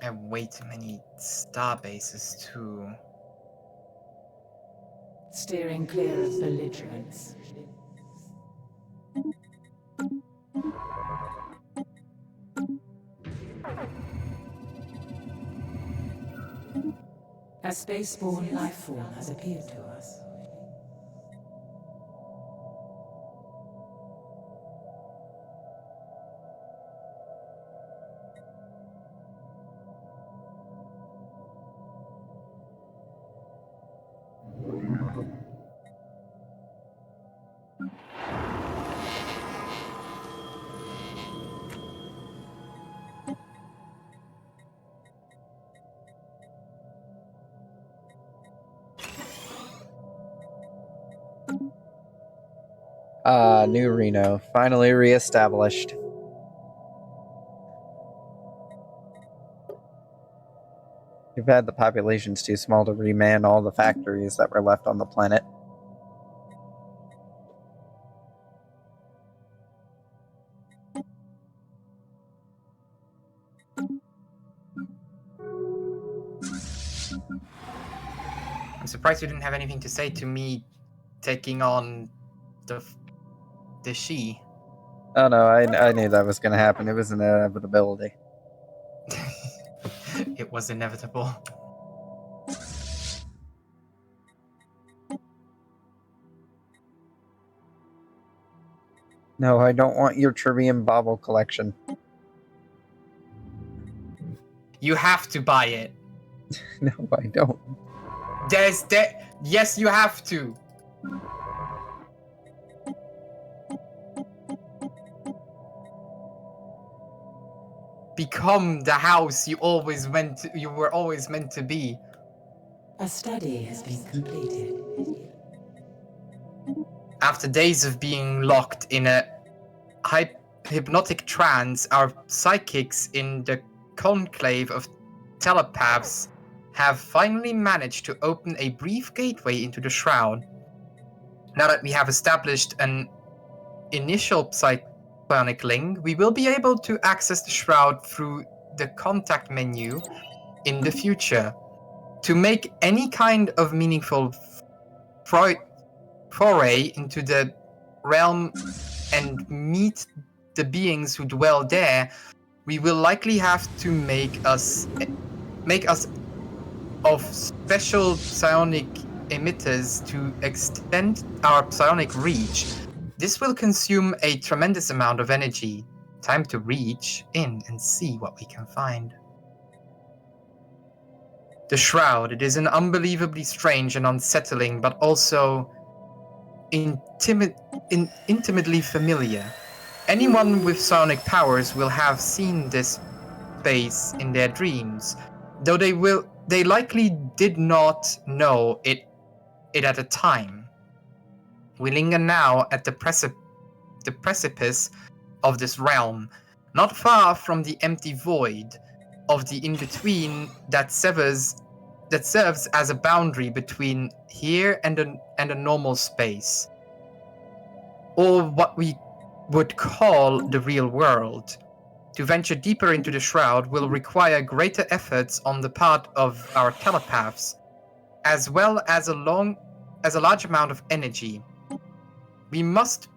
I have way too many star bases too. Steering clear of belligerents. A spaceborne life form has appeared to us. New Reno, finally reestablished. You've had the population's too small to reman all the factories that were left on the planet. I'm surprised you didn't have anything to say to me taking on the she. Oh no, I knew that was going to happen. It was an inevitability. It was inevitable. No, I don't want your Trivium Bauble collection. You have to buy it. No, I don't. Yes, you have to. Become the house you were always meant to be. A study has been completed. After days of being locked in a hypnotic trance, our psychics in the conclave of telepaths have finally managed to open a brief gateway into the shroud. Now that we have established an initial psionic link, we will be able to access the shroud through the contact menu in the future. To make any kind of meaningful foray into the realm and meet the beings who dwell there, we will likely have to make us of special psionic emitters to extend our psionic reach. This will consume a tremendous amount of energy. Time to reach in and see what we can find. The Shroud. It is an unbelievably strange and unsettling, but also intimately familiar. Anyone with psionic powers will have seen this space in their dreams, though they likely did not know it at the time. We linger now at the precipice of this realm, not far from the empty void of the in-between that serves as a boundary between here and a normal space, or what we would call the real world. To venture deeper into the Shroud will require greater efforts on the part of our telepaths, as well as a large amount of energy. We must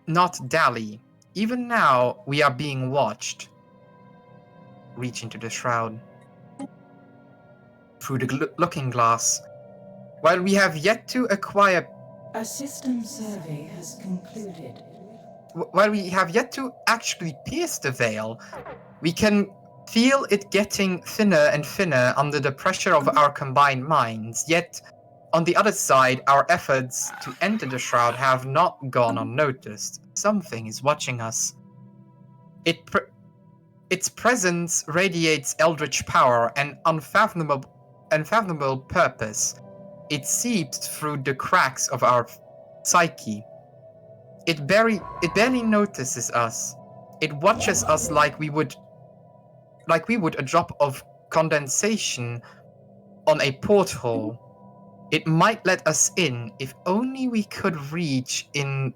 not dally. Even now, we are being watched. Reach into the Shroud. Through the looking glass. While we have yet to acquire... A system survey has concluded. While we have yet to actually pierce the veil, we can feel it getting thinner and thinner under the pressure of our combined minds. Yet, on the other side, our efforts to enter the Shroud have not gone unnoticed. Something is watching us. Its presence radiates eldritch power and unfathomable purpose. It seeps through the cracks of our psyche. It barely notices us. It watches us like we would a drop of condensation on a porthole. It might let us in if only we could reach in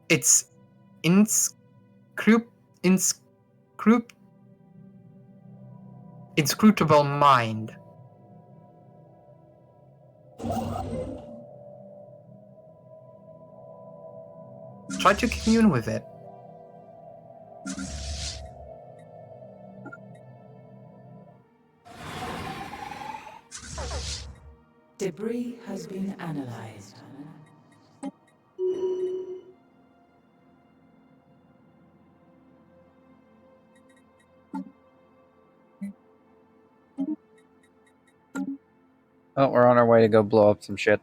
its inscrutable mind. Try to commune with it. Debris has been analyzed. Oh, we're on our way to go blow up some shit.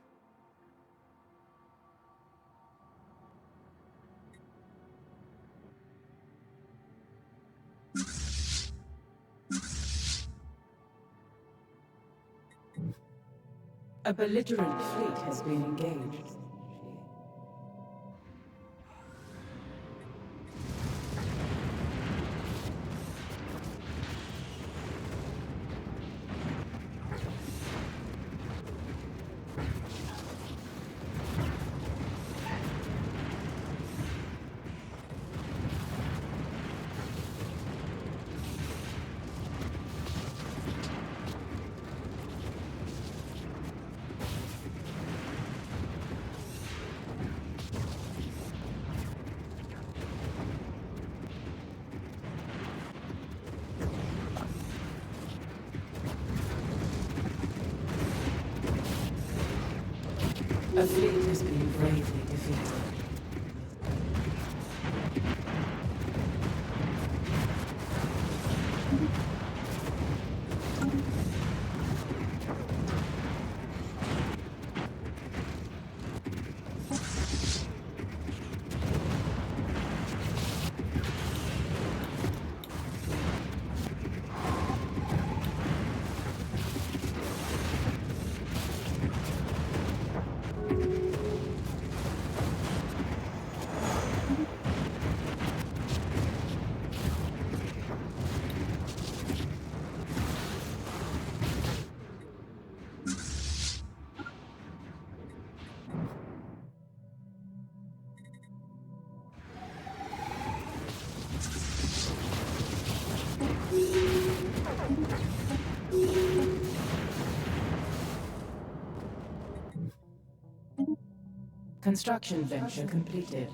A belligerent fleet has been engaged. A fleet has been bravely defeated. Construction venture completed.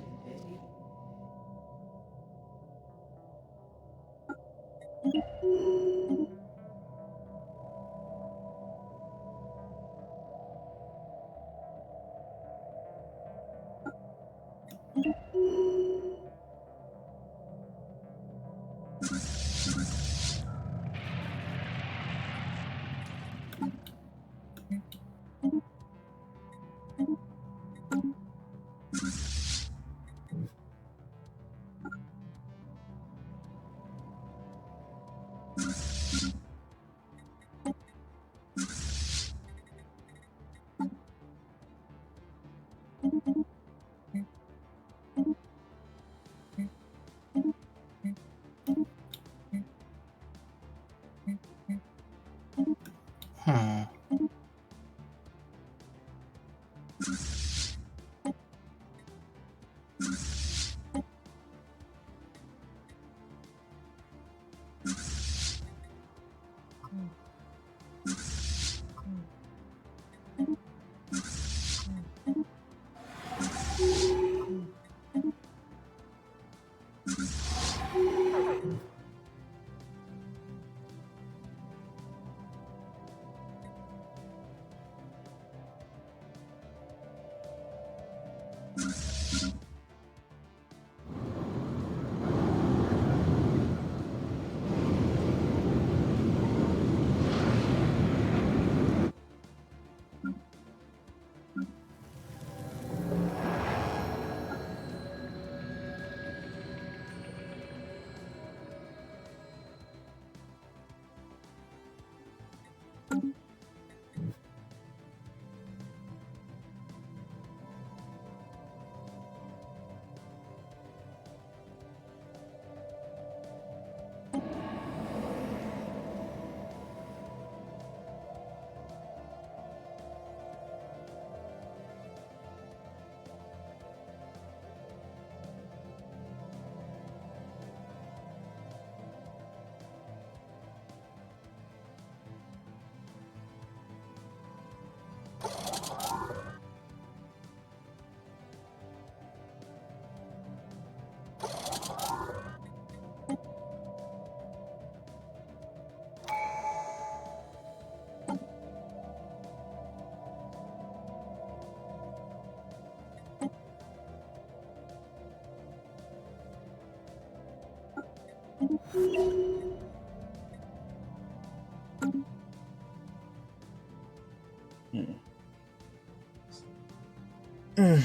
Hmm.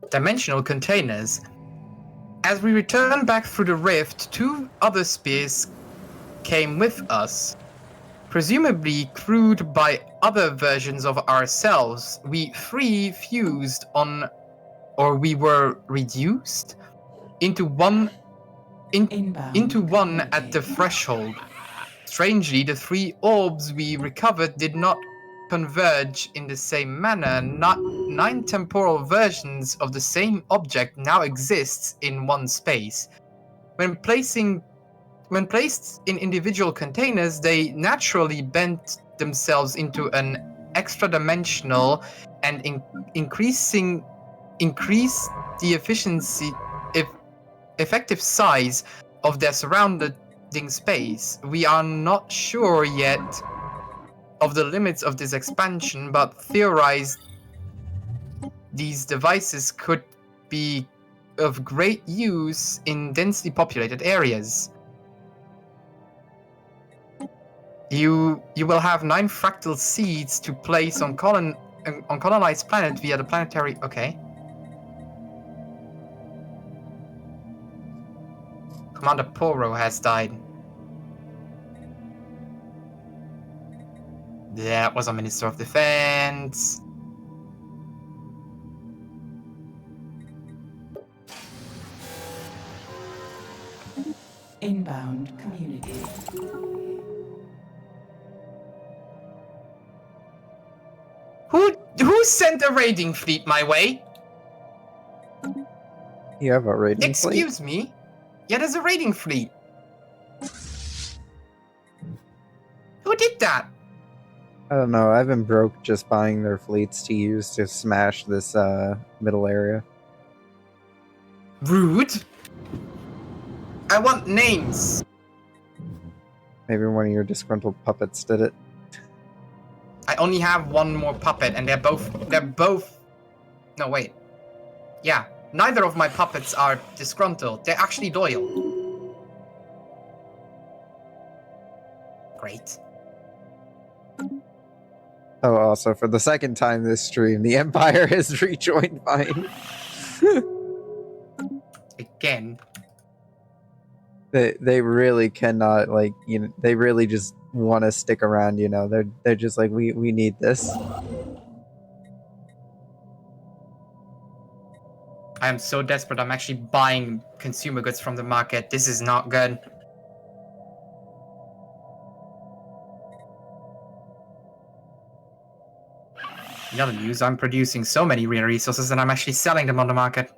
Dimensional containers. As we returned back through the rift, 2 other spears came with us. Presumably crewed by other versions of ourselves, we fused on, or we were reduced into one Inbound into one at the communicating. threshold. Strangely, the 3 orbs we recovered did not converge in the same manner, not 9 temporal versions of the same object now exists in one space. When placed in individual containers, they naturally bend themselves into an extra-dimensional and increase the effective size of their surrounding space. We are not sure yet of the limits of this expansion, but theorize these devices could be of great use in densely populated areas. You will have 9 fractal seeds to place on colonized planet via the planetary. Okay. Commander Poro has died. That was a Minister of Defense. Inbound community. Who sent a raiding fleet my way? You have a raiding fleet? Excuse me? Yeah, there's a raiding fleet. Who did that? I don't know. I've been broke just buying their fleets to use to smash this middle area. Rude. I want names. Maybe one of your disgruntled puppets did it. I only have one more puppet, and they're both. No, wait. Yeah, neither of my puppets are disgruntled. They're actually loyal. Great. Oh, also, for the second time this stream, the Empire has rejoined Vine. Again. They really cannot, like, you know, they really just want to stick around, you know. They're just like, we need this. I am so desperate, I'm actually buying consumer goods from the market. This is not good. In other news, I'm producing so many rare resources that I'm actually selling them on the market.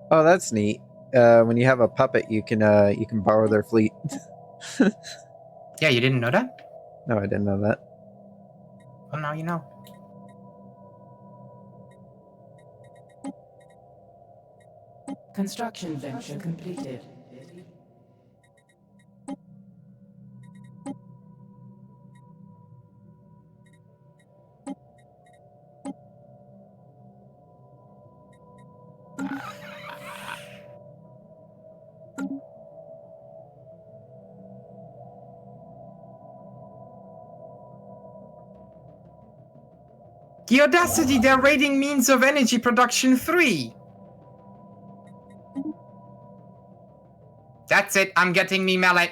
Oh, that's neat. When you have a puppet, you can borrow their fleet. Yeah, you didn't know that? No, I didn't know that. Well, now you know. Construction venture completed. The audacity, they're raiding means of energy production 3. That's it, I'm getting me mallet.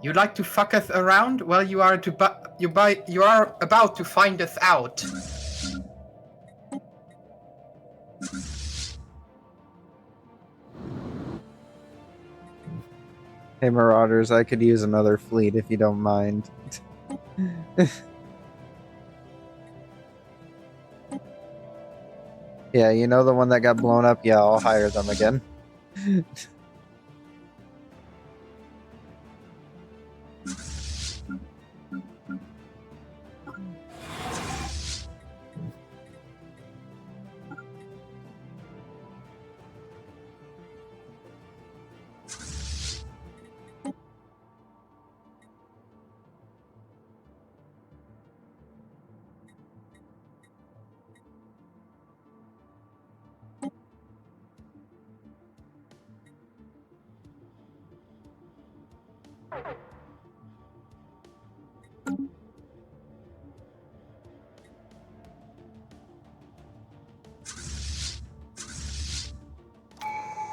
You like to fucketh around? Well, you are about to findeth out. Hey, Marauders, I could use another fleet if you don't mind. Yeah, you know the one that got blown up? Yeah, I'll hire them again.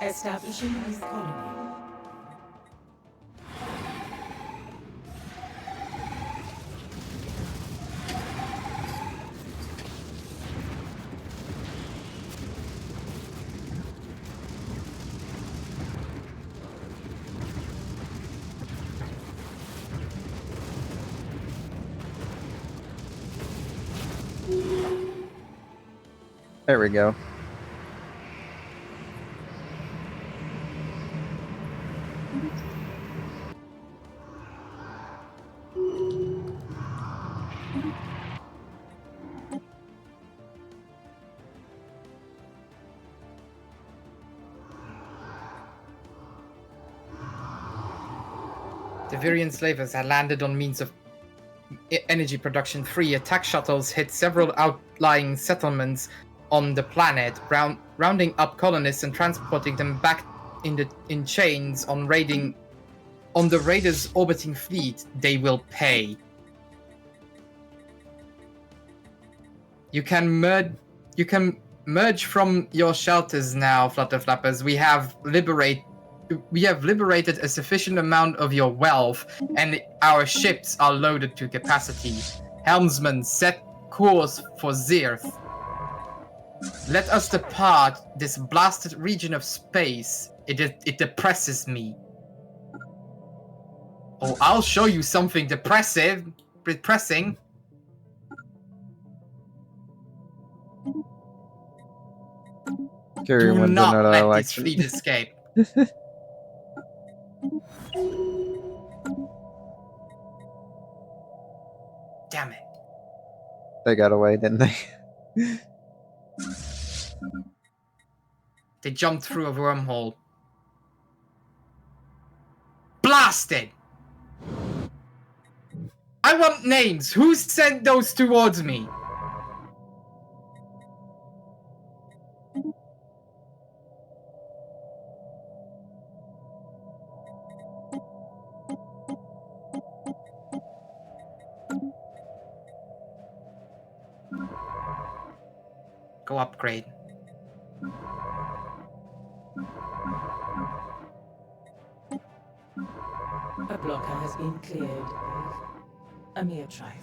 Establishing new colony. There we go. The Virian slavers had landed on means of energy production 3. Attack shuttles hit several outlying settlements on the planet, rounding up colonists and transporting them back in chains on the raiders' orbiting fleet. They will pay. You can merge from your shelters now, Flutter Flappers. We have liberated a sufficient amount of your wealth, and our ships are loaded to capacity. Helmsman, set course for Zirth. Let us depart this blasted region of space. It depresses me. Oh, I'll show you something depressing. Curie Do wins not another let election. this fleet escape. Damn it. They got away, didn't they? They jumped through a wormhole. Blasted! I want names! Who sent those towards me? Go upgrade. A blocker has been cleared. A mere trifle.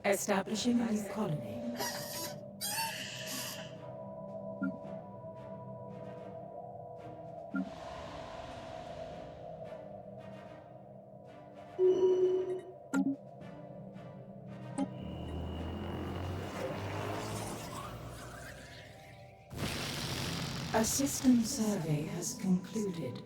Establishing a new colony. A system survey has concluded.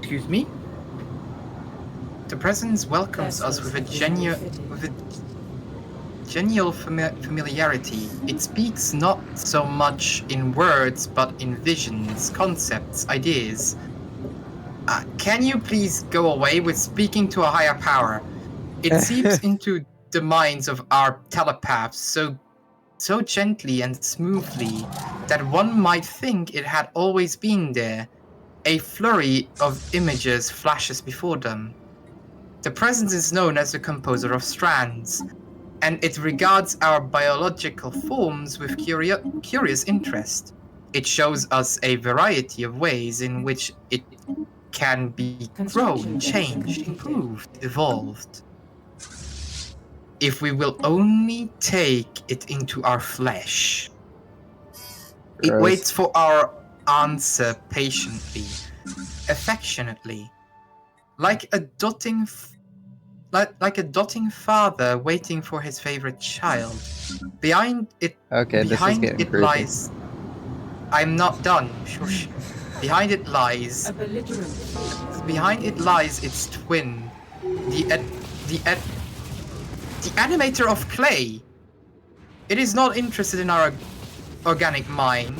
Excuse me? The presence welcomes us with a genuine familiarity. It speaks not so much in words, but in visions, concepts, ideas. Can you please go away with speaking to a higher power? It seeps into the minds of our telepaths so gently and smoothly that one might think it had always been there. A flurry of images flashes before them. The presence is known as the composer of strands, and it regards our biological forms with curious interest. It shows us a variety of ways in which it can be grown, changed, improved, evolved. If we will only take it into our flesh. It Gross. waits for our answer patiently, affectionately, like a doting father waiting for his favorite child. Behind it Okay, this is getting creepy. lies. I'm not done. Shush. Behind it lies. A belligerent. Behind it lies its twin, the animator of clay. It is not interested in our organic mind.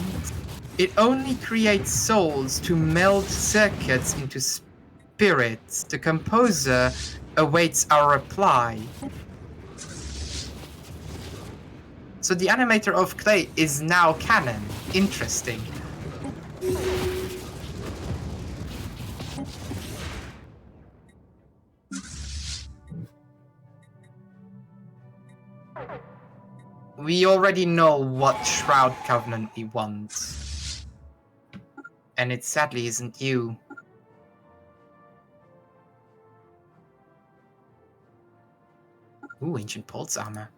It only creates souls to meld circuits into spirits. The composer awaits our reply. So the animator of clay is now canon. Interesting. We already know what Shroud Covenant we want. And it sadly isn't you. Ooh, ancient pulse armor.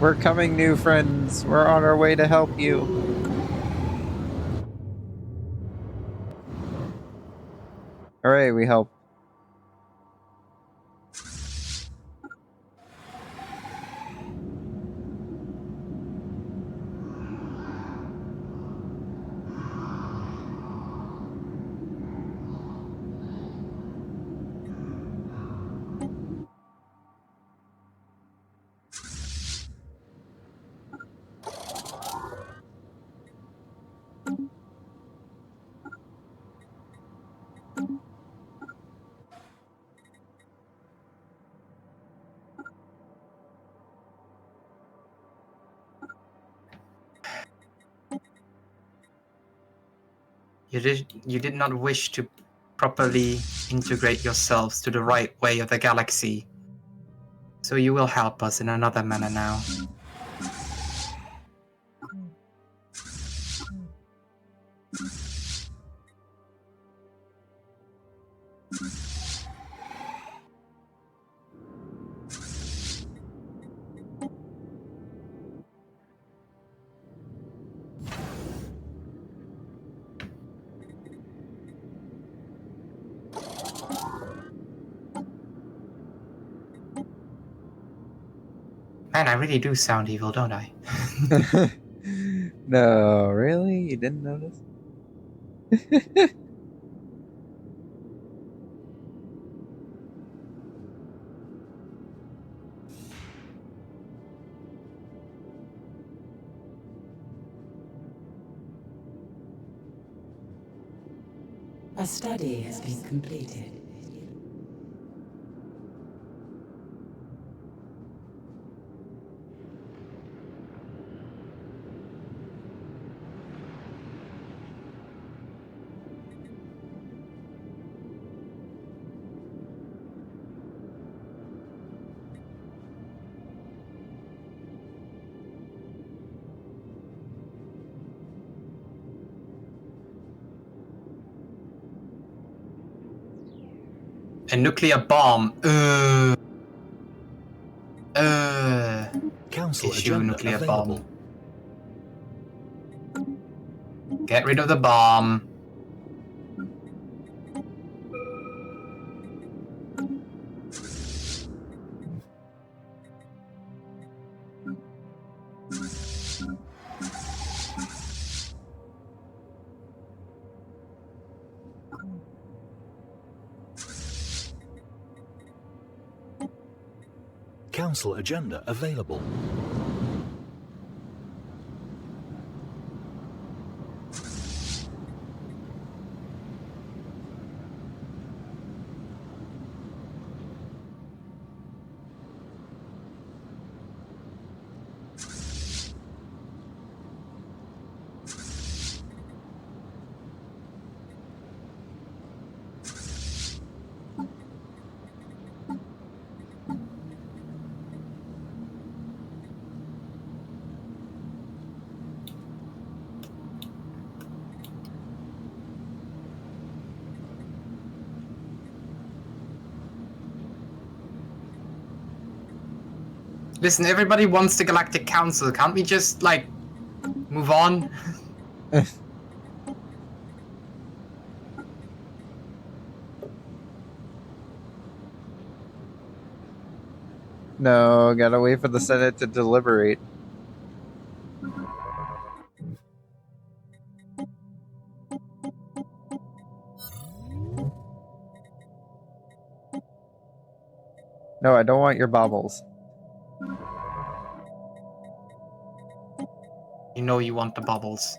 We're coming, new friends. We're on our way to help you. Hooray, we help. You did not wish to properly integrate yourselves to the right way of the galaxy. So you will help us in another manner now. Man, I really do sound evil, don't I? No, really? You didn't notice? A study has been completed. A nuclear bomb. Council Issue agenda nuclear available. bomb. Get rid of the bomb. Council agenda available. Listen, everybody wants the Galactic Council. Can't we just, like, move on? No, gotta wait for the Senate to deliberate. No, I don't want your baubles. You know you want the bubbles.